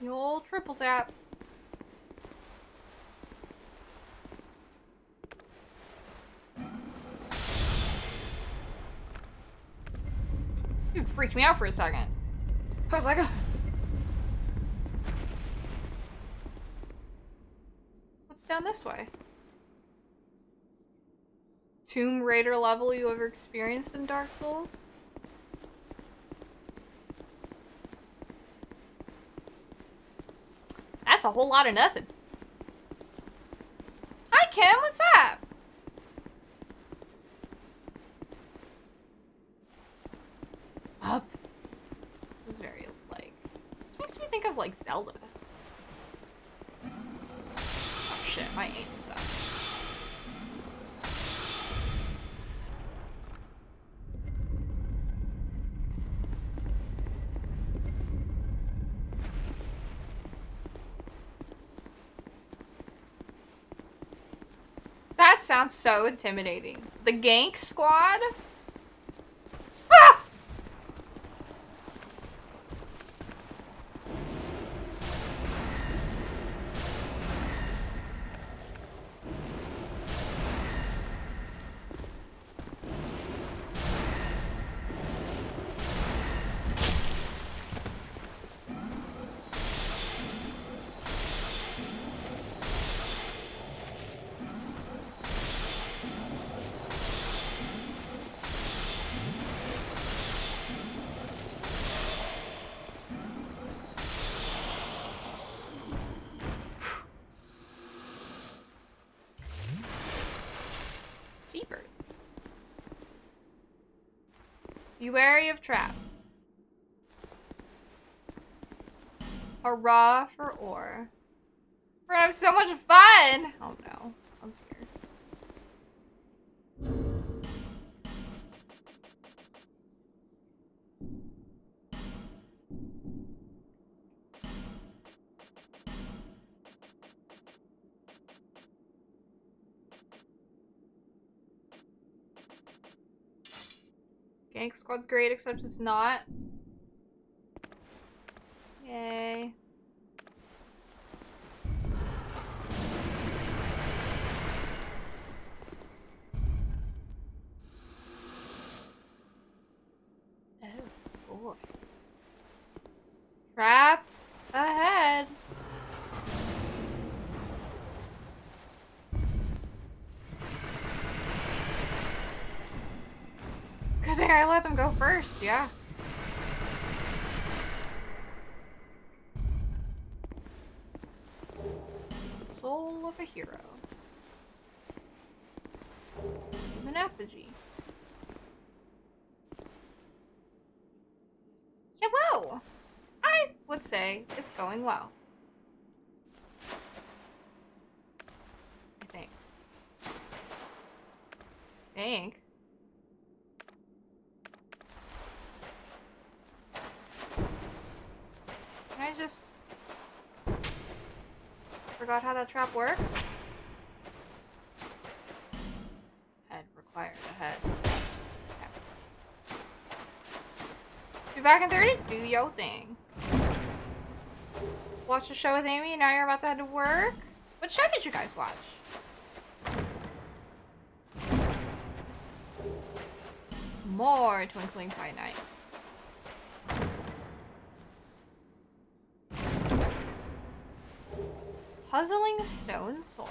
The old triple tap. Dude freaked me out for a second. I was like, what's down this way? Tomb Raider level you ever experienced in Dark Souls? That's a whole lot of nothing. Hi, Kim. What's up? Up. This is very, like... This makes me think of, like, Zelda. Oh, shit. My aim sucks. That sounds so intimidating. The gank squad? Ah! Jeepers. Be wary of trap. Hurrah for ore. We're gonna have so much fun! Oh no. I'm scared. Gank squad's great, except it's not. Yay. Oh boy. Trap ahead. Cause I let them go first, yeah. Soul of a hero. Human effigy. Yeah, whoa! I would say it's going well. I think. Can I just... Forgot how that trap works? Head required. Ahead. Okay. Be back in 30? Do your thing. Watch a show with Amy and now you're about to head to work? What show did you guys watch? More Twinkling Twilight Night. Puzzling Stone Sword.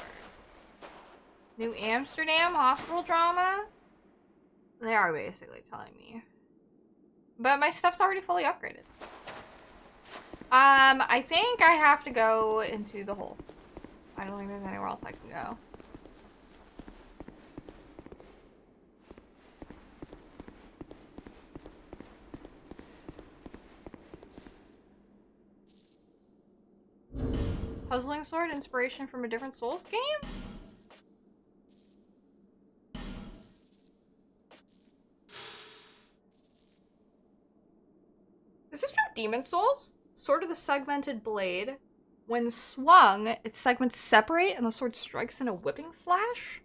New Amsterdam hospital drama? They are basically telling me. But my stuff's already fully upgraded. I think I have to go into the hole. I don't think there's anywhere else I can go. Puzzling sword, inspiration from a different Souls game? Is this from Demon Souls? Sword of the segmented blade. When swung, its segments separate and the sword strikes in a whipping slash?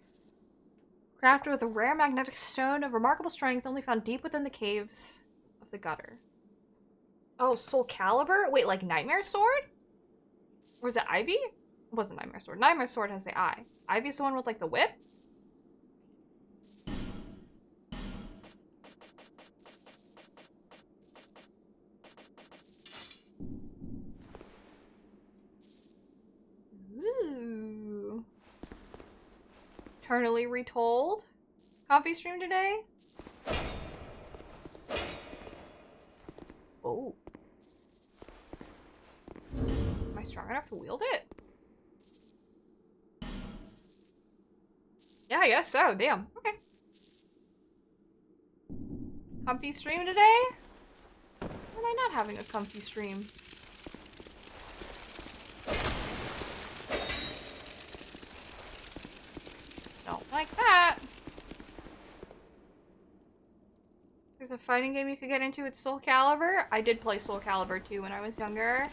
Crafted with a rare magnetic stone of remarkable strength only found deep within the caves of the gutter. Oh, Soul Calibur? Wait, like Nightmare Sword? Or is it Ivy? It wasn't Nightmare Sword. Nightmare Sword has the eye. Ivy's the one with like the whip? Ooh. Eternally Retold. Coffee stream today? Oh. Am I strong enough to wield it? Yeah, I guess so. Damn. Okay. Comfy stream today? Or am I not having a comfy stream? Don't like that. There's a fighting game you could get into with Soul Calibur. I did play Soul Calibur 2 when I was younger.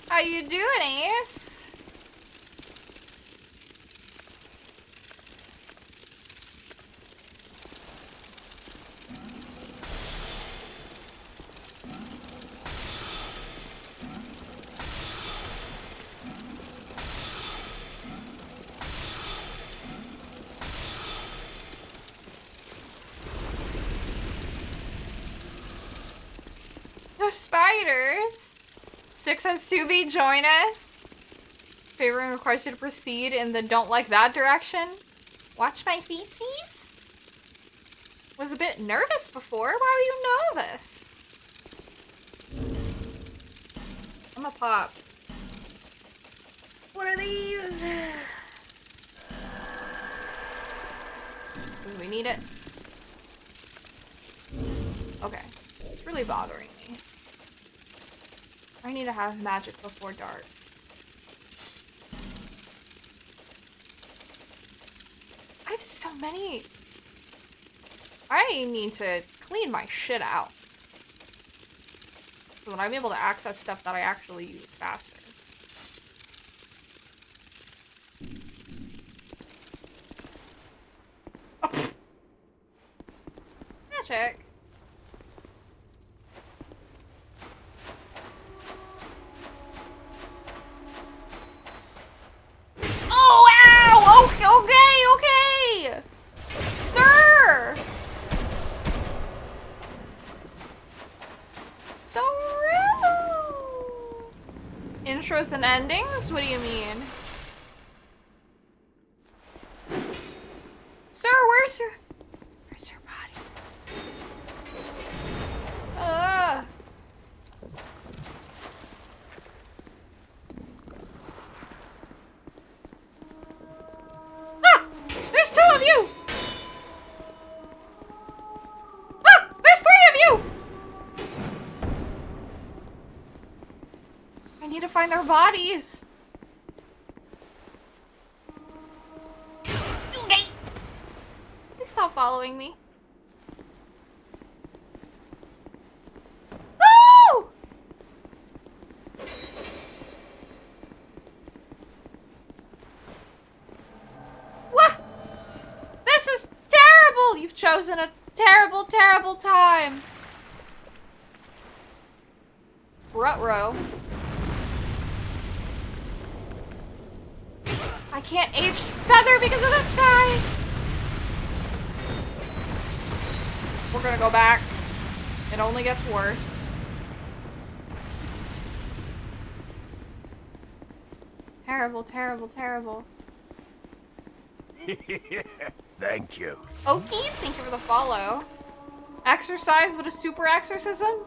How you doing, Ace? No spiders. 6 and Subi, join us. Favoring requires you to proceed in the don't like that direction. Watch my feetsies. Was a bit nervous before. Why were you nervous? I'm a pop. What are these? Do we need it? Okay. It's really bothering me. I need to have magic before dark. I have so many. I need to clean my shit out. So that I'm able to access stuff that I actually use faster. Oh. Magic. Okay. Sir! So rude! Intros and endings? What do you mean? Sir, where's your body? Ugh. There's 2 of you! Ah! There's 3 of you! I need to find their bodies. Okay. Please stop following me. Oh! What? This is terrible! You've chosen a terrible, terrible time. Ruh-roh. I can't age Feather because of this guy! We're gonna go back. It only gets worse. Terrible, terrible, terrible. Thank you. Okies, thank you for the follow. Exercise with a super exorcism?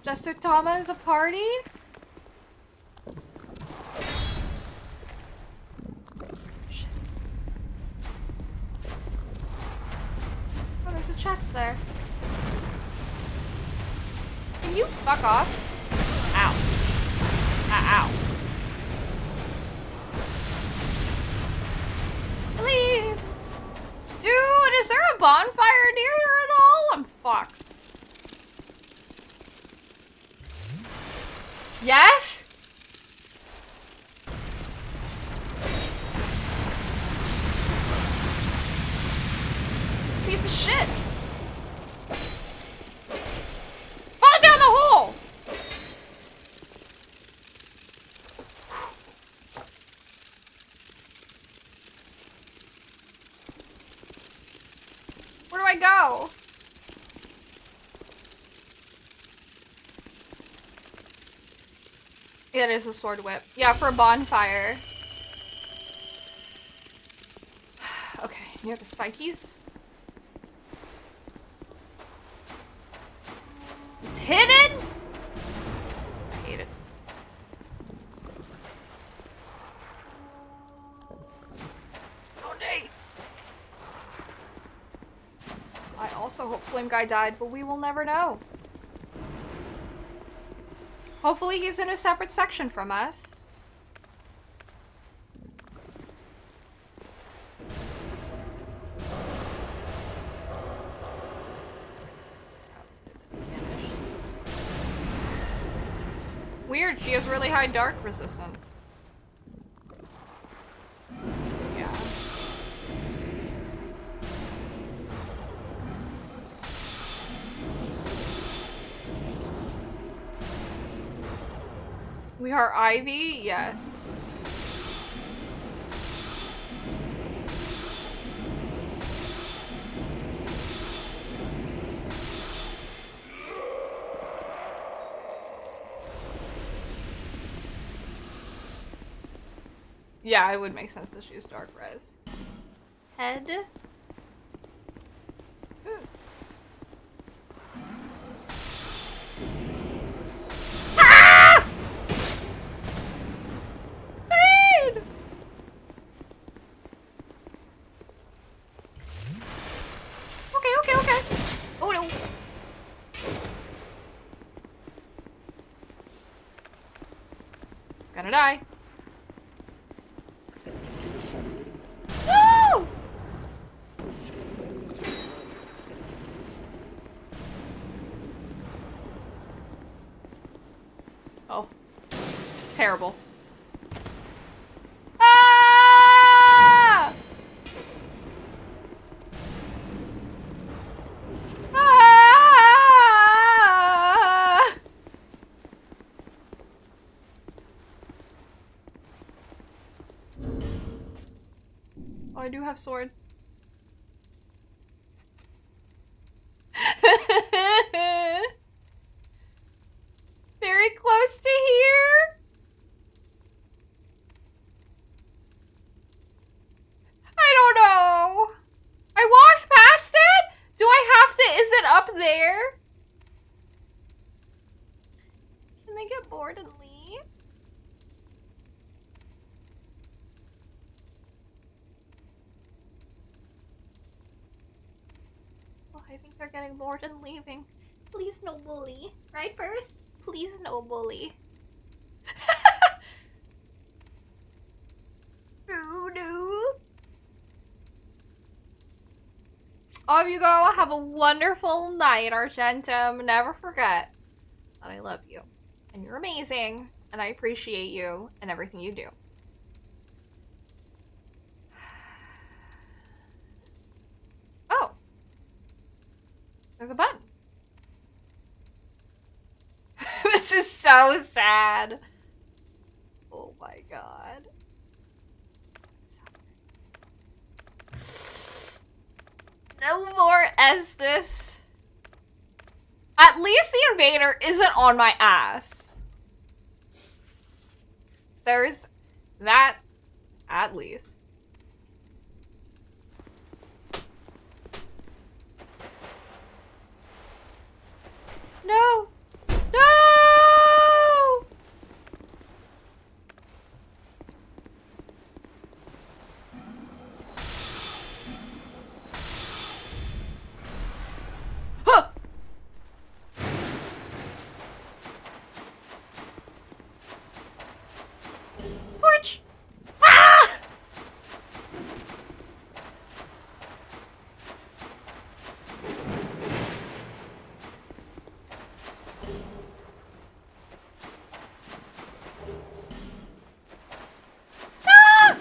Jester Tama is a party? Shit. Oh, there's a chest there. Can you fuck off? Ow. Ow. Please! Dude, is there a bonfire near here at all? I'm fucked. Yes? Piece of shit. Fall down the hole! Where do I go? It is a sword whip. Yeah, for a bonfire. Okay, you have the spikies. It's hidden? I hate it. Oh, dang. I also hope Flame Guy died, but we will never know. Hopefully he's in a separate section from us. Weird, she has really high dark resistance. Yeah. We are Ivy? Yes. Yeah, it would make sense to choose dark res. Head. Ah! Pain! Okay. Oh no. Gonna die. No! Oh. Terrible. Ah! Ah! Oh, I do have sword. Very close to here. I don't know. I walked past it? Do I have to? Is it up there? Can they get bored and leave? Oh, I think they're getting bored and leaving. Please no bully. Right, Purse? Please no bully. Doo-doo. Off you go. Have a wonderful night, Argentum. Never forget that I love you. And you're amazing. And I appreciate you and everything you do. Oh. There's a button. This is so sad. Oh my god. No more Estes. At least the invader isn't on my ass. There's that, at least. No! No! Huh! Torch! Ah! Ah!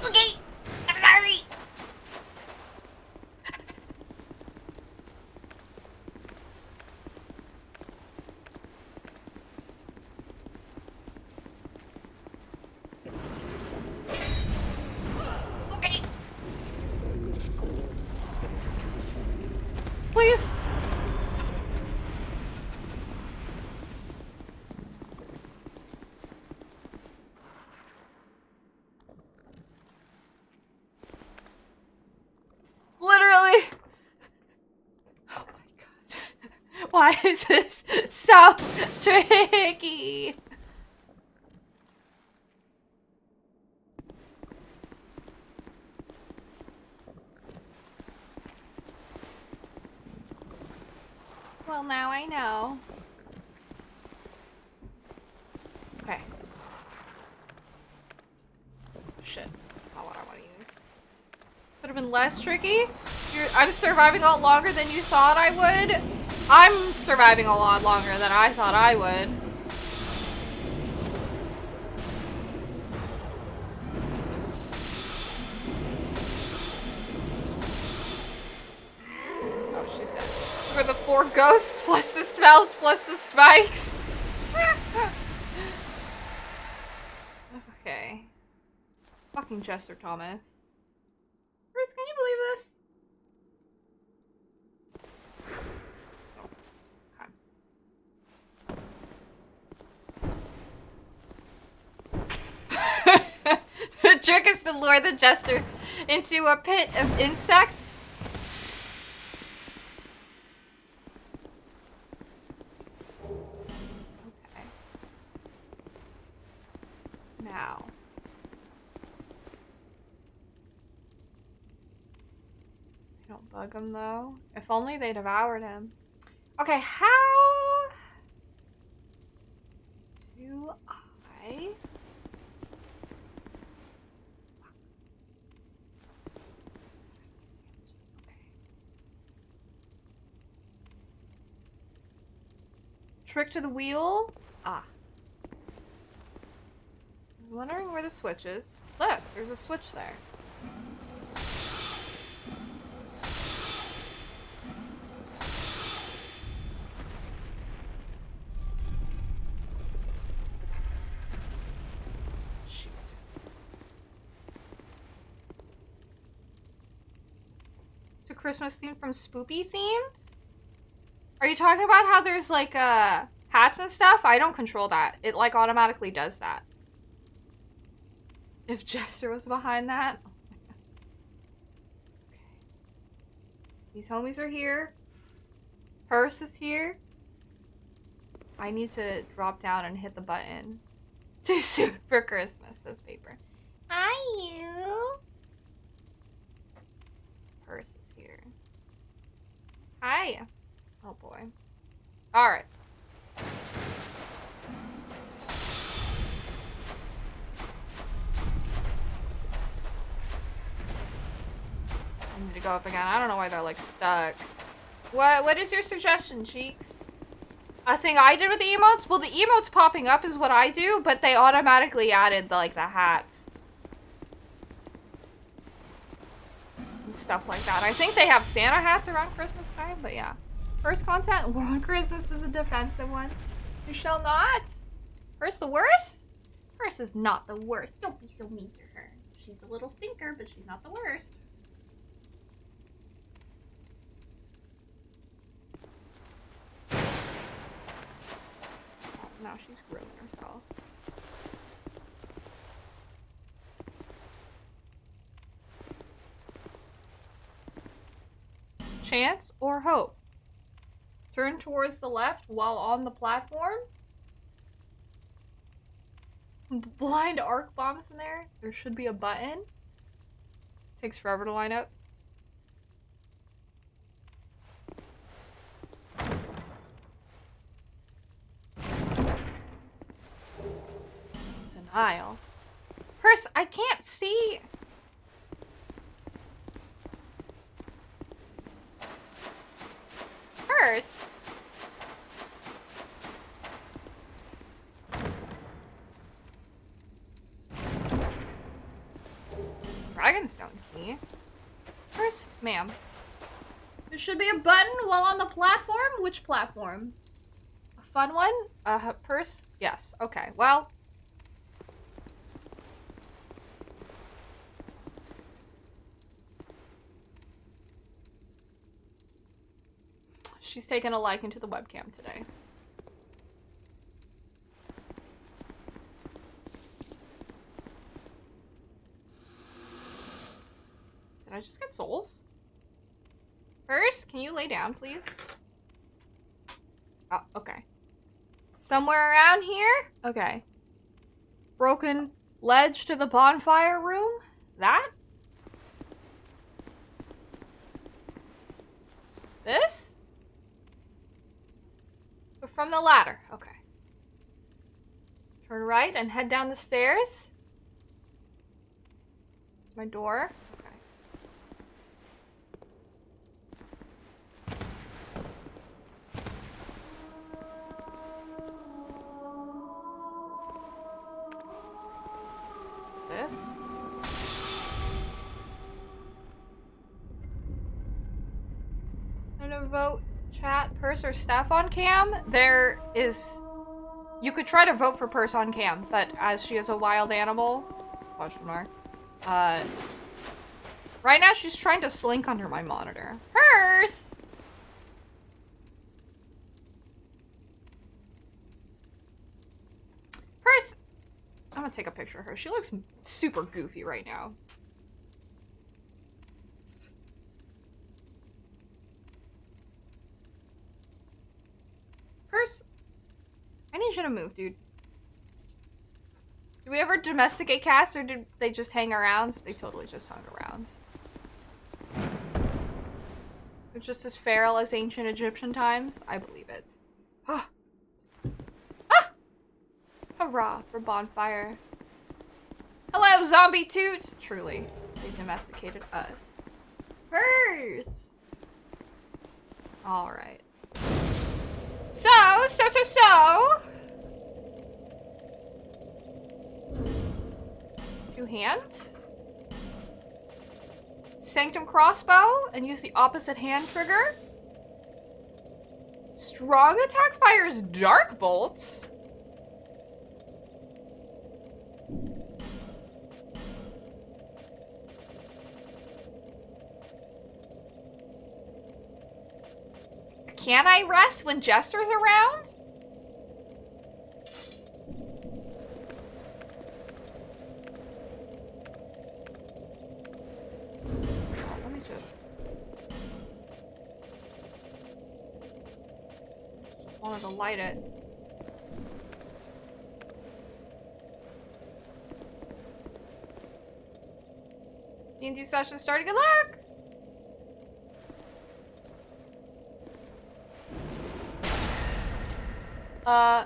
Okay, I'm sorry. Okay. Please. Literally. Oh my god. Why is this so tricky? Well, now I know. Okay. Shit. That's not what I want to use. Could have been less tricky. I'm surviving a lot longer than you thought I would. I'm surviving a lot longer than I thought I would. Oh, she's dead. Look at the 4 ghosts plus the smells plus the spikes. Okay. Fucking Jester Thomas. Bruce, can you believe this? The trick is to lure the Jester into a pit of insects. Okay. Now. They don't bug him though. If only they devoured him. Okay, how do I... Trick to the wheel? Ah. I'm wondering where the switch is. Look, there's a switch there. Shoot. It's a Christmas theme from Spoopy themes? Are you talking about how there's like hats and stuff? I don't control that. It like automatically does that. If Jester was behind that. Oh my god. Okay. These homies are here. Purse is here. I need to drop down and hit the button. Too soon for Christmas, says Paper. Hi, you. Purse is here. Hi. Oh boy. Alright. I need to go up again. I don't know why they're like stuck. What is your suggestion, Cheeks? A thing I did with the emotes? Well, the emotes popping up is what I do, but they automatically added the hats. And stuff like that. I think they have Santa hats around Christmas time, but yeah. First content, War on Christmas is a defensive one. You shall not. First the worst? First is not the worst. Don't be so mean to her. She's a little stinker, but she's not the worst. Oh, now she's ruining herself. Chance or hope? Turn towards the left while on the platform? Blind arc bombs in there? There should be a button. Takes forever to line up. Denial. Purse, I can't see. Purse? Dragonstone key? Purse, ma'am. There should be a button while on the platform? Which platform? A fun one? Purse? Yes. Okay, well. She's taken a liking to the webcam today. Did I just get souls? First, can you lay down, please? Oh, okay. Somewhere around here? Okay. Broken ledge to the bonfire room? That? This? So from the ladder. Okay. Turn right and head down the stairs. It's my door. Okay. What's this? I'm gonna vote chat, Purse, or Steph on cam. There is... You could try to vote for Purse on cam, but as she is a wild animal... Question mark. Right now she's trying to slink under my monitor. Purse! Purse! I'm gonna take a picture of her. She looks super goofy right now. Purse, I need you to move, dude. Did we ever domesticate cats, or did they just hang around? They totally just hung around. They're just as feral as ancient Egyptian times. I believe it. Ah! Hurrah for bonfire. Hello, zombie toot! Truly, they domesticated us. Hers! Alright. So. 2 hands. Sanctum crossbow and use the opposite hand trigger. Strong attack fires dark bolts. Can I rest when Jester's around? Let me just wanted to light it. D&D session starting. Good luck!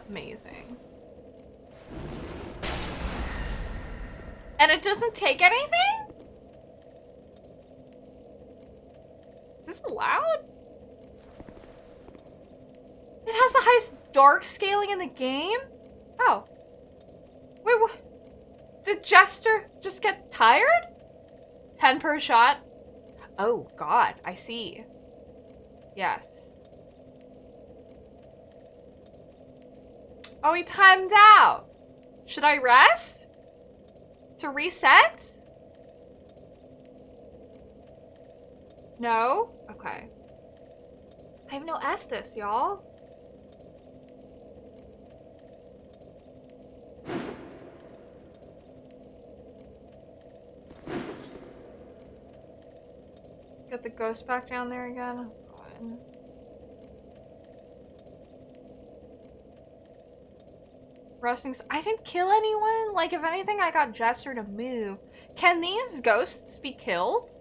Amazing. And it doesn't take anything? Is this allowed? It has the highest dark scaling in the game? Oh. Wait, what? Did Jester just get tired? 10 per shot? Oh, God, I see. Yes. Oh, he timed out. Should I rest? To reset? No? Okay. I have no Estus, y'all. Get the ghost back down there again. God. Rusting. I didn't kill anyone. Like, if anything, I got Jester to move. Can these ghosts be killed?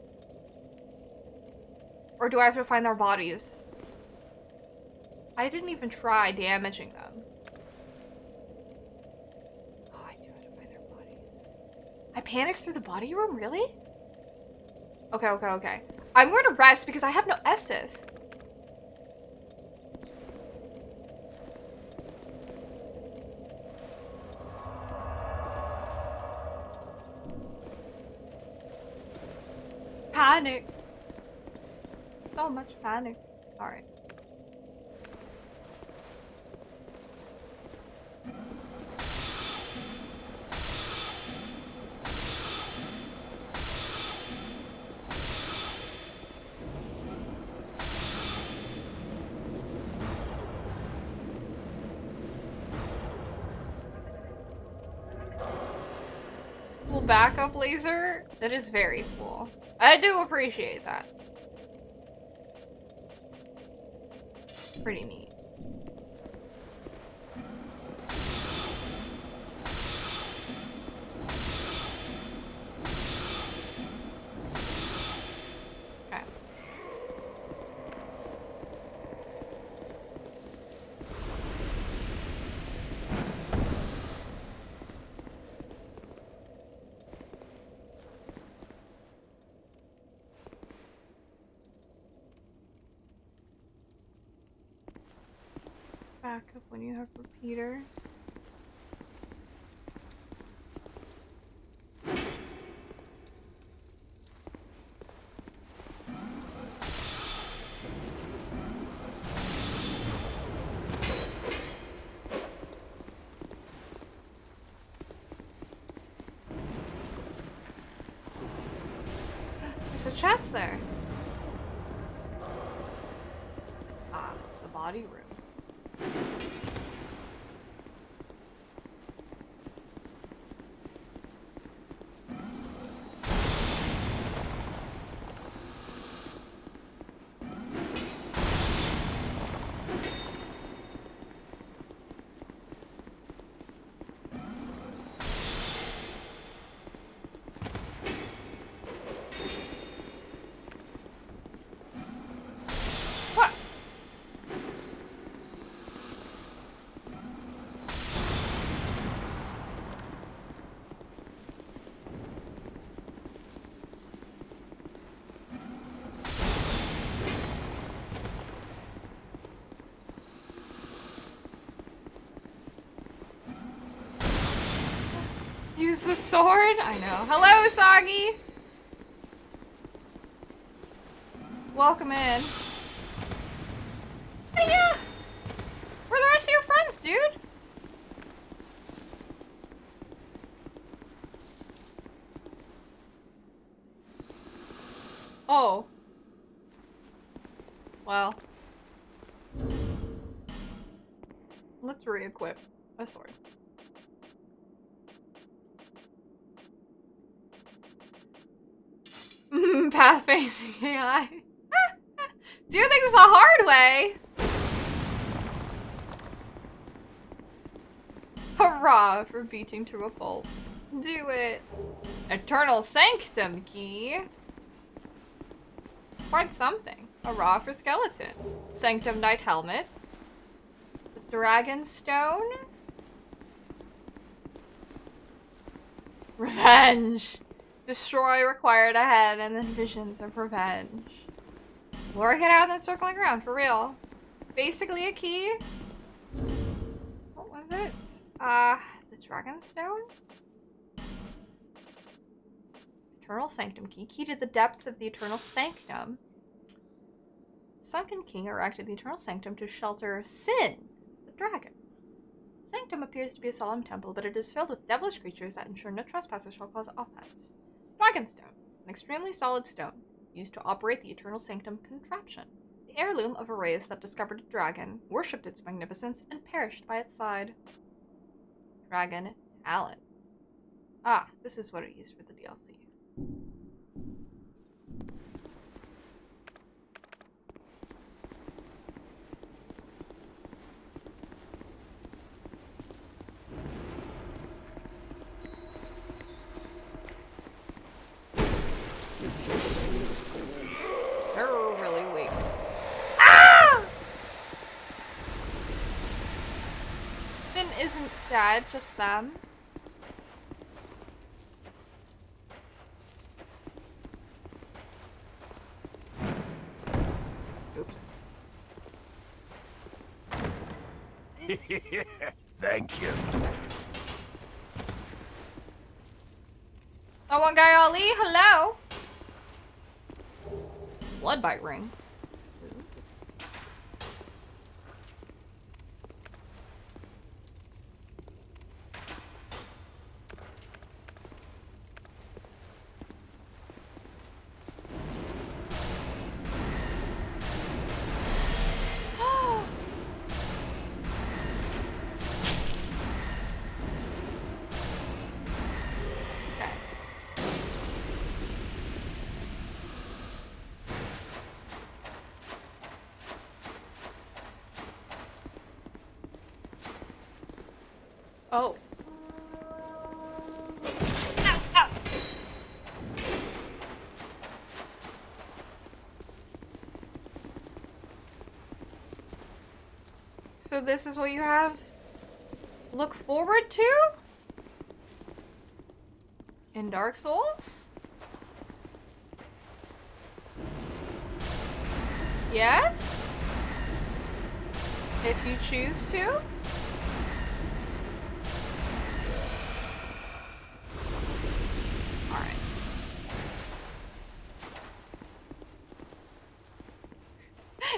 Or do I have to find their bodies? I didn't even try damaging them. Oh, I do have to find their bodies. I panicked through the body room? Really? Okay, okay, okay. I'm going to rest because I have no Estus. Panic. So much panic. Alright. Cool backup laser? That is very cool. I do appreciate that. Pretty neat. Okay. Back up when you have repeater. There's a chest there. Ah, the body room. Use the sword? I know. Hello, Soggy! Welcome in. Hey, yeah! Where are the rest of your friends, dude? Oh. Well. Let's re-equip a sword. Pathfinding AI. Do things the hard way. Hurrah for beating to a pulp. Do it. Eternal Sanctum key. Quite something. Hurrah for skeleton. Sanctum Knight helmet. The Dragon Stone. Revenge. Destroy required ahead and then visions of revenge. Work it out and then circling around, for real. Basically a key. What was it? The Dragon Stone? Eternal Sanctum key. Key to the depths of the Eternal Sanctum. Sunken King erected the Eternal Sanctum to shelter Sin, the dragon. Sanctum appears to be a solemn temple, but it is filled with devilish creatures that ensure no trespassers shall cause offense. Dragonstone, an extremely solid stone, used to operate the Eternal Sanctum contraption. The heirloom of a race that discovered a dragon, worshipped its magnificence, and perished by its side. Dragon Talon. Ah, this is what it used for the DLC. dead, just them. Oops. Thank you. Oh, one guy, Ali, hello. Blood bite ring. Oh. Ow, ow. So this is what you have look forward to in Dark Souls? Yes? If you choose to?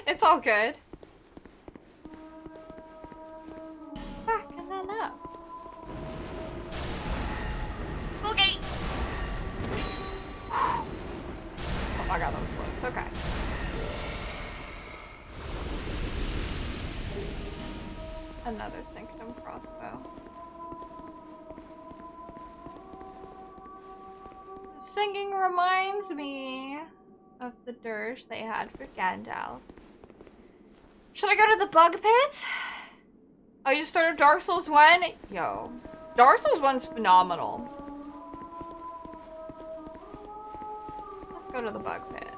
It's all good. Back and then up. Okay. Oh my god, that was close. Okay. Another Sanctum crossbow. Singing reminds me of the dirge they had for Gandalf. Should I go to the bug pit? Oh, you started Dark Souls 1? Yo. Dark Souls 1's phenomenal. Let's go to the bug pit.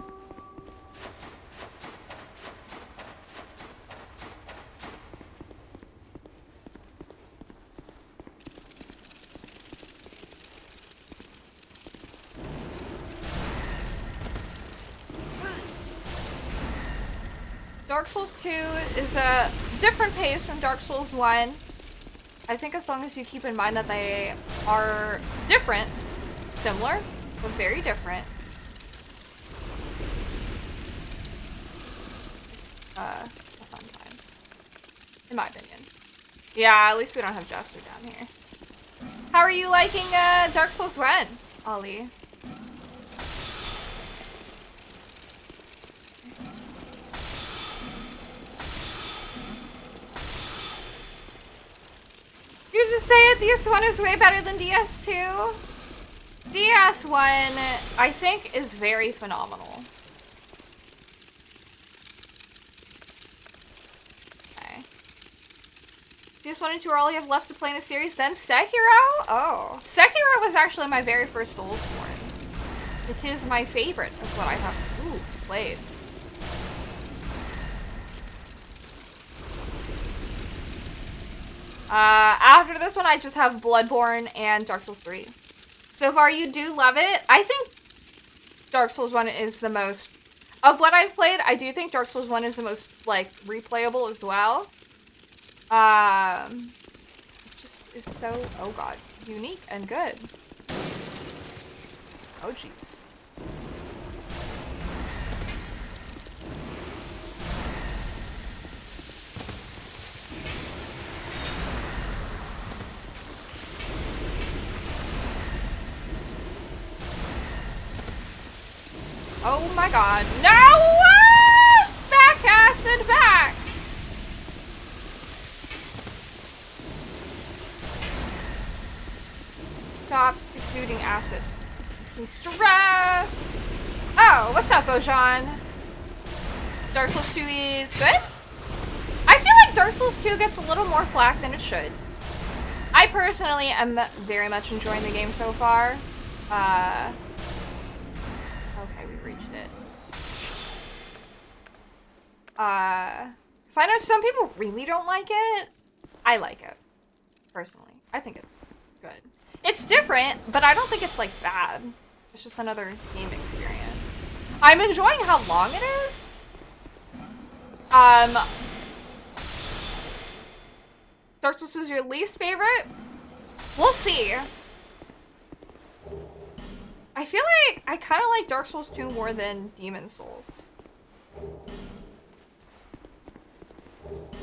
Dark Souls 2 is a different pace from Dark Souls 1. I think as long as you keep in mind that they are different, similar, but very different. It's a fun time, in my opinion. Yeah, at least we don't have Jester down here. How are you liking Dark Souls 1, Ollie? You just say it, DS1 is way better than DS2? DS1, I think, is very phenomenal. Okay. DS1 and 2 are all you have left to play in the series, then Sekiro? Oh. Sekiro was actually my very first Soulsborne. It is my favorite of what I have played. After this one, I just have Bloodborne and Dark Souls 3. So far, you do love it. I think Dark Souls 1 is the most... Of what I've played, I do think Dark Souls 1 is the most, like, replayable as well. It just is so, oh god, unique and good. Oh, jeez. Oh my god. No! It's back acid back! Stop exuding acid. Makes me stressed. Oh, what's up, Bojan? Dark Souls 2 is good? I feel like Dark Souls 2 gets a little more flack than it should. I personally am very much enjoying the game so far. Okay, we reached it. Cause I know some people really don't like it. I like it. personally. I think it's good. It's different, but I don't think it's, like, bad. It's just another game experience. I'm enjoying how long it is. Dark Souls was your least favorite? We'll see. I feel like I kind of like Dark Souls 2 more than Demon Souls.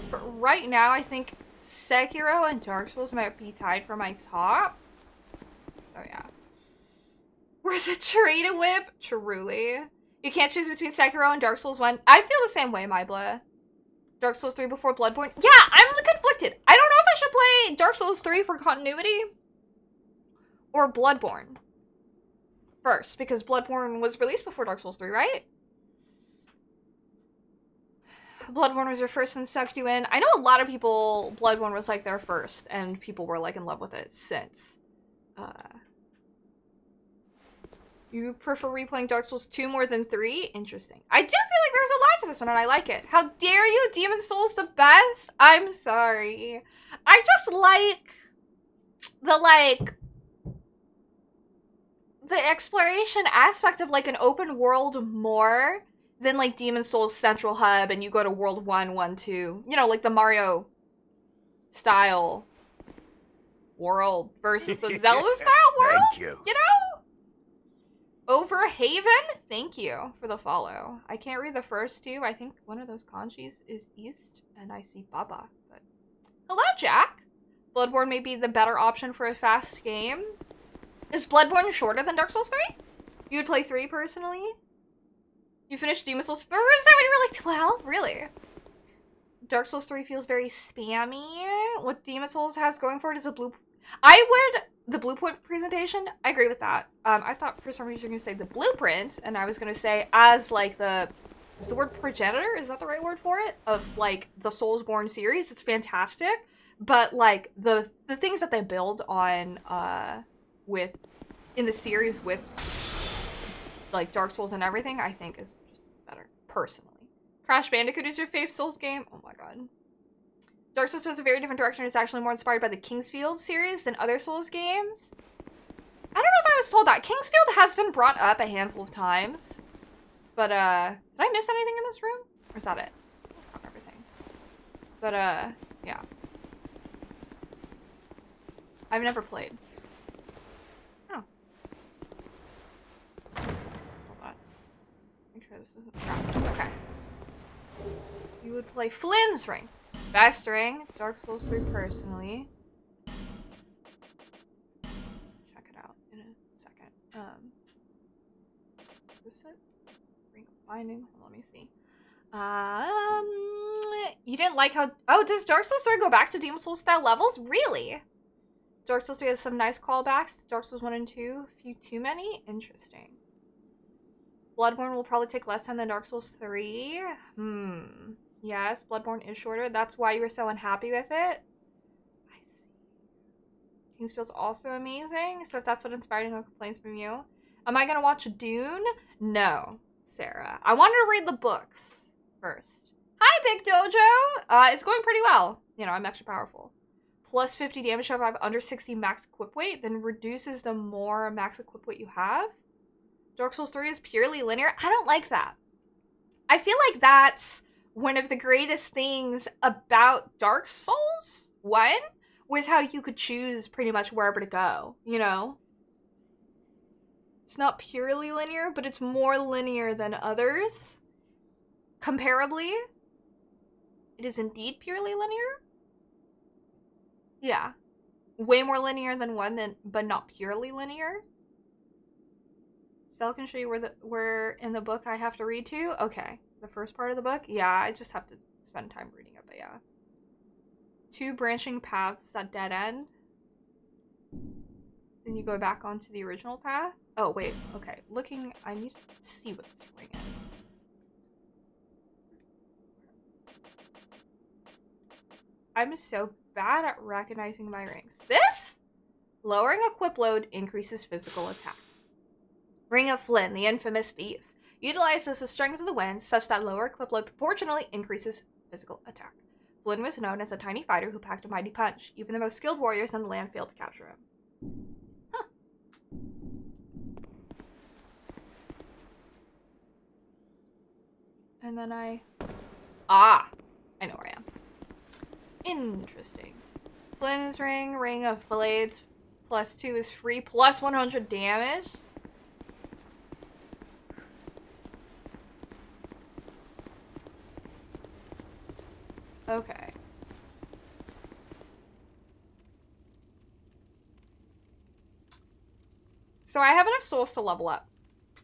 For right now, I think Sekiro and Dark Souls might be tied for my top. So yeah. Where's a Charita Whip? Truly. You can't choose between Sekiro and Dark Souls 1. I feel the same way, Mybla. Dark Souls 3 before Bloodborne. Yeah, I'm conflicted. I don't know if I should play Dark Souls 3 for continuity or Bloodborne first, because Bloodborne was released before Dark Souls 3, right? Bloodborne was your first and sucked you in. I know a lot of people, Bloodborne was like their first, and people were like in love with it since. You prefer replaying Dark Souls 2 more than 3? Interesting. I do feel like there's a lot to this one, and I like it. How dare you? Demon Souls the best? I'm sorry. I just like the exploration aspect of, like, an open world more than, like, Demon Souls Central Hub, and you go to World 1, 1, 2. You know, like the Mario style world versus the Zelda style world? Thank you. You know? Overhaven? Thank you for the follow. I can't read the first two. I think one of those kanjis is East, and I see Baba. But hello, Jack. Bloodborne may be the better option for a fast game. Is Bloodborne shorter than Dark Souls 3? You would play 3 personally? You finished Demon Souls 3? Is that what you were like? Well, really? Dark Souls 3 feels very spammy. What Demon Souls has going for it is a blue... The blueprint presentation, I agree with that. I thought for some reason you were going to say the blueprint, and I was going to say as, like, is the word progenitor? Is that the right word for it? Of, like, the Soulsborne series. It's fantastic. But, like, the things that they build on, in the series with, like, Dark Souls and everything, I think is just better, personally. Crash Bandicoot is your fave Souls game? Oh my god. Dark Souls was a very different direction. It's actually more inspired by the Kingsfield series than other Souls games. I don't know if I was told that. Kingsfield has been brought up a handful of times. But, did I miss anything in this room? Or is that it? Not everything. But, yeah. I've never played. Oh. Hold on. Make sure this isn't trapped. Okay. You would play Flynn's Ring. Best ring. Dark Souls 3 personally. Check it out in a second. Is this it? Ring of Binding. Let me see. You didn't like how... Oh, does Dark Souls 3 go back to Demon Souls style levels? Really? Dark Souls 3 has some nice callbacks to Dark Souls 1 and 2. A few too many? Interesting. Bloodborne will probably take less time than Dark Souls 3. Yes, Bloodborne is shorter. That's why you were so unhappy with it. I see. Kingsfield's also amazing. So if that's what inspired no complaints from you. Am I going to watch Dune? No, Sarah. I wanted to read the books first. Hi, Big Dojo! It's going pretty well. You know, I'm extra powerful. Plus 50 damage if I have under 60 max equip weight, then reduces the more max equip weight you have. Dark Souls 3 is purely linear. I don't like that. I feel like that's one of the greatest things about Dark Souls 1 was how you could choose pretty much wherever to go, you know? It's not purely linear, but it's more linear than others. Comparably, it is indeed purely linear. Yeah. Way more linear than 1, but not purely linear. Cell can show you where in the book I have to read to. Okay. The first part of the book? Yeah, I just have to spend time reading it, but yeah. 2 branching paths that dead end. Then you go back onto the original path. Oh, wait. Okay. I need to see what this ring is. I'm so bad at recognizing my rings. This? Lowering equip load increases physical attack. Ring of Flynn, the infamous thief. Utilizes the strength of the wind such that lower equip load proportionally increases physical attack. Flynn was known as a tiny fighter who packed a mighty punch. Even the most skilled warriors on the land failed to capture him. Huh. And then I know where I am. Interesting. Flynn's ring of blades, +2 is free, plus 100 damage. Okay. So I have enough souls to level up.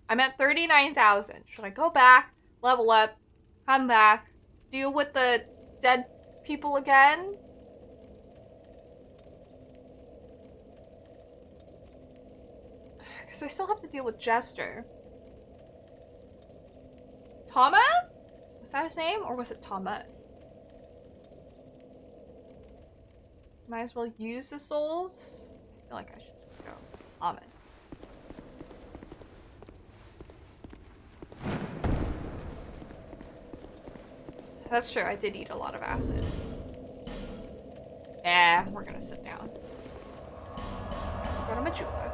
I'm at 39,000. Should I go back, level up, come back, deal with the dead people again? Because I still have to deal with Jester. Tama? Was that his name? Or was it Thomas? Might as well use the souls. I feel like I should just go. Thomas. That's true, I did eat a lot of acid. Yeah, we're gonna sit down. Go to Majula.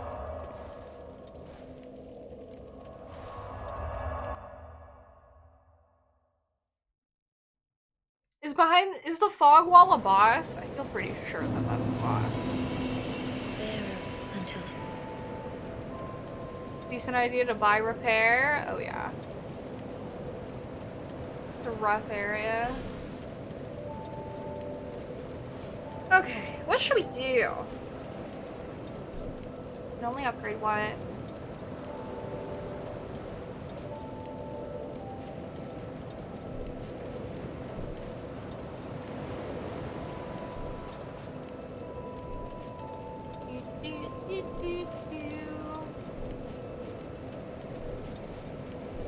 Is the fog wall a boss? I feel pretty sure that that's a boss. There until... Decent idea to buy repair. Oh yeah. It's a rough area. Okay, what should we do? We can only upgrade once.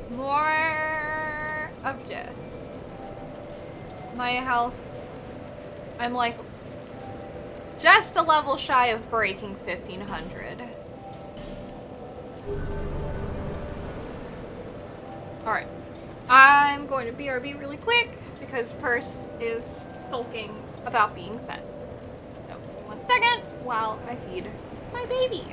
More of this. My health. I'm like just a level shy of breaking 1500. Alright. I'm going to BRB really quick because Purse is sulking about being fed. So, 1 second while I feed my baby.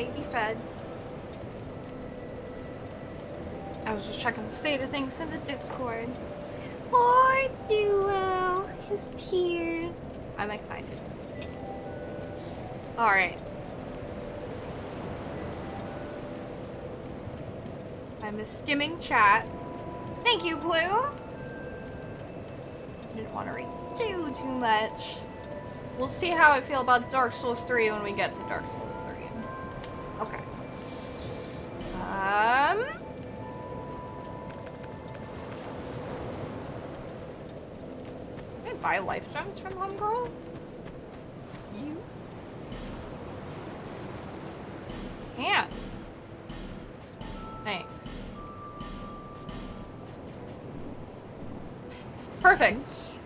baby fed. I was just checking the state of things in the Discord. Poor Duo, his tears. I'm excited. Alright. I'm skimming chat. Thank you, Blue. Didn't want to read too much. We'll see how I feel about Dark Souls 3 when we get to Dark Souls 3. Okay. Can I buy life gems from Homegirl? You can't. Thanks. Perfect.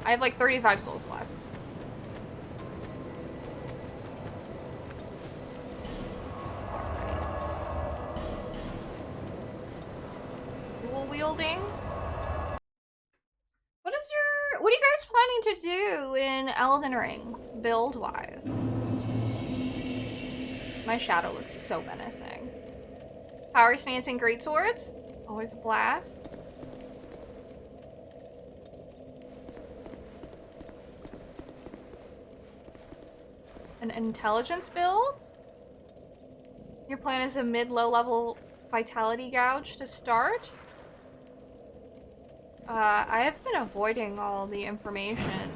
I have like 35 souls left. Alright. Dual wielding. What are you guys planning to do in Elden Ring, build-wise? My shadow looks so menacing. Power stance and great swords. Always a blast. An intelligence build? Your plan is a mid-low level vitality gouge to start? I have been avoiding all the information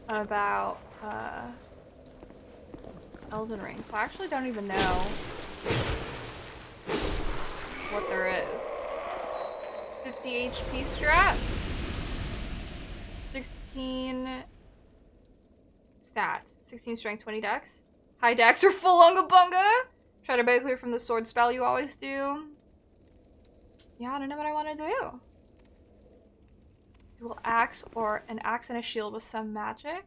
about, Elden Ring, so I actually don't even know what there is. 50 HP strat. 16 stat. 16 strength, 20 dex. High dex or full unga bunga. Try to break clear from the sword spell you always do. Yeah, I don't know what I want to do. Dual axe or an axe and a shield with some magic.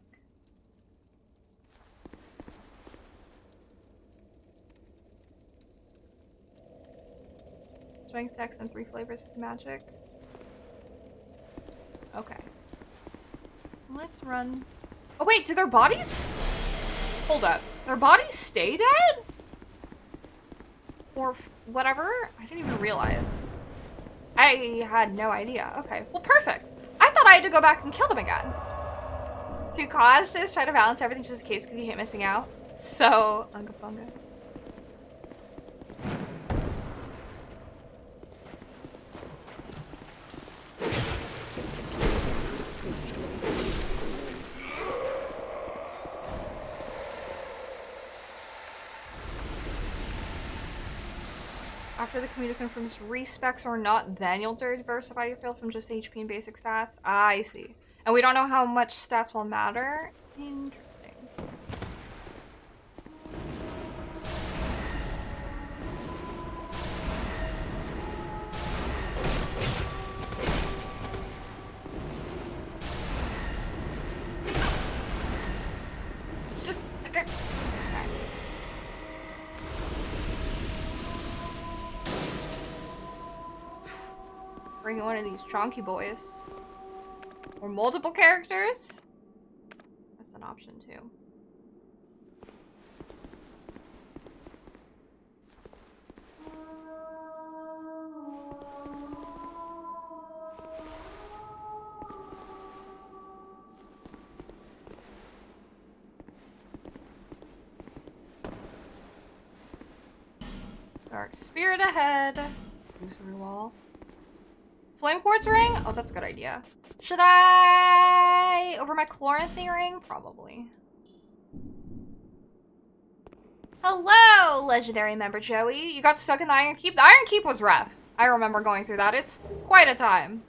Strength, dex, and 3 flavors of magic. Okay. Let's run. Oh wait, do their bodies? Hold up. Their bodies stay dead? Or whatever? I didn't even realize. I had no idea. Okay, well perfect. I thought I had to go back and kill them again. Too cautious, try to balance everything just in case because you hate missing out. So, unga bunga. After the computer confirms respecs or not, then you'll diversify your field from just HP and basic stats. Ah, I see. And we don't know how much stats will matter? Interesting. It's just... Okay. Bring one of these chonky boys. Or multiple characters? That's an option too. Dark spirit ahead. Illusory wall. Flame quartz ring? Oh, that's a good idea. Should I over my chloranthine ring? Probably. Hello, legendary member Joey. You got stuck in the Iron Keep? The Iron Keep was rough. I remember going through that. It's quite a time.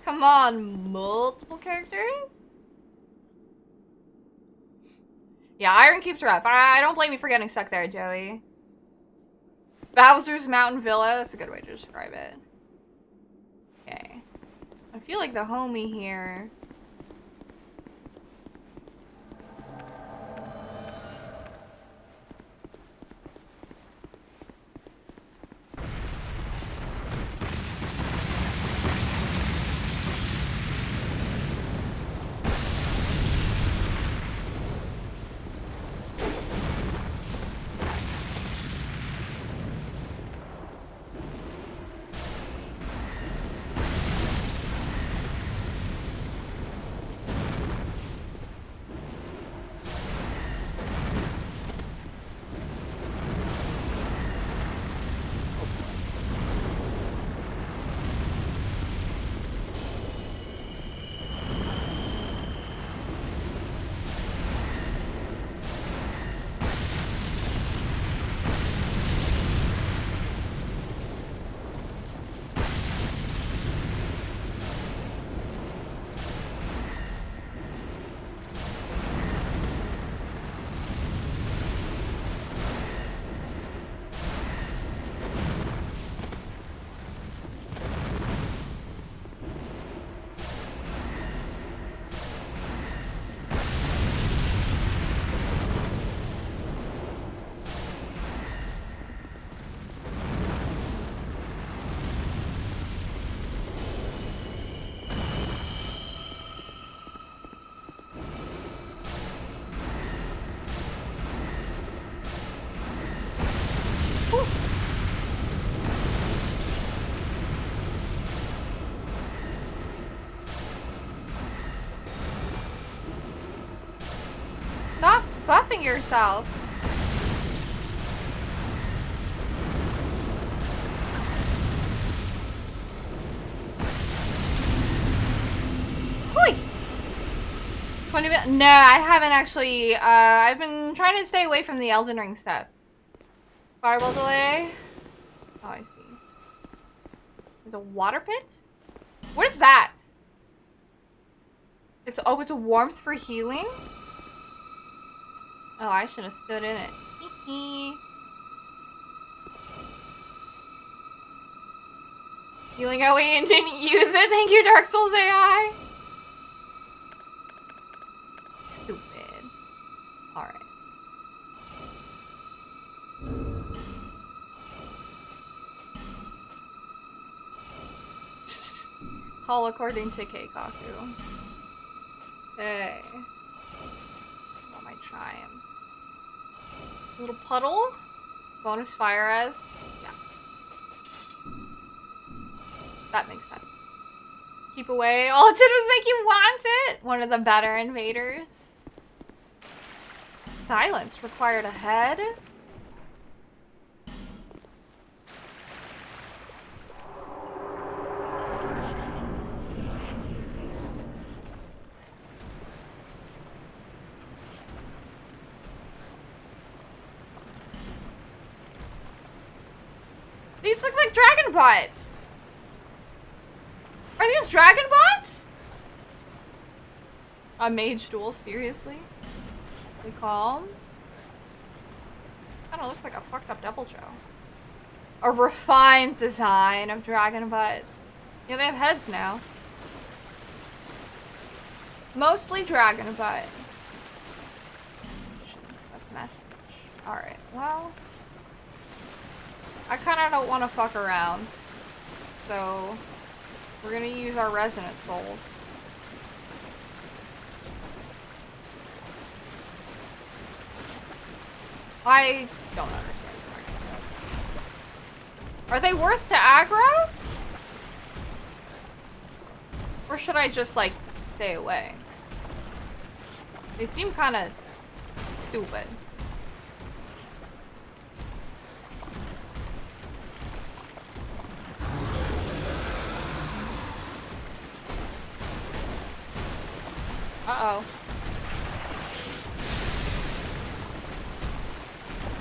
Come on, multiple characters? Yeah, Iron Keep's rough. I don't blame you for getting stuck there, Joey. Bowser's Mountain Villa. That's a good way to describe it. Okay. I feel like the homie here. buffing yourself. Hoi! 20 minutes? No, I haven't actually. I've been trying to stay away from the Elden Ring stuff. Fireball delay. Oh, I see. There's a water pit? What is that? It's it's a warmth for healing? Oh, I should have stood in it. Healing away and didn't use it. Thank you, Dark Souls AI. Stupid. Alright. All according to Keikaku. Hey. What am I trying? Little puddle? Bonus fire as? Yes. That makes sense. Keep away. All it did was make you want it! One of the better invaders. Silence required a head? These looks like dragon bots. Are these dragon bots? A mage duel, seriously? Stay calm. Kinda looks like a fucked up Devil Joe. A refined design of dragon bots. Yeah, they have heads now. Mostly dragon butt. Message. Alright, well. I kinda don't want to fuck around. So, we're gonna use our resonant souls. I don't understand dragon butts. Are they worth to aggro? Or should I just, like, stay away? They seem kinda stupid. Uh-oh.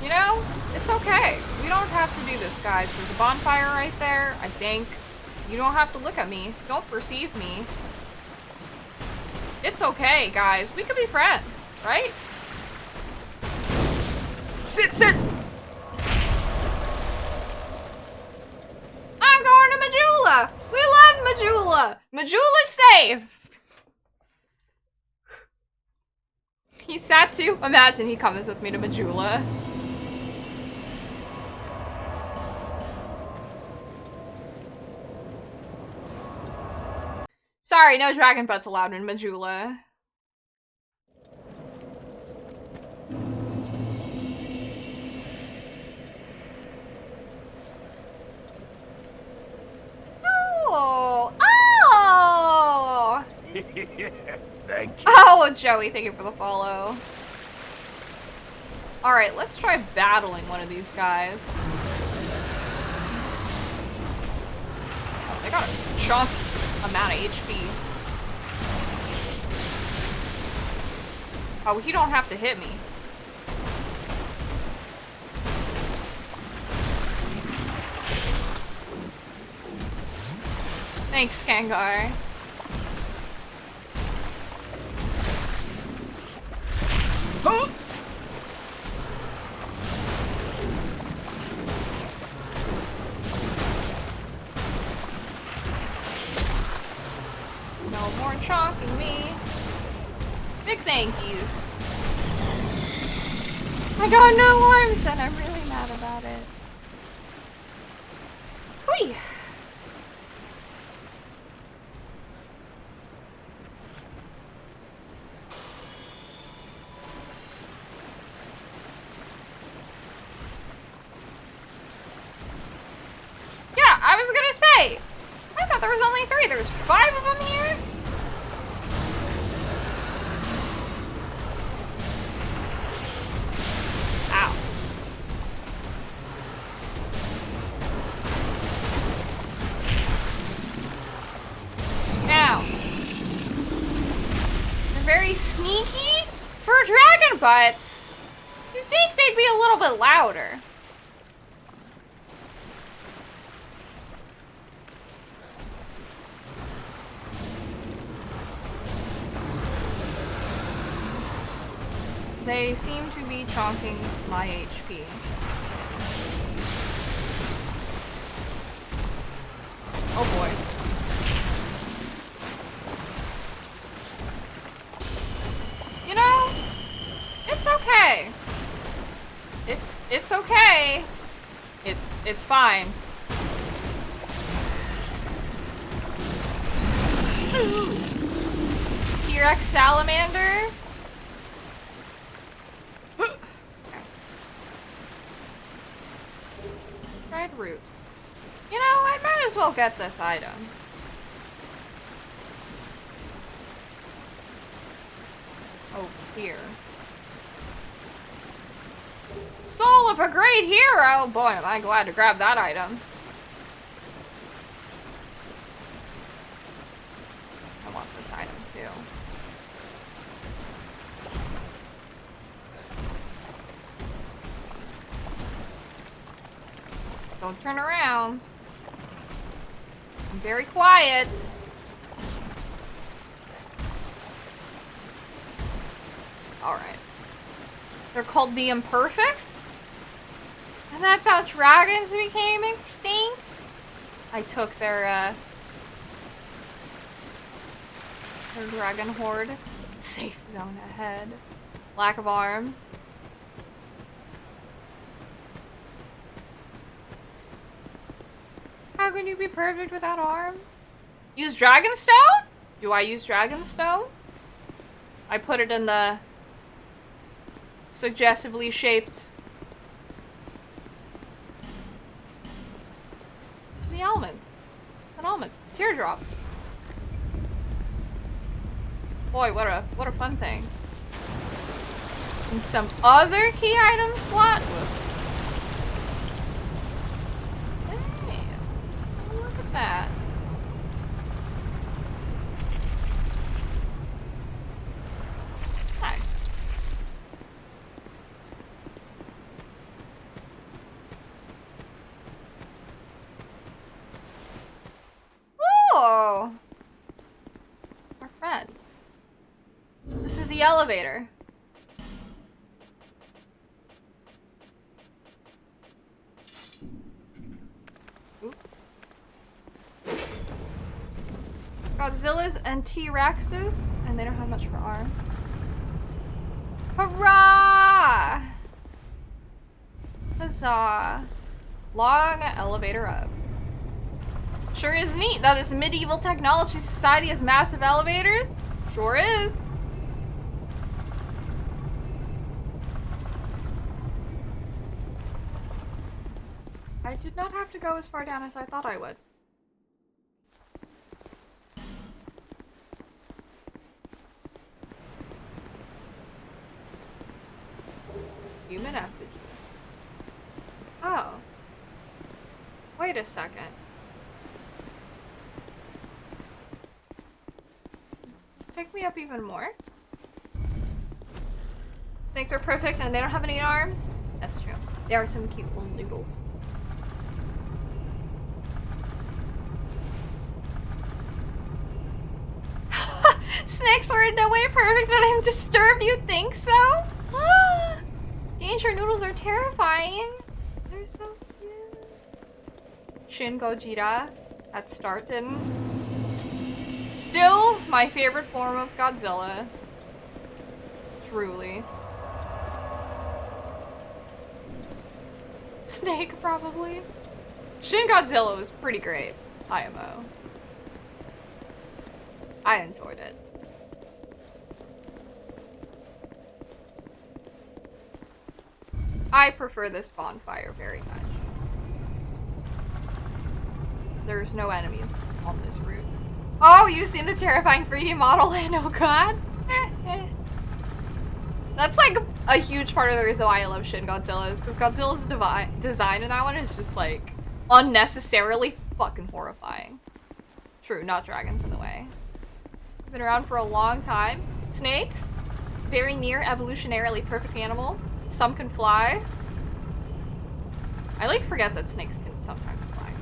You know, it's okay. We don't have to do this, guys. There's a bonfire right there, I think. You don't have to look at me. Don't perceive me. It's okay, guys. We could be friends, right? Sit, sit! I'm going to Majula! We love Majula! Majula's safe! He's sad too? Imagine he comes with me to Majula. Sorry, no dragon butts allowed in Majula. Oh! Oh! Thank you. Oh, Joey, thank you for the follow. Alright, let's try battling one of these guys. Oh, they got a chunk amount of HP. Oh, he don't have to hit me. Thanks, Kangar. Huh? No more chonking me. Big thank yous. I got no arms and I'm really mad about it. Whee! Yeah, I was gonna say! I thought there was only 3. There's 5 of them here? very sneaky for dragon butts. You'd think they'd be a little bit louder. They seem to be chonking my HP. Oh boy. You know, it's okay. It's okay. It's fine. T-Rex salamander. Dried root. You know, I might as well get this item. Oh, here. Soul of a great hero! Boy, am I glad to grab that item. I want this item too. Don't turn around. I'm very quiet. Alright. They're called the Imperfect? And that's how dragons became extinct? I took their dragon horde. Safe zone ahead. Lack of arms. How can you be perfect without arms? Use Dragonstone? Do I use Dragonstone? I put it in the suggestively shaped the element. It's an element. It's teardrop. Boy, what a fun thing. And some other key item slot. Whoops. Look at that. Nice. Ooh! Our friend. This is the elevator. Godzillas and T-Rexes, and they don't have much for arms. Hurrah! Huzzah. Long elevator up. Sure is neat that this medieval technology society has massive elevators. Sure is. I did not have to go as far down as I thought I would. Human effigy. Oh. Wait a second. Does this take me up even more? Snakes are perfect and they don't have any arms? That's true. They are some cute little noodles. Snakes are in no way perfect, but I'm disturbed. You think so? Danger noodles are terrifying. They're so cute. Shin Gojira at Starton. Still my favorite form of Godzilla. Truly. Snake, probably. Shin Godzilla was pretty great. IMO. I enjoyed it. I prefer this bonfire very much. There's no enemies on this route. Oh, you've seen the terrifying 3D model and oh god. That's like a huge part of the reason why I love Shin Godzilla is because Godzilla's design in that one is just like unnecessarily fucking horrifying. True, not dragons in the way. Been around for a long time. Snakes? Very near evolutionarily perfect animal. Some can fly. I like forget that snakes can sometimes fly.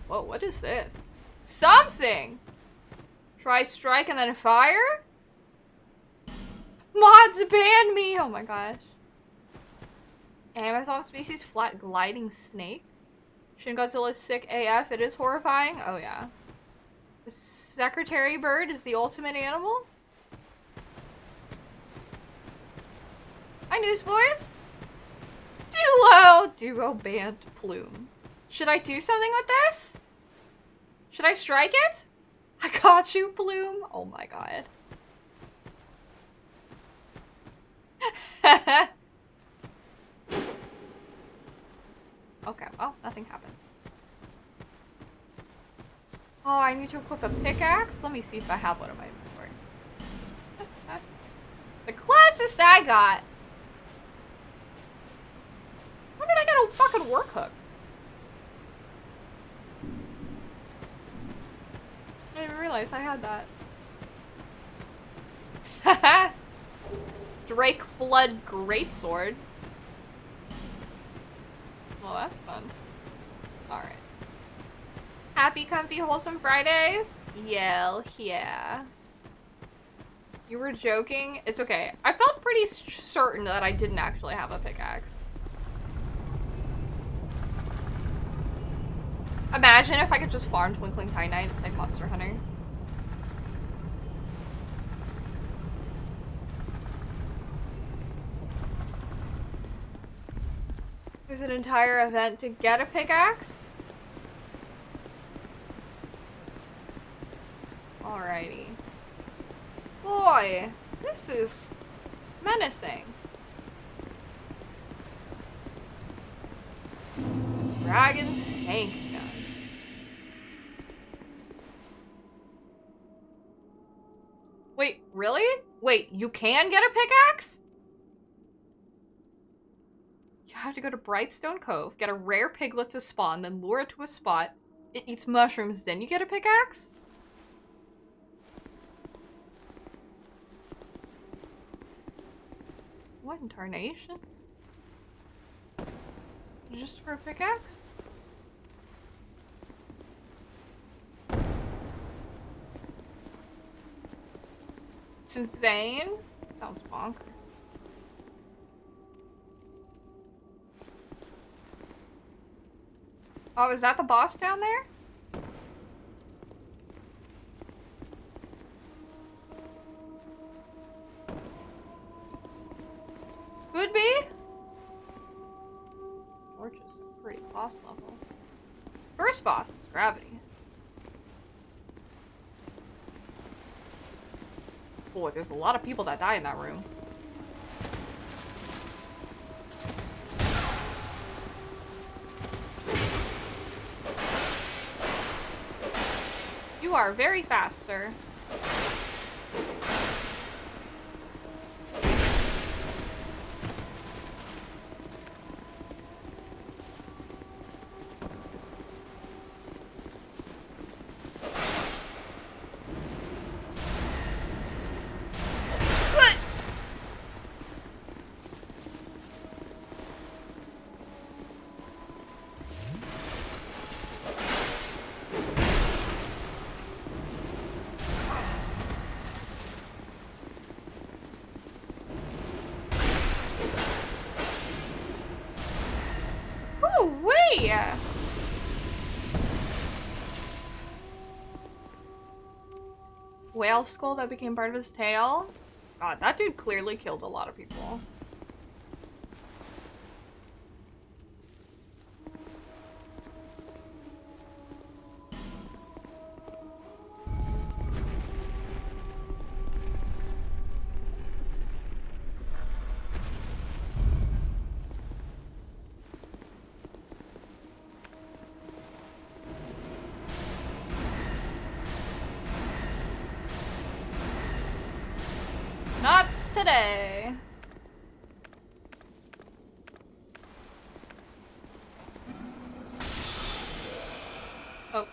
Whoa, what is this? Something! Try strike and then fire? Mods ban me! Oh my gosh. Amazon species flat gliding snake? Shin Godzilla's sick AF. It is horrifying. Oh yeah. The secretary bird is the ultimate animal? Hi, newsboys! Duo band plume. Should I do something with this? Should I strike it? I got you, Plume. Oh my god. Okay, well, nothing happened. Oh, I need to equip a pickaxe? Let me see if I have one in my inventory. The closest I got. When did I get a fucking work hook? I didn't even realize I had that. Drake Flood Greatsword. Well, that's fun. Alright. Happy, comfy, wholesome Fridays? Yeah. You were joking? It's okay. I felt pretty certain that I didn't actually have a pickaxe. Imagine if I could just farm Twinkling Titanite. It's like Monster Hunter. There's an entire event to get a pickaxe? Alrighty. Boy, this is menacing. Dragon Snake Gun. Wait, really? Wait, you can get a pickaxe? You have to go to Brightstone Cove, get a rare piglet to spawn, then lure it to a spot. It eats mushrooms, then you get a pickaxe? What in tarnation? Just for a pickaxe? It's insane. Sounds bonkers. Oh, is that the boss down there? Could be. Torches are pretty boss level. First boss is gravity. Boy, there's a lot of people that die in that room. You are very fast, sir. Whale skull that became part of his tail? God, that dude clearly killed a lot of people. Not today. Oak.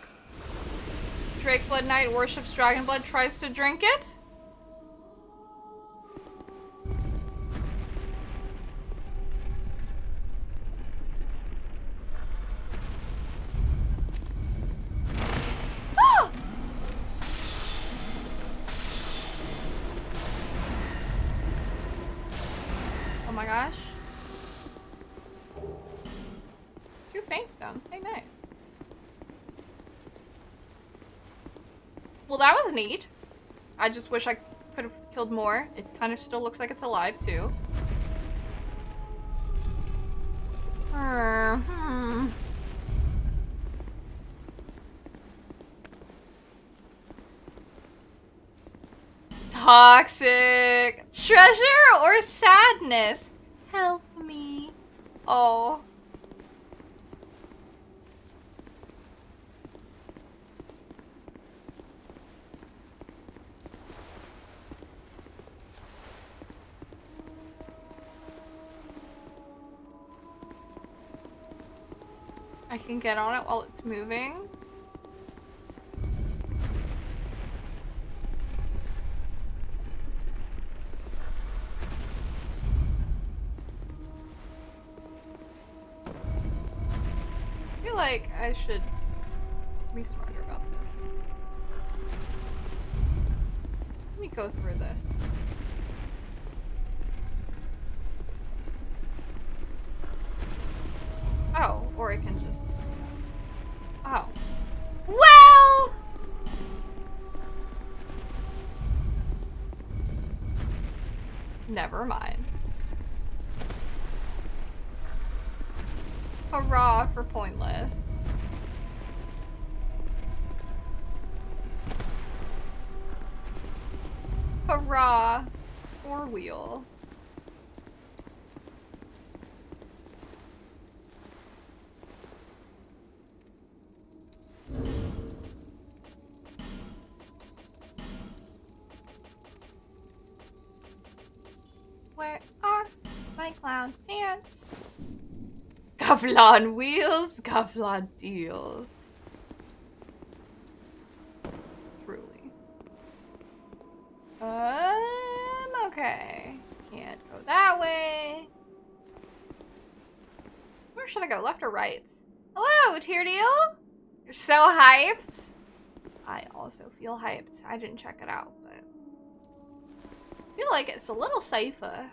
Drakeblood Knight worships Dragonblood, tries to drink it. Oh my gosh. 2 faint stones, stay nice. Well, that was neat. I just wish I could have killed more. It kind of still looks like it's alive, too. Toxic. Treasure or sadness? Help me. Oh. I can get on it while it's moving. I feel like I should be smarter about this. Let me go through this. Oh, or I can just... Oh. Well! Never mind. Hurrah for pointless. Hurrah for wheel. Where are my clown pants? Kevlar wheels, Kevlar deals. Truly. Okay. Can't go that way. Where should I go? Left or right? Hello, Tier Deal? You're so hyped. I also feel hyped. I didn't check it out, but I feel like it's a little safer.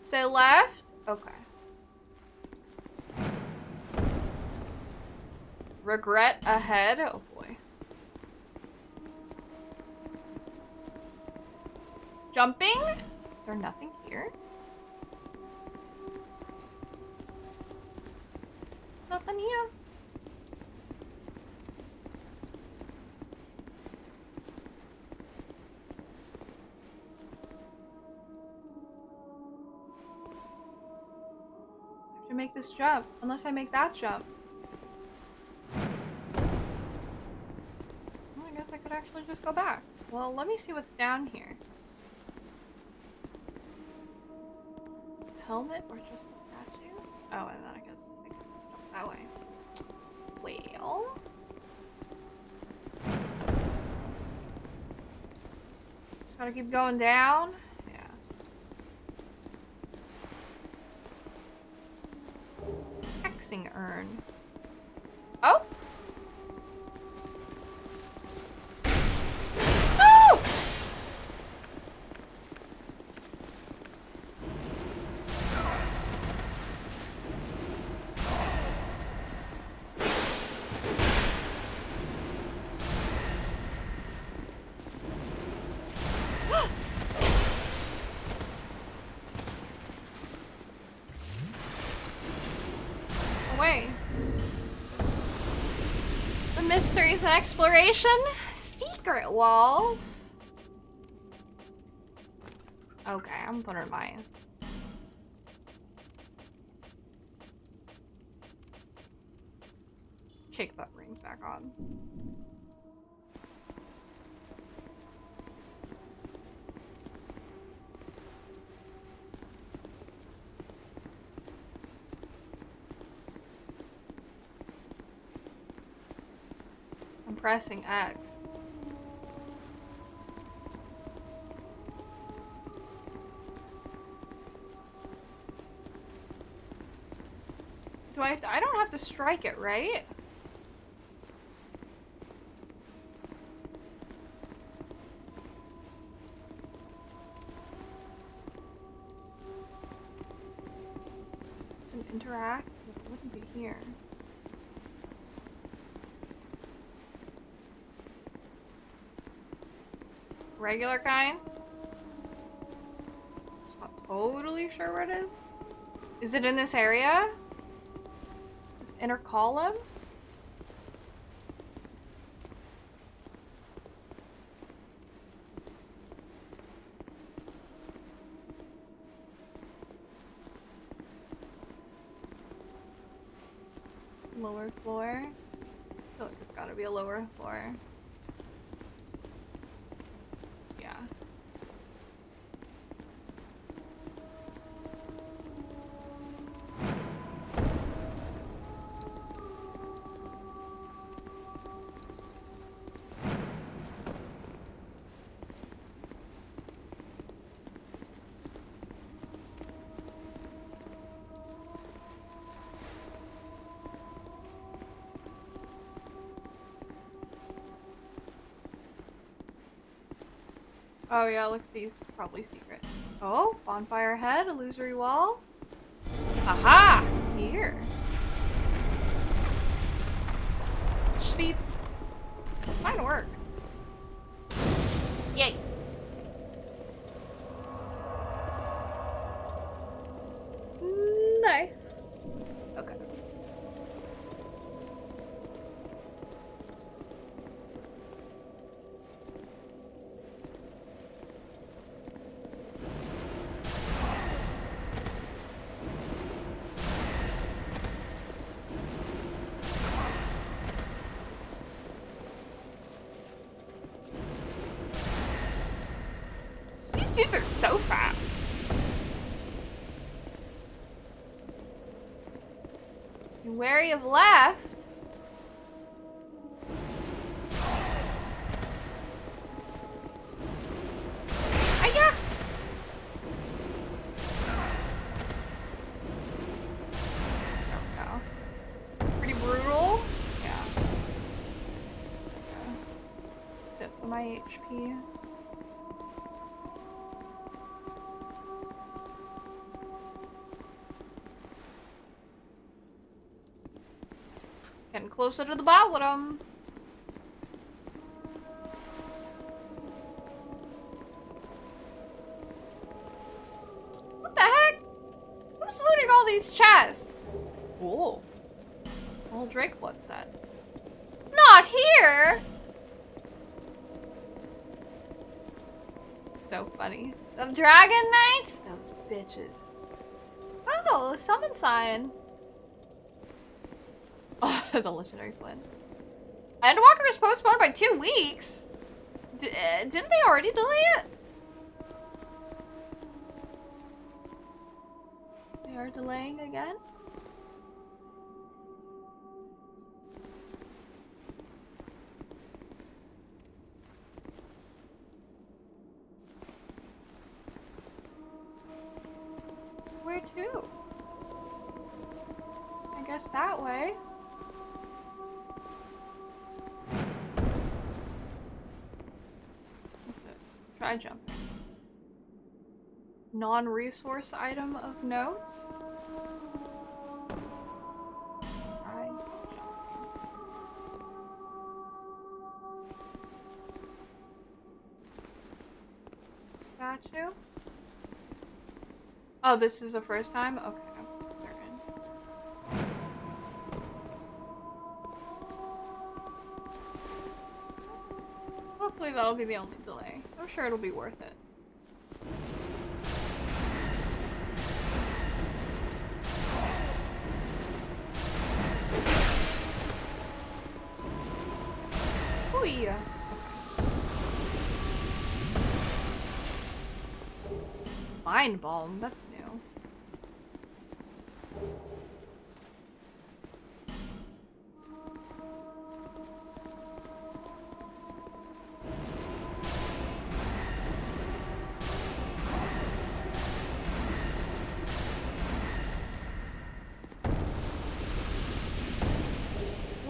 So left? Okay. Regret ahead? Oh boy. Jumping? Is there nothing here? Nothing here. I have to make this jump, unless I make that jump. Well, I guess I could actually just go back. Well, let me see what's down here. Helmet or just the statue? Oh, and then I guess I can jump that way. Well. Just gotta keep going down. Yeah. Hexing urn. Oh! Oh! Away. The mysteries and exploration. Secret walls. Okay, I'm putting my kick butt rings back on. I'm pressing X. Do I have to, I don't have to strike it, right? Some interact? It wouldn't be here. Regular kinds? Just not totally sure where it is. Is it in this area? This inner column? Lower floor? I feel like it's gotta be a lower floor. Yeah. Oh yeah, look at these. Probably secret. Oh, bonfire head, illusory wall. Aha! Here. Sweet. Fine work. Yay. Nice. Okay. These dudes are so fast. Be wary of left. Hiya! There we go. Pretty brutal. Yeah. Okay. Sit for my HP. Getting closer to the bottom. What the heck? Who's looting all these chests? Whoa. Whole Drake blood set. Not here! So funny. The Dragon Knights? Those bitches. Oh, a summon sign. Oh, the legendary Flynn. Endwalker is postponed by 2 weeks. Didn't they already delay it? They are delaying again? Where to? I guess that way. What's this? Try jumping. Non-resource item of note? Try jumping. Statue? Oh, this is the first time? Okay, I'm certain. Hopefully that'll be the only delay. I'm sure it'll be worth it. Hooey! Mind Balm, that's new.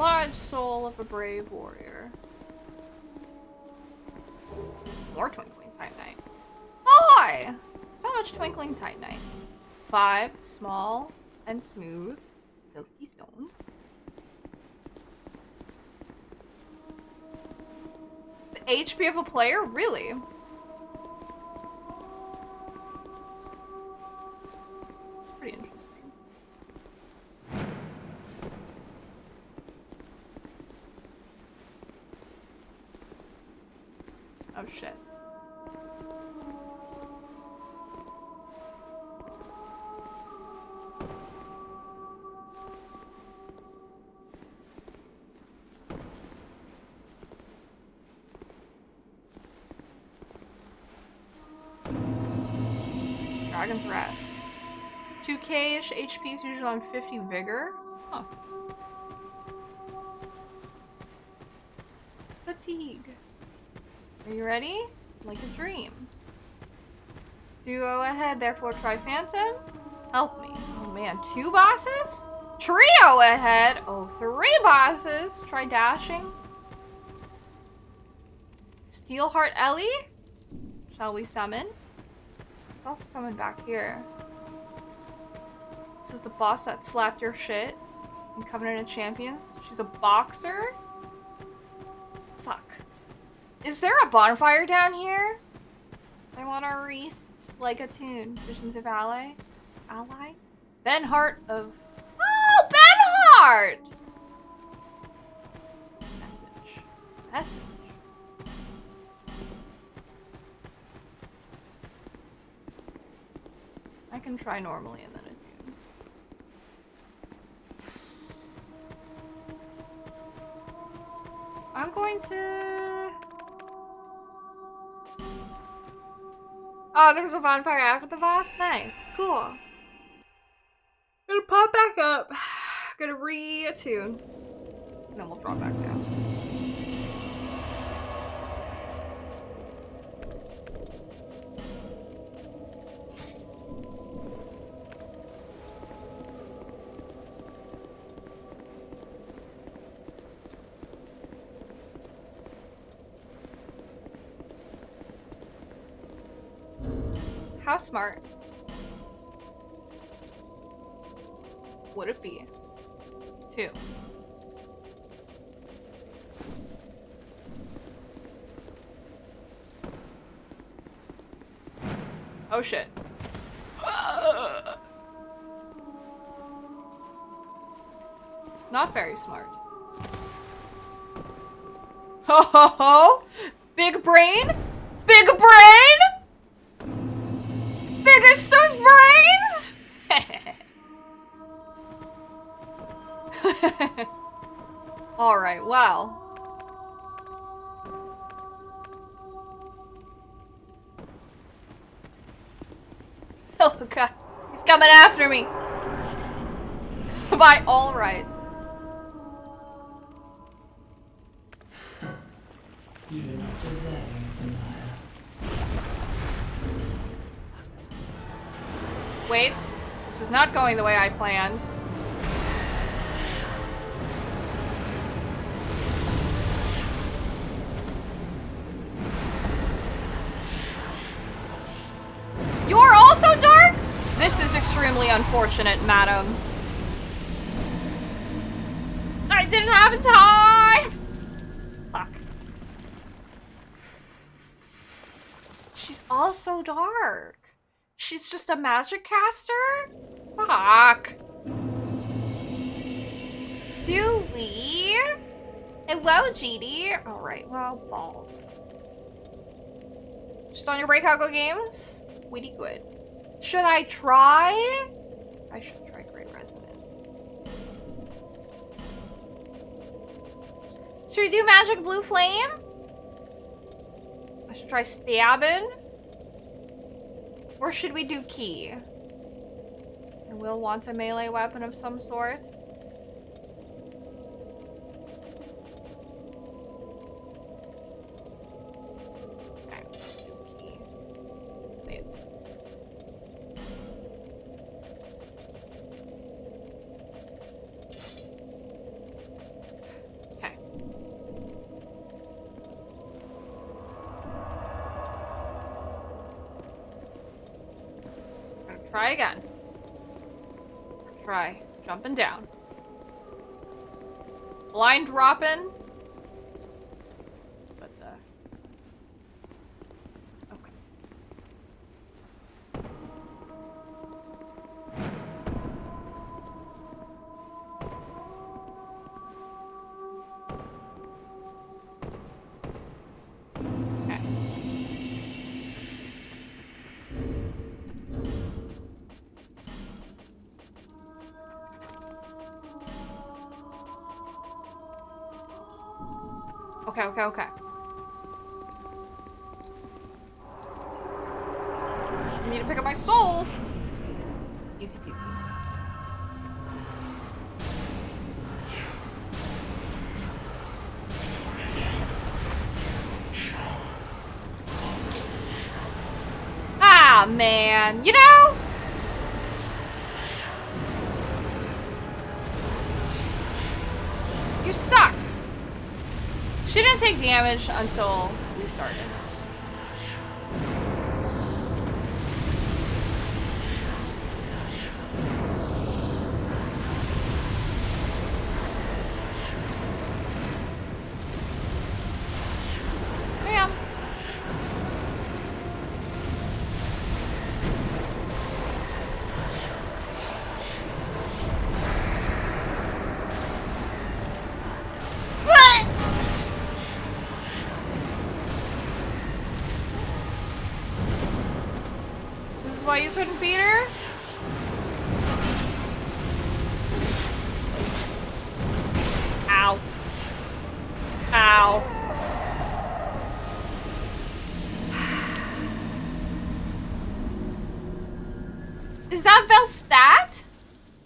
Large soul of a brave warrior. More twinkling titanite. Oh hi! So much twinkling titanite. 5 small and smooth silky stones. The HP of a player? Really? It's pretty interesting. Oh shit. Dragon's Rest. 2k-ish HP is usually on 50 vigor. Huh. Fatigue. Are you ready? Like a dream. Duo ahead, therefore try Phantom. Help me. Oh man, 2 bosses? Trio ahead. Oh, 3 bosses. Try dashing. Steelheart Ellie. Shall we summon? It's also summoned back here. This is the boss that slapped your shit in Covenant of Champions. She's a boxer? Fuck. Is there a bonfire down here? I want to Reese like a tune. Visions of Ally? Ally? Benhart of... Oh, Benhart! Message. Message. I can try normally and then attune. I'm going to... Oh, there's a bonfire after the boss? Nice. Cool. Gonna pop back up. Gonna re-attune. And then we'll drop back down. How smart would it be? 2. Oh shit. Not very smart. Ho ho ho! Big brain? Big brain? Biggest of brains? Alright, wow. Oh god, he's coming after me. By all rights. You do not deserve anything higher. Wait, this is not going the way I planned. You're also dark? This is extremely unfortunate, madam. I didn't have time! Fuck. She's also dark. She's just a magic caster? Fuck. Do we? Hello, GD. Alright, well, balls. Just on your breakout go games? Witty good. Should I try? I should try Great Resonance. Should we do Magic Blue Flame? I should try Stabbing. Or should we do Key? I will want a melee weapon of some sort. Okay, do Key. Please. Try again. Try jumping down. Blind dropping. But, okay. Okay, okay, okay. I need to pick up my souls. Easy peasy. Ah, man. You know? You suck. She didn't take damage until we started. Bam. Why you couldn't beat her? Ow. Ow. Is that Velstadt?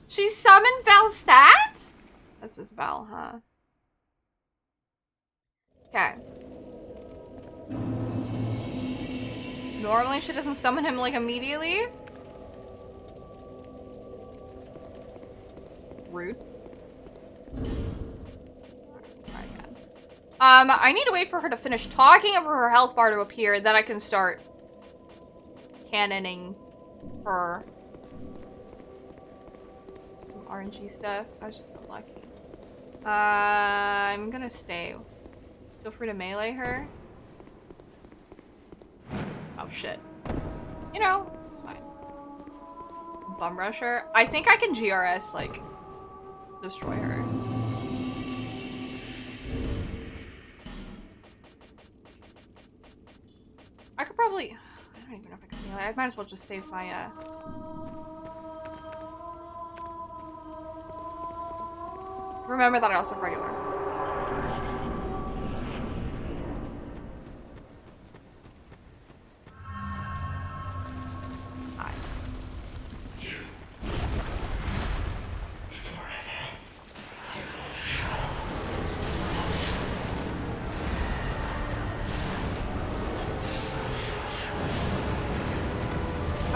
She summoned Velstadt? This is Vel, huh? Okay. Normally she doesn't summon him like immediately. Rude. Try again. I need to wait for her to finish talking and for her health bar to appear, then I can start cannoning her. Some RNG stuff. I was just unlucky. I'm gonna stay. Feel free to melee her. Oh shit. You know, it's fine. Bum rush her. I think I can GRS, like, destroy her. I could probably... I don't even know if I can melee. I might as well just save my, Remember that I also have regular.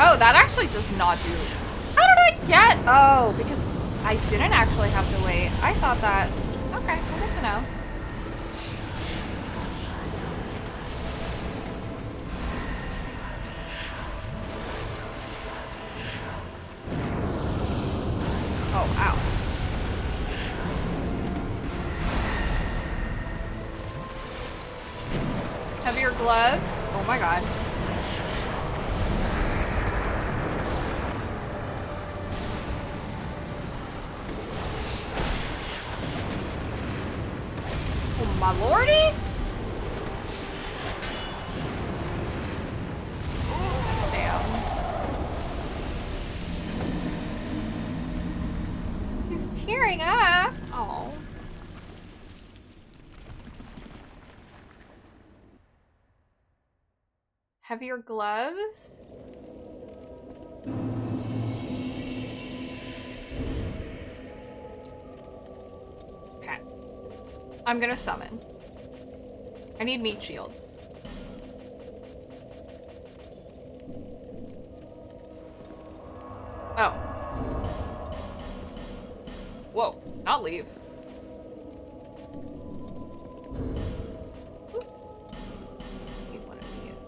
Oh, that actually does not do... How did I get... Oh, because I didn't actually have to wait. I thought that... Okay, well, good to know. Oh, ow. Heavier gloves? Oh my god. My lordy? Damn. He's tearing up. Oh. Heavier gloves? Okay. I'm gonna summon. I need meat shields. Oh. Whoa, not leave. Oop. Need one of these.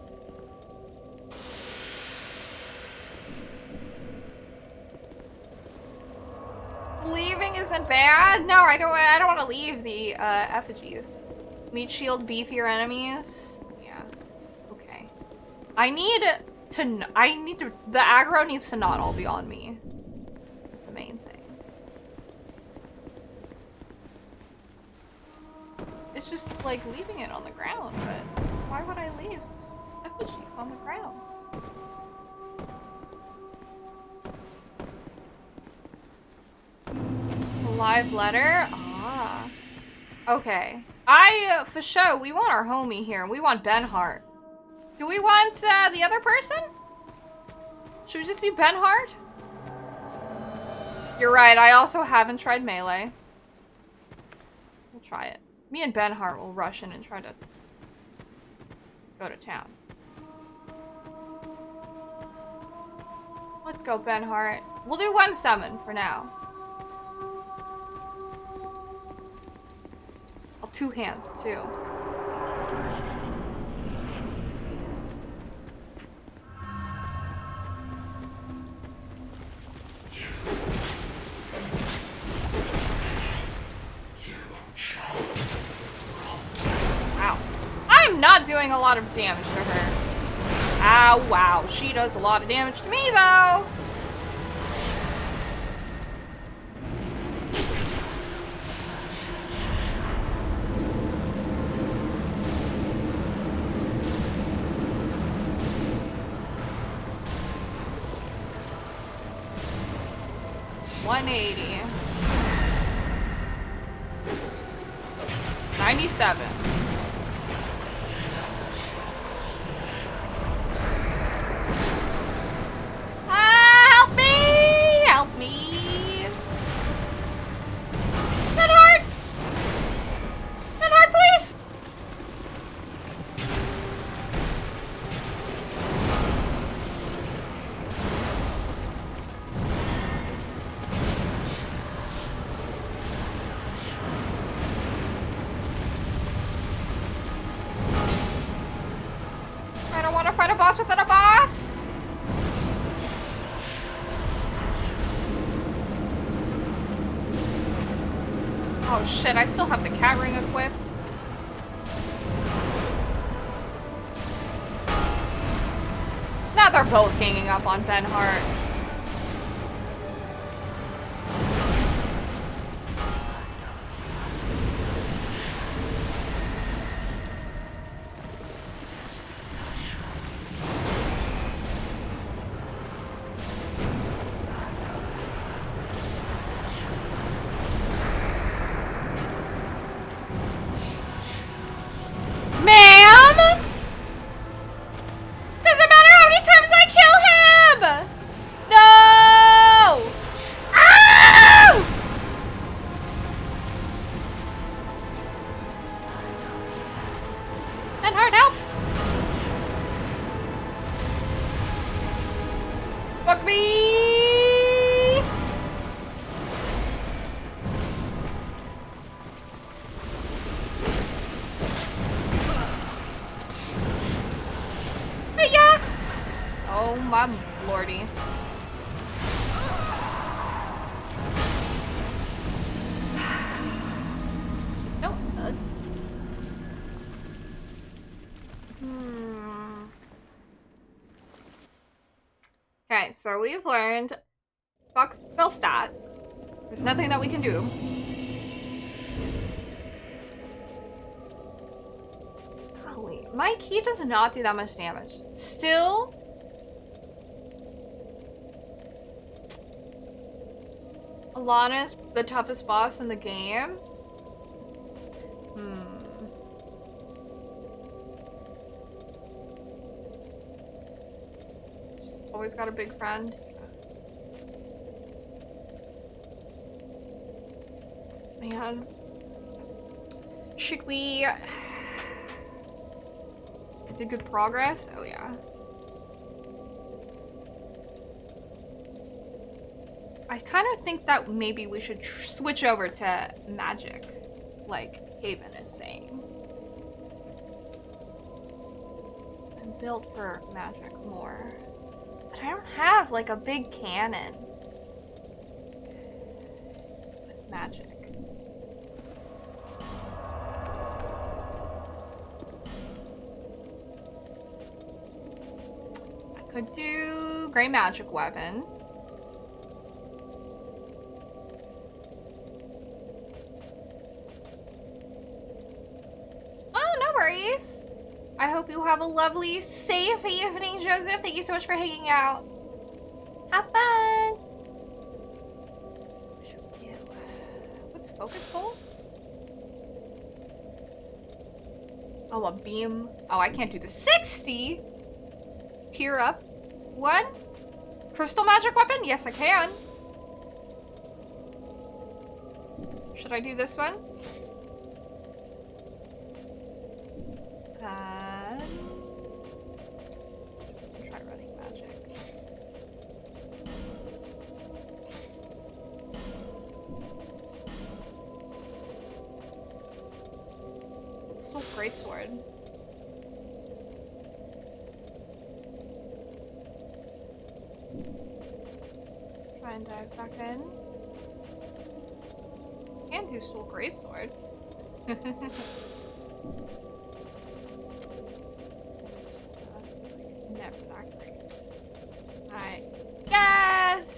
that bad? No, I don't want to leave the effigies. Meat shield beefier enemies. Yeah, it's okay. I need to. The aggro needs to not all be on me. That's the main thing. It's just like leaving it on the ground, but why would I leave effigies on the ground? Live letter? Ah. Okay. For sure, we want our homie here. We want Ben Hart. Do we want the other person? Should we just do Ben Hart? You're right, I also haven't tried Melee. We'll try it. Me and Ben Hart will rush in and try to go to town. Let's go, Ben Hart. We'll do 1 summon for now. I'll 2 hands, too. Wow. I'm not doing a lot of damage to her. Ah, wow. She does a lot of damage to me, though. $180. 97. Help me! Help me! Ben Hart! Ben Hart, please! I don't want to fight a boss within a boss! Oh shit, I still have the cat ring equipped. Now they're both ganging up on Ben Hart. Lordy. She's so ugly. Okay, so we've learned fuck Phil stat. There's nothing that we can do. Golly, my key does not do that much damage. Still. Alana's the toughest boss in the game? She's always got a big friend. Man. Should we... I did good progress? Oh yeah. I kind of think that maybe we should switch over to magic, like Haven is saying. I'm built for magic more. But I don't have like a big cannon. With magic. I could do gray magic weapon. Oh, no worries. I hope you have a lovely, safe evening, Joseph. Thank you so much for hanging out. Have fun. What's focus souls? Oh, a beam. Oh, I can't do the 60. Tear up. What? Crystal magic weapon? Yes, I can. Should I do this one? Try running magic. Soul greatsword. Try and dive back in. Can do soul greatsword. Never that great. I guess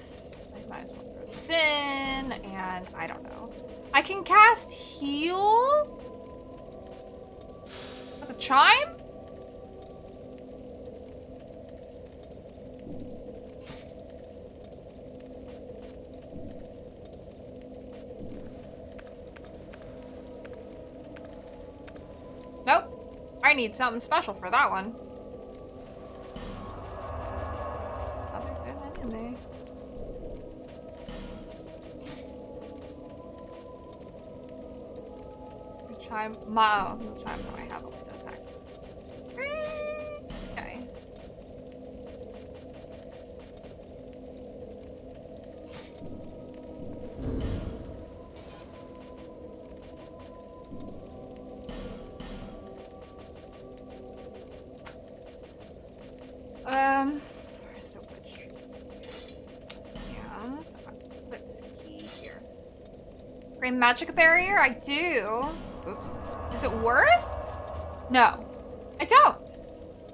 I might as well throw this in, and I don't know. I can cast heal. That's a chime? Nope. I need something special for that one. Chime. No chime. No, I have only those axes. Okay. Where's the witch? Yeah, so let's key here. Gray magic barrier? I do. Oops. Is it worth? No. I don't.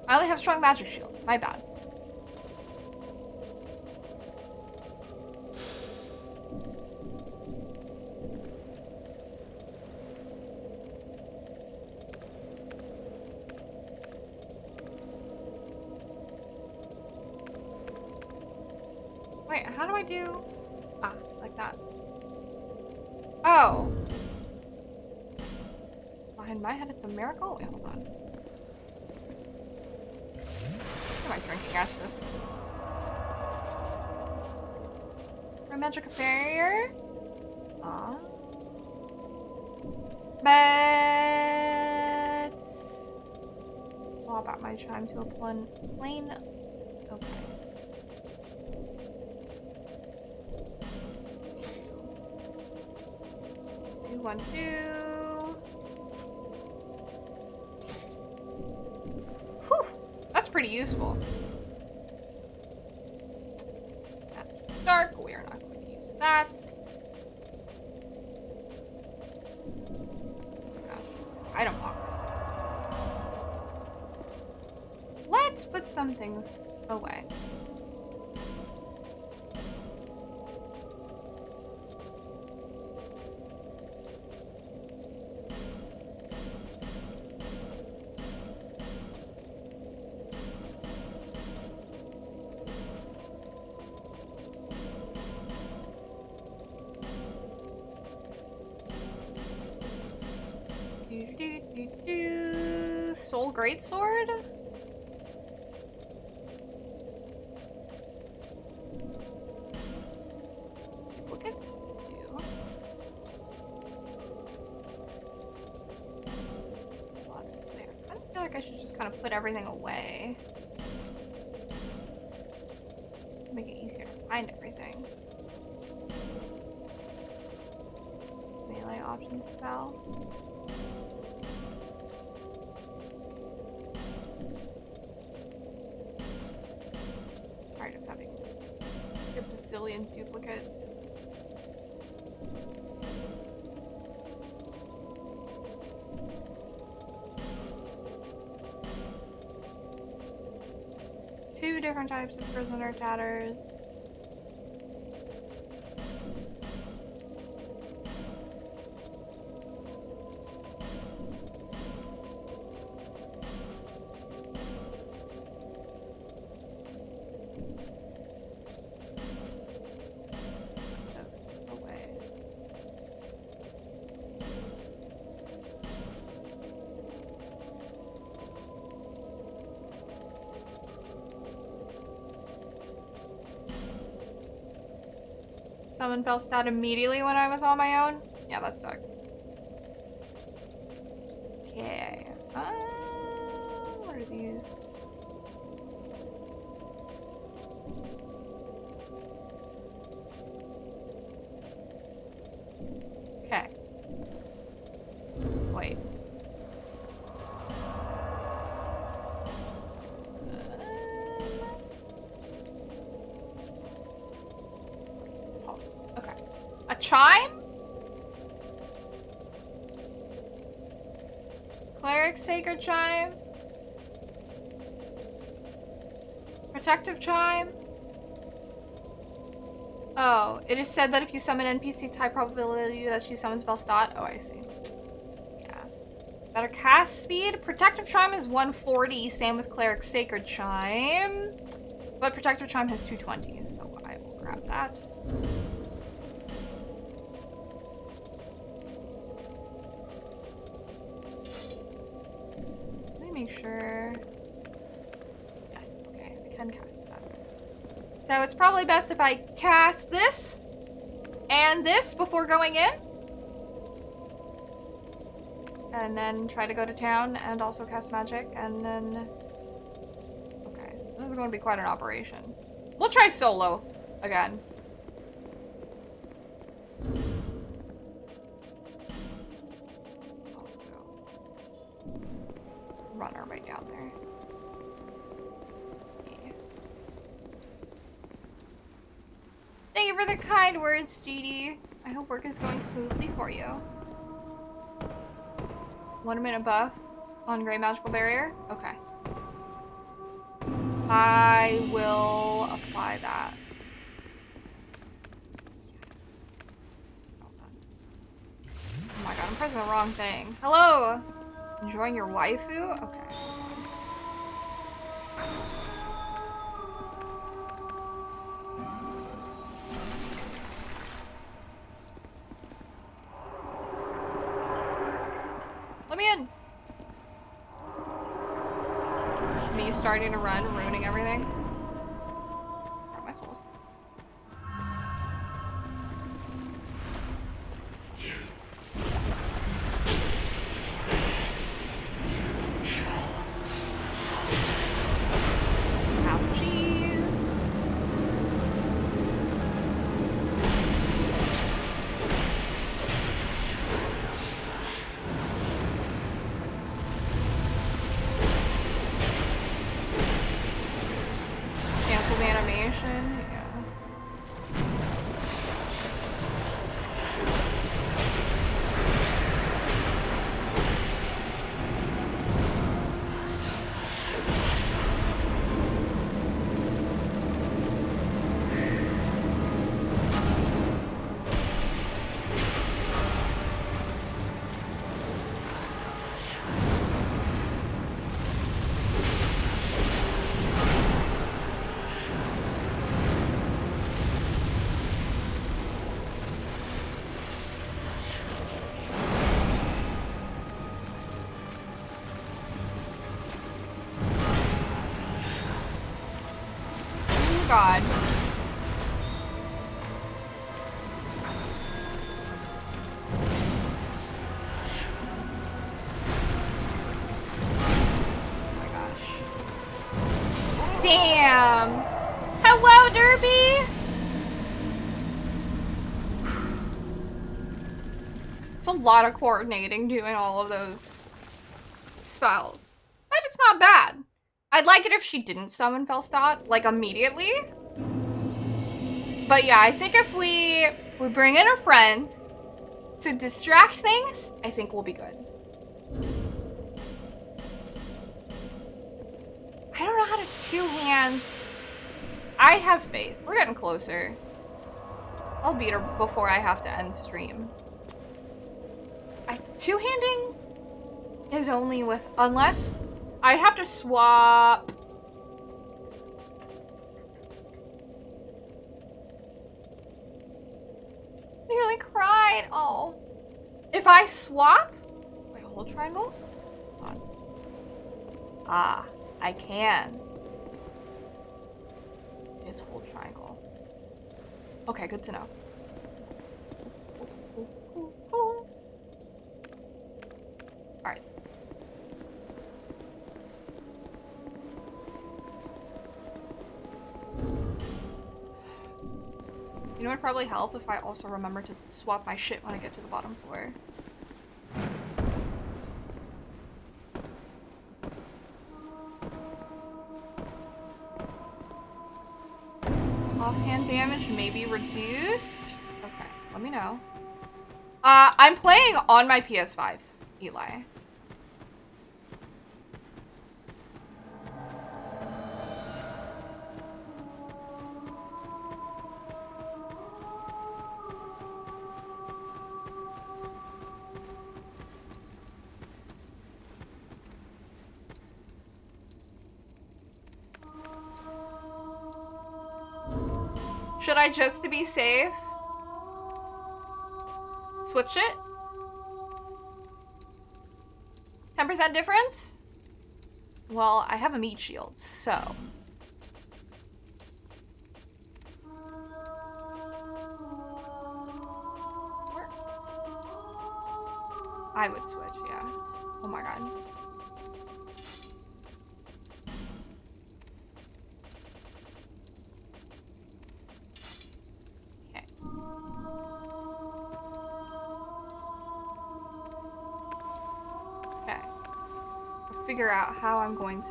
I only have strong magic shield. My bad. Wait, how do I do? Ah, like that. Oh. Behind my head, it's a miracle? Wait, hold on. Am I drinking Estus? For magic barrier? Ah. But swap out my chime to a plain. Okay. 2, 1, 2. That's pretty useful. Dark, we are not going to use that. Item box. Let's put some things away. Soul greatsword? Duplicates? I feel like I should just kind of put everything away. Just to make it easier to find everything. Melee options spell. Duplicates. 2 different types of prisoner tatters. Someone fell stat immediately when I was on my own? Yeah, that sucked. Okay. What are these? Okay. Wait. Okay. A chime? Cleric Sacred Chime? Protective Chime? Oh, it is said that if you summon NPC, it's high probability that she summons Velstadt. Oh, I see. Yeah. Better cast speed. Protective Chime is 140, same with Cleric Sacred Chime. But Protective Chime has 220, so I will grab that. Make sure. Yes, okay, I can cast that. So it's probably best if I cast this and this before going in. And then try to go to town and also cast magic and then... Okay, this is going to be quite an operation. We'll try solo again. Run our way down there. Okay. Thank you for the kind words, GD. I hope work is going smoothly for you. 1 minute buff on Grey Magical Barrier? Okay. I will apply that. Oh my god, I'm pressing the wrong thing. Hello! Enjoying your waifu? Okay. Let me in! Me starting to run, ruining everything. Where are my souls? God. Oh my gosh. Damn. Hello, Derby. It's a lot of coordinating doing all of those spells. But it's not bad. I'd like it if she didn't summon Velstadt, like, immediately. But yeah, I think if we bring in a friend to distract things, I think we'll be good. I don't know how to two hands I have faith. We're getting closer. I'll beat her before I have to end stream. Two-handing is only with... Unless... I'd have to swap... Nearly cried. Oh. If I swap... Wait, hold triangle? Hold on. Ah, I can. It is hold triangle. Okay, good to know. Alright. You know what would probably help if I also remember to swap my shit when I get to the bottom floor. Offhand damage may be reduced. Okay, let me know. I'm playing on my PS5, Eli. Should I, just to be safe, switch it? 10% difference? Well, I have a meat shield, so. I would switch, yeah. Oh my god. Figure out how I'm going to...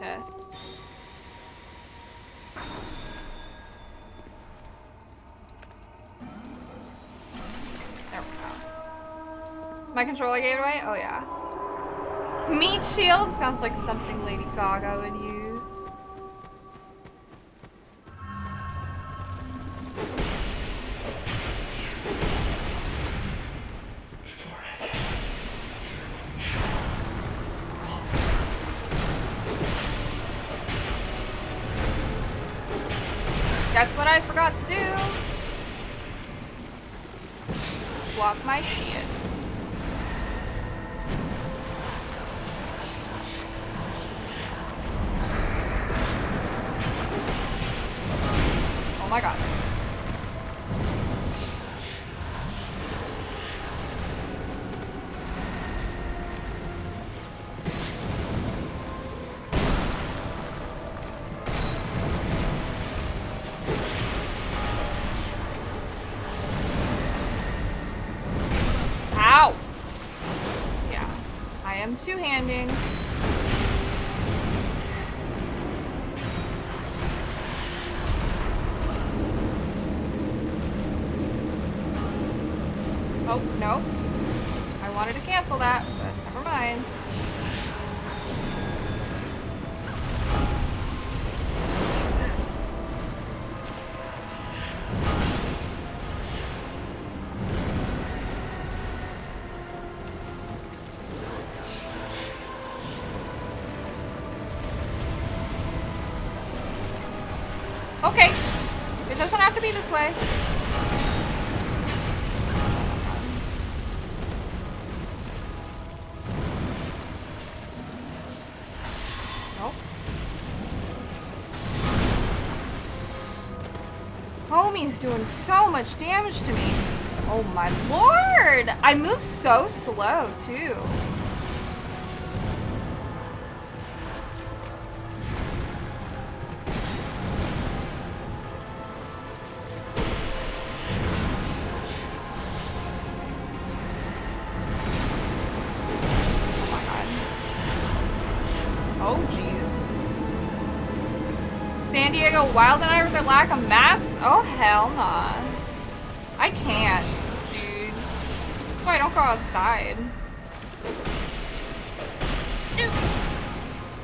There we go. My controller gave it away? Oh yeah. Meat shield sounds like something Lady Gaga would use. Guess what I forgot to do? Swap my shit. Oh my god. Two-handing. Oh, no. I wanted to cancel that, but never mind. Jesus. Okay. It doesn't have to be this way. Nope. Homie's doing so much damage to me. Oh my lord! I move so slow, too. Wild and I with the lack of masks? Oh, hell nah. I can't, dude. That's why I don't go outside.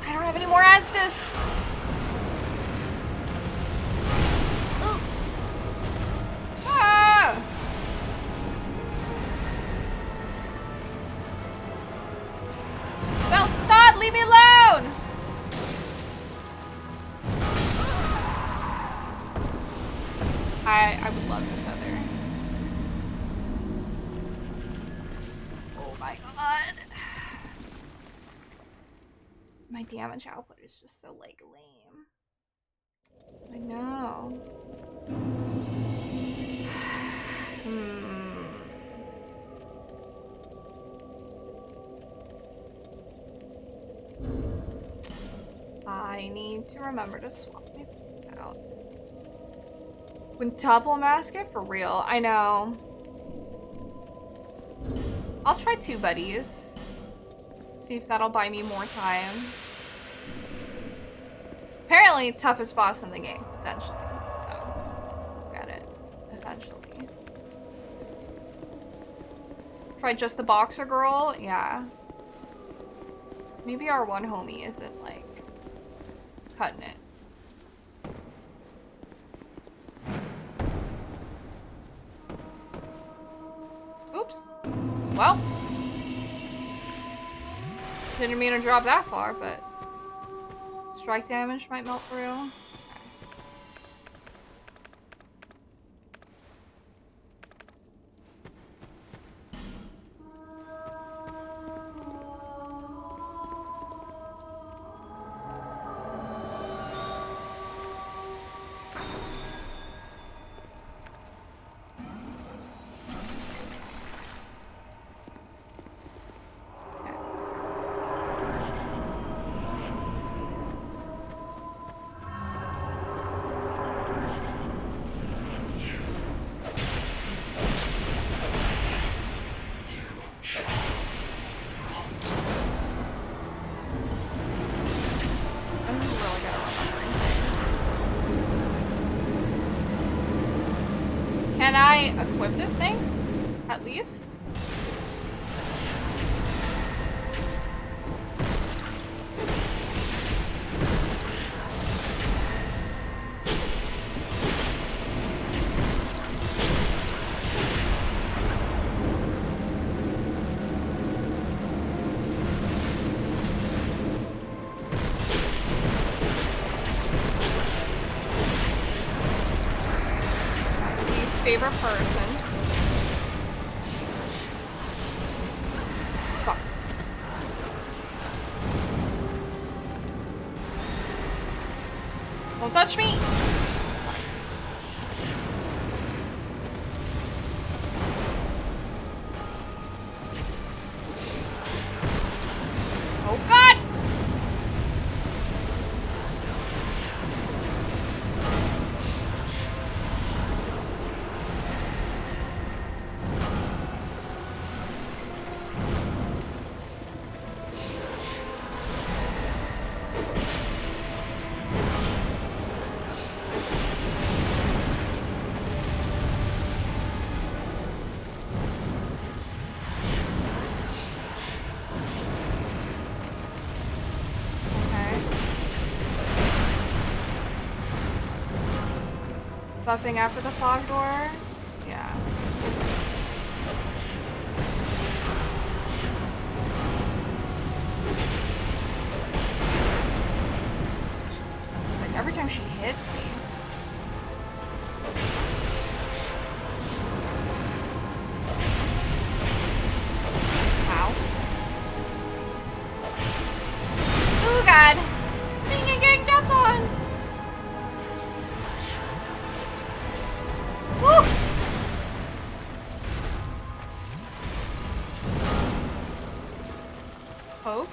I don't have any more Estus. leave me alone! I would love the feather. Oh my god. My damage output is just so, like, lame. I know. I need to remember to swap my things out. Quintuple mask it? For real. I know. I'll try 2 buddies. See if that'll buy me more time. Apparently, toughest boss in the game, potentially. So, get it. Eventually. Try just a boxer girl? Yeah. Maybe our one homie isn't, like, cutting it. Oops. Well. Didn't mean to drop that far, but strike damage might melt through. Okay. Can I equip these things? At least? Favorite person. Fuck. Don't touch me! Oh god! Buffing after the fog door? Yeah. Jesus. Like every time she hits me. Ow. Ooh, God. Being getting jumped on. Woo! Oh.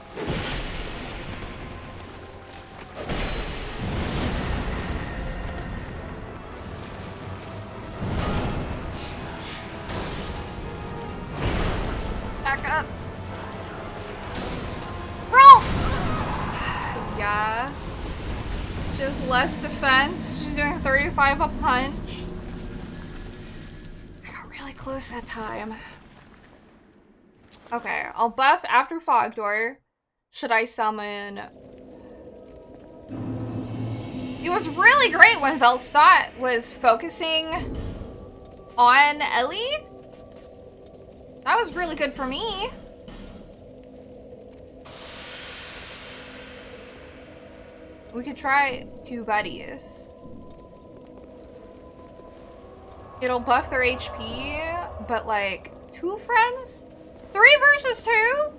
Back up. Roll! Yeah. Just less defense. She's doing 35 a punch. Close that time. Okay, I'll buff after Fog Door. Should I summon? It was really great when Velstadt was focusing on Ellie. That was really good for me. We could try 2 buddies. It'll buff their HP, but like 2 friends? 3 versus 2?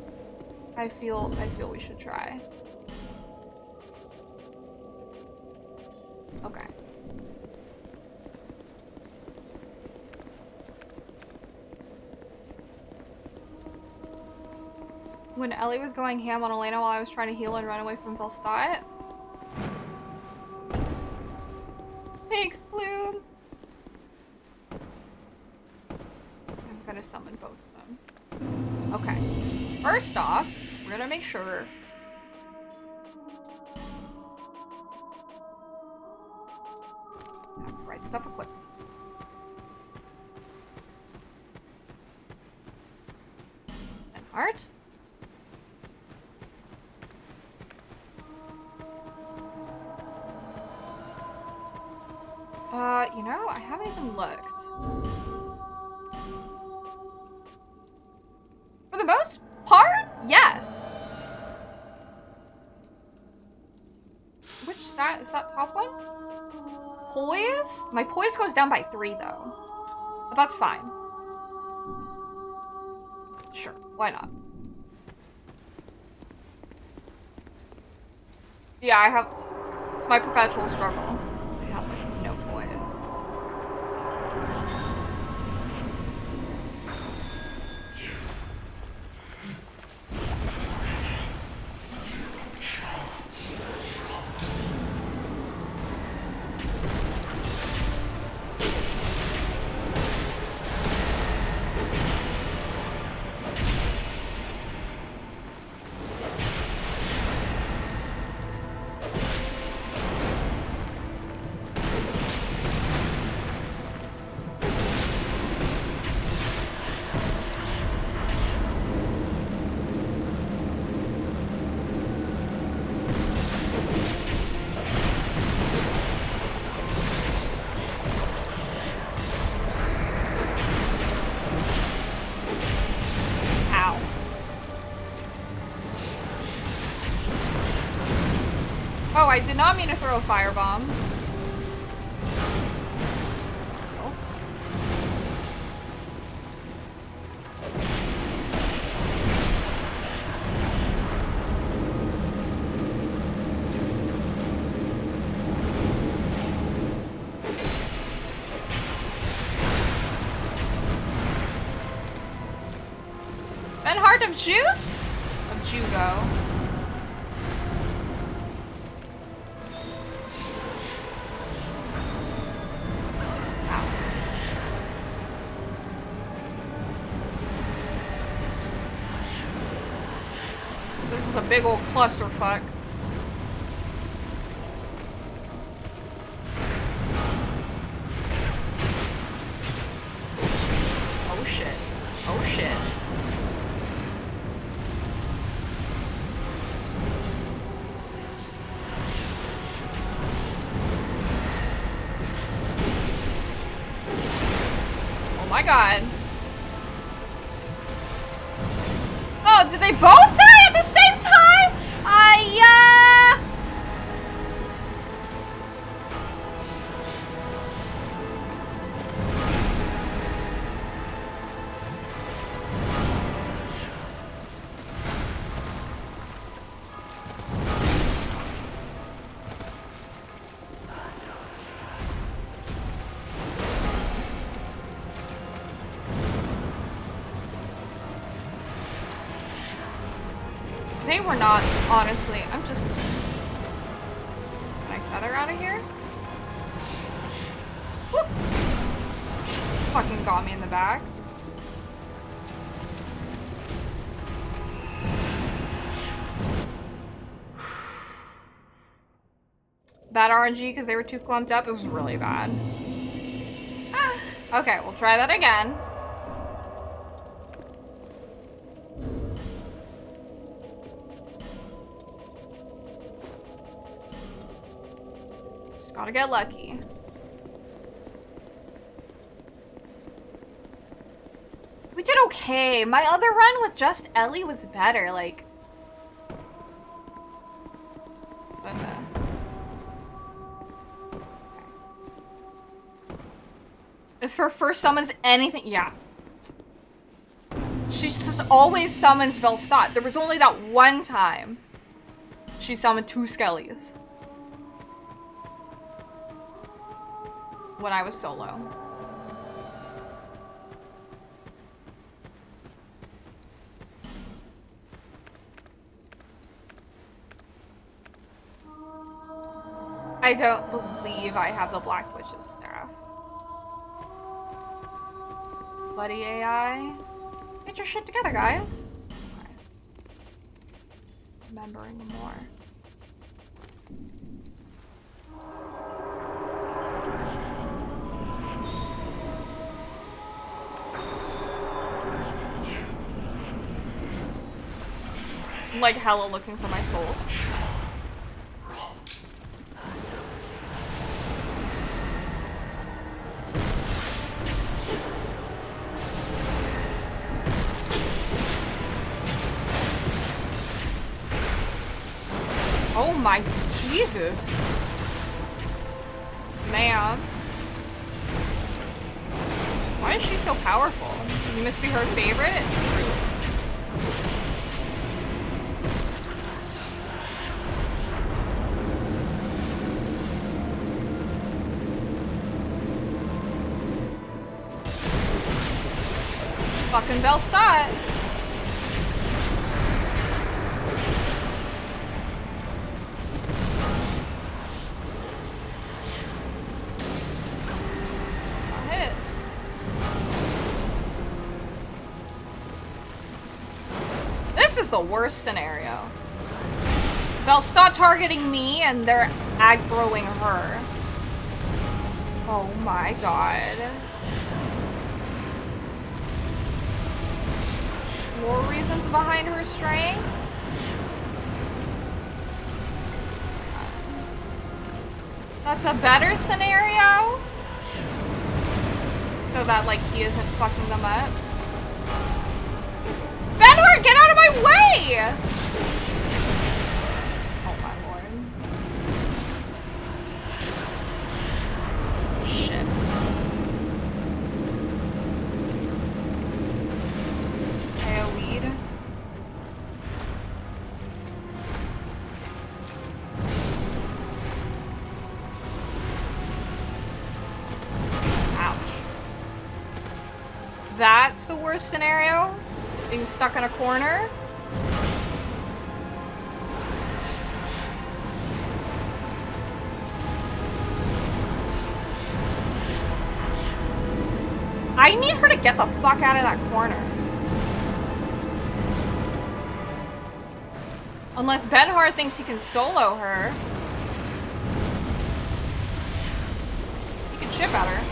I feel we should try. Okay. When Ellie was going ham on Elena while I was trying to heal and run away from Volstott. Thanks, Bloom. I'm gonna summon both of them. Okay. First off, we're gonna make sure I have the right stuff equipped. And heart. You know, I haven't even looked. For the most part, yes. Which stat is that top one? Poise? My poise goes down by 3 though. But that's fine. Sure, why not? Yeah, I have, it's my perpetual struggle. I have like no poise. Oh, I did not mean to throw a firebomb. Oh. Ben Heart of Juice? Of Jugo. This is a big old clusterfuck. Oh shit. Oh shit. Oh my god. Oh, did they both die at the same time? They were not, honestly. I'm just... Can I feather out of here? Woof! Fucking got me in the back. Bad RNG because they were too clumped up. It was really bad. Ah. Okay, we'll try that again. Just gotta get lucky. We did okay. My other run with just Ellie was better, like... But, If her first summons anything, yeah. She just always summons Velstadt. There was only that one time she summoned 2 Skellies. When I was solo. I don't believe I have the Black Witch's staff. Buddy AI. Get your shit together, guys. Okay. Remembering more. I'm like hella looking for my souls. Oh my Jesus. Ma'am. Why is she so powerful? You must be her favorite? Fucking Velstadt. This is the worst scenario. Velstadt targeting me and they're aggroing her. Oh my god. More reasons behind her straying? That's a better scenario? So that, like, he isn't fucking them up? Benhart, get out of my way! Oh my lord. Shit. AoE'd. Ouch. That's the worst scenario? Being stuck in a corner? I need her to get the fuck out of that corner. Unless Benhart thinks he can solo her. He can chip at her.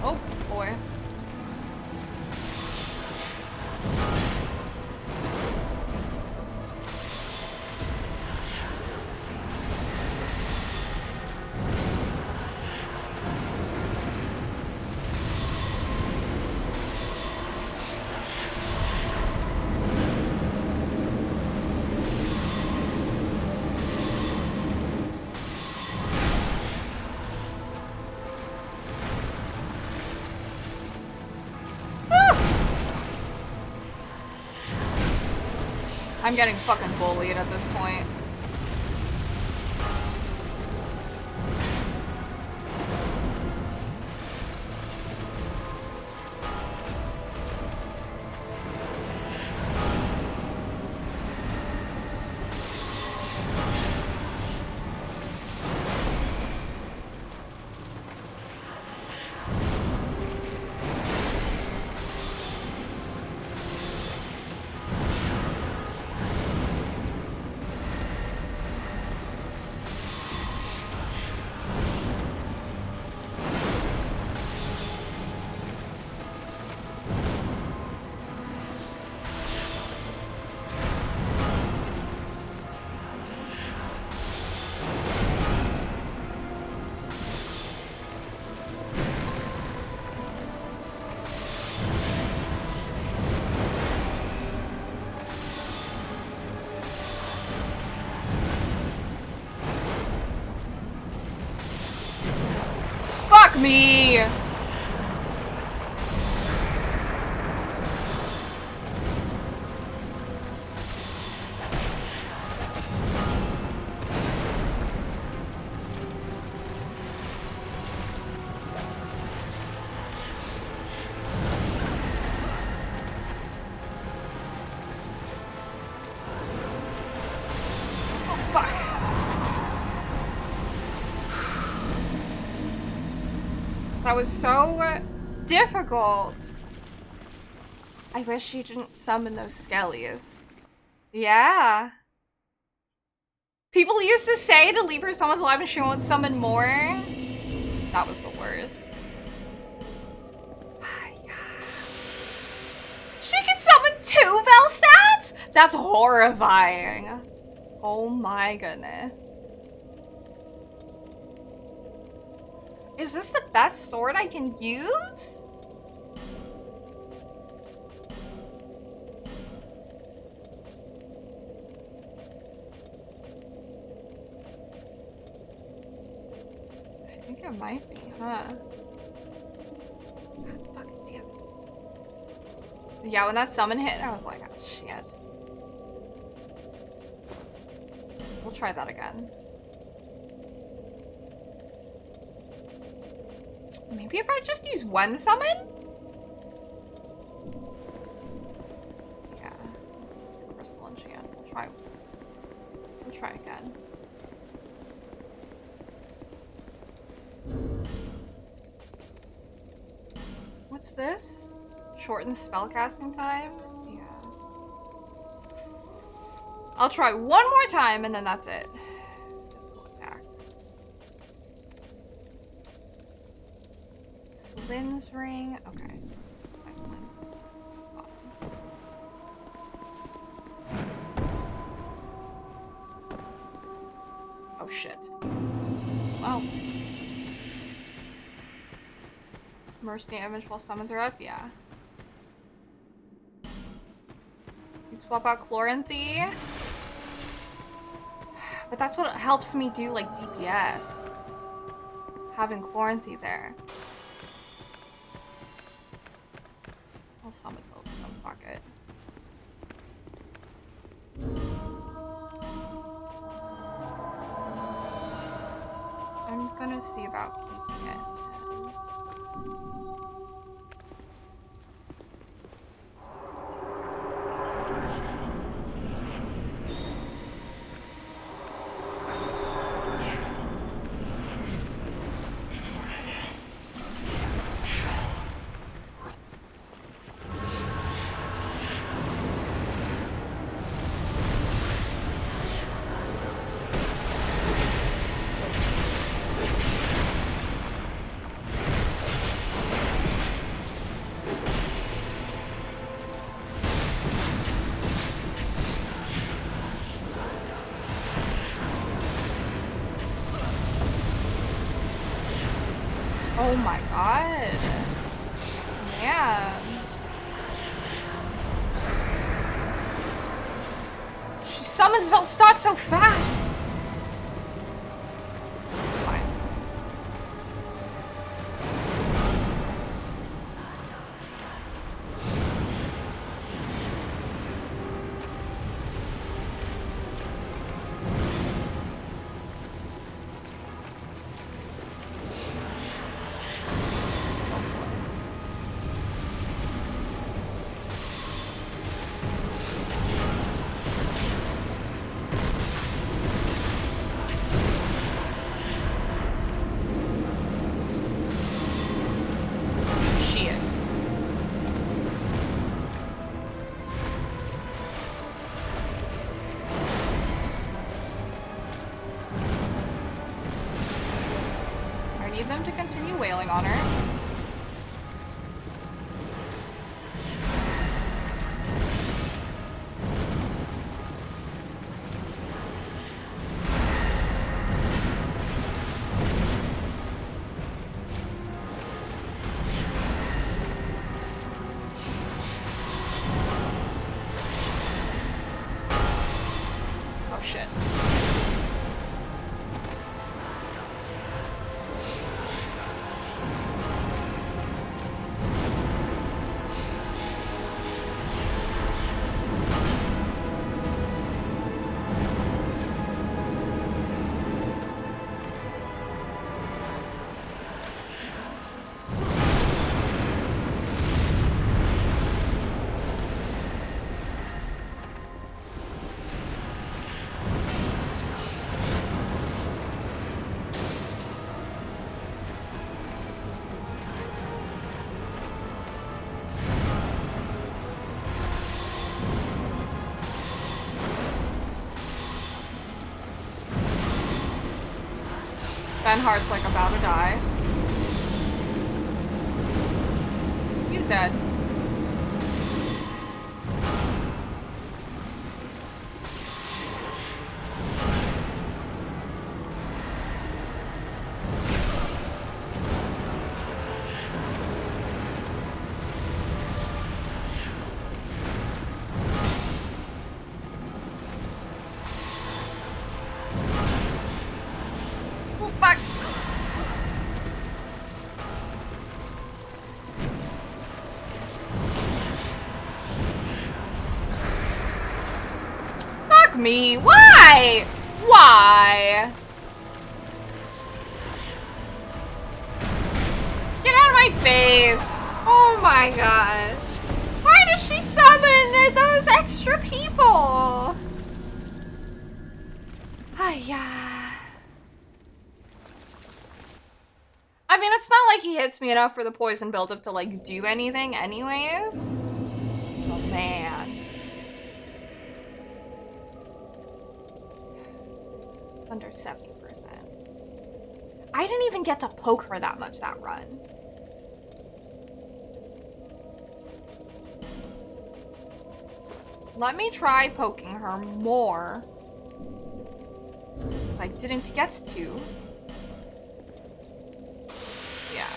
Oh boy. I'm getting fucking bullied at this point. That was so difficult. I wish she didn't summon those skellies. Yeah. People used to say to leave her someone's alive and she won't summon more. That was the worst. She can summon 2 Velstats? That's horrifying. Oh my goodness. Is this the best sword I can use? I think it might be, huh? God fucking damn it. Yeah, when that summon hit, I was like, oh shit. We'll try that again. Maybe if I just use 1 summon? Yeah. Crystal enchant. We'll try again. What's this? Shorten spellcasting time? Yeah. I'll try 1 more time and then that's it. Physical attack. Lynn's ring. Okay. Oh shit. Well. Burst damage while summons are up, yeah. You swap out Chloranthy. But that's what helps me do like DPS. Having Chloranthy there. I'll summon both of them, fuck it. I'm gonna see about keeping it. Oh my god. Man. She summons Velstadt so fast. It's fine. Them to continue wailing on her. Oh shit. Ben Hart's like about to die. He's dead. Oh, fuck! Fuck me! Why? Why? Get out of my face! Oh my gosh. Why does she summon those extra people? Yeah. I mean, it's not like he hits me enough for the poison buildup to, like, do anything anyways. Oh, man. Under 70%. I didn't even get to poke her that much that run. Let me try poking her more. Because I didn't get to. Yeah.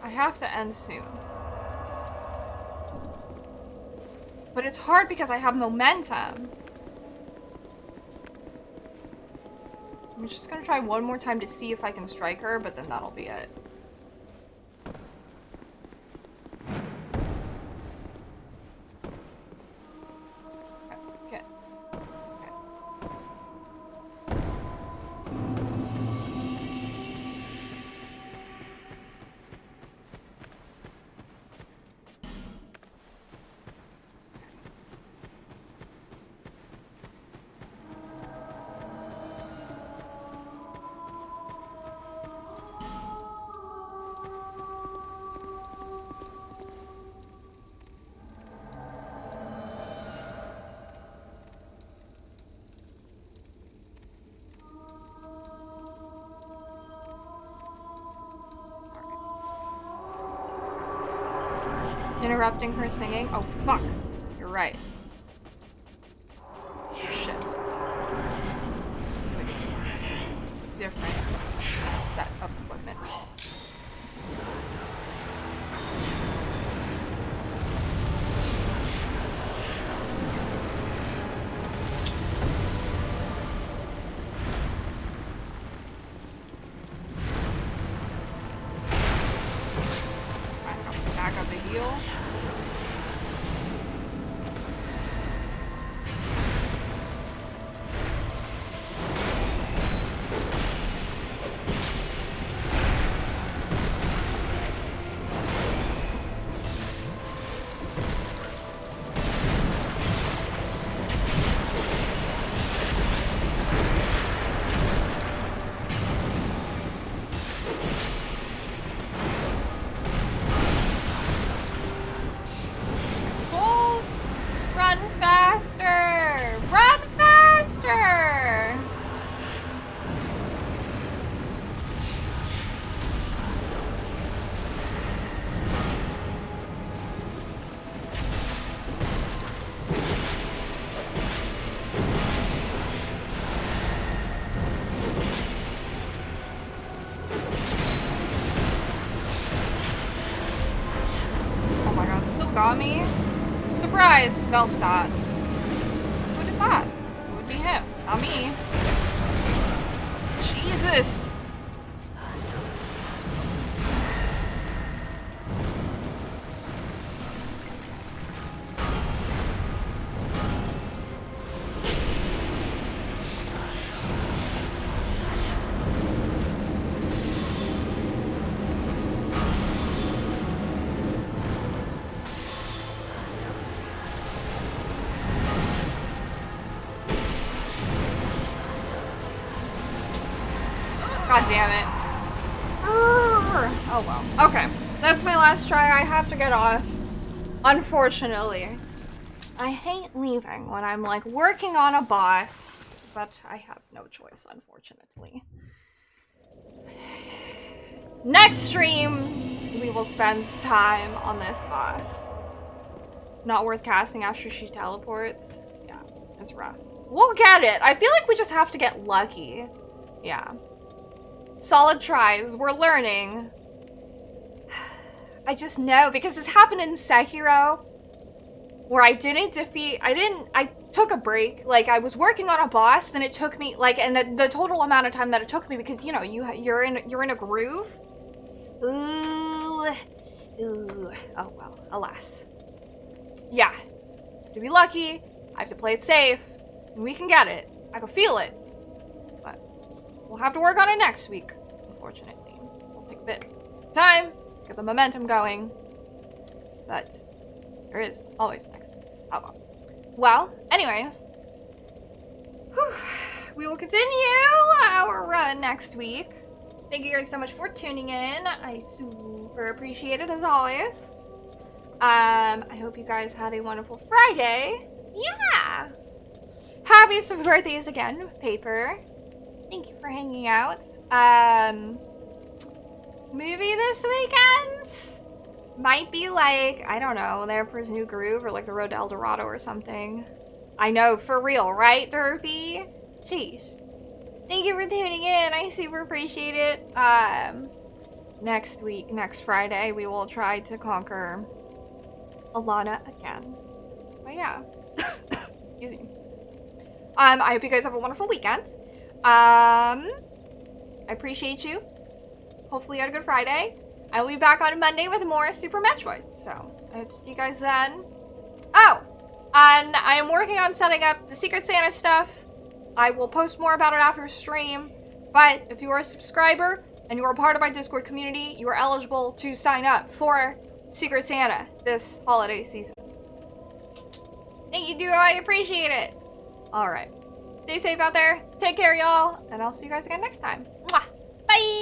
I have to end soon. But it's hard because I have momentum. I'm just gonna try one more time to see if I can strike her, but then that'll be it. Okay. Interrupting her singing? Oh, fuck. You're right. Shit. Different set of equipment. Back up the heel. Souls, run faster! Run faster! Oh my god, still got me? Surprise! Velstadt. Who would have thought? It would be him, not me. Jesus! God damn it. Oh well. Okay. That's my last try. I have to get off. Unfortunately. I hate leaving when I'm like working on a boss but I have no choice, unfortunately. Next stream, we will spend time on this boss. Not worth casting after she teleports. Yeah, it's rough. We'll get it. I feel like we just have to get lucky. Yeah. Solid tries. We're learning. I just know, because this happened in Sekiro, where I took a break. Like, I was working on a boss, then it took me, like, and the total amount of time that it took me, because, you know, you're in a groove. Ooh. Oh, well, alas. Yeah. To be lucky, I have to play it safe, and we can get it. I can feel it. But we'll have to work on it next week, unfortunately. We'll take a bit of time, get the momentum going. But there is always next week. Oh well. Well, anyways. Whew, we will continue our run next week. Thank you guys so much for tuning in. I super appreciate it as always. I hope you guys had a wonderful Friday. Yeah. Happy birthdays again, Paper. Thank you for hanging out. Movie this weekend might be like, I don't know, The Emperor's New Groove or like The Road to El Dorado or something. I know, for real, right, Derpy? Sheesh. Thank you for tuning in. I super appreciate it. Next Friday, we will try to conquer Alana again. But yeah. Excuse me. I hope you guys have a wonderful weekend. I appreciate you. Hopefully you had a good Friday. I will be back on Monday with more Super Metroid. So, I hope to see you guys then. Oh! And I am working on setting up the Secret Santa stuff. I will post more about it after stream. But if you are a subscriber and you are part of my Discord community, you are eligible to sign up for Secret Santa this holiday season. Thank you, Duo. I appreciate it. Alright. Stay safe out there. Take care, y'all. And I'll see you guys again next time. Mwah. Bye!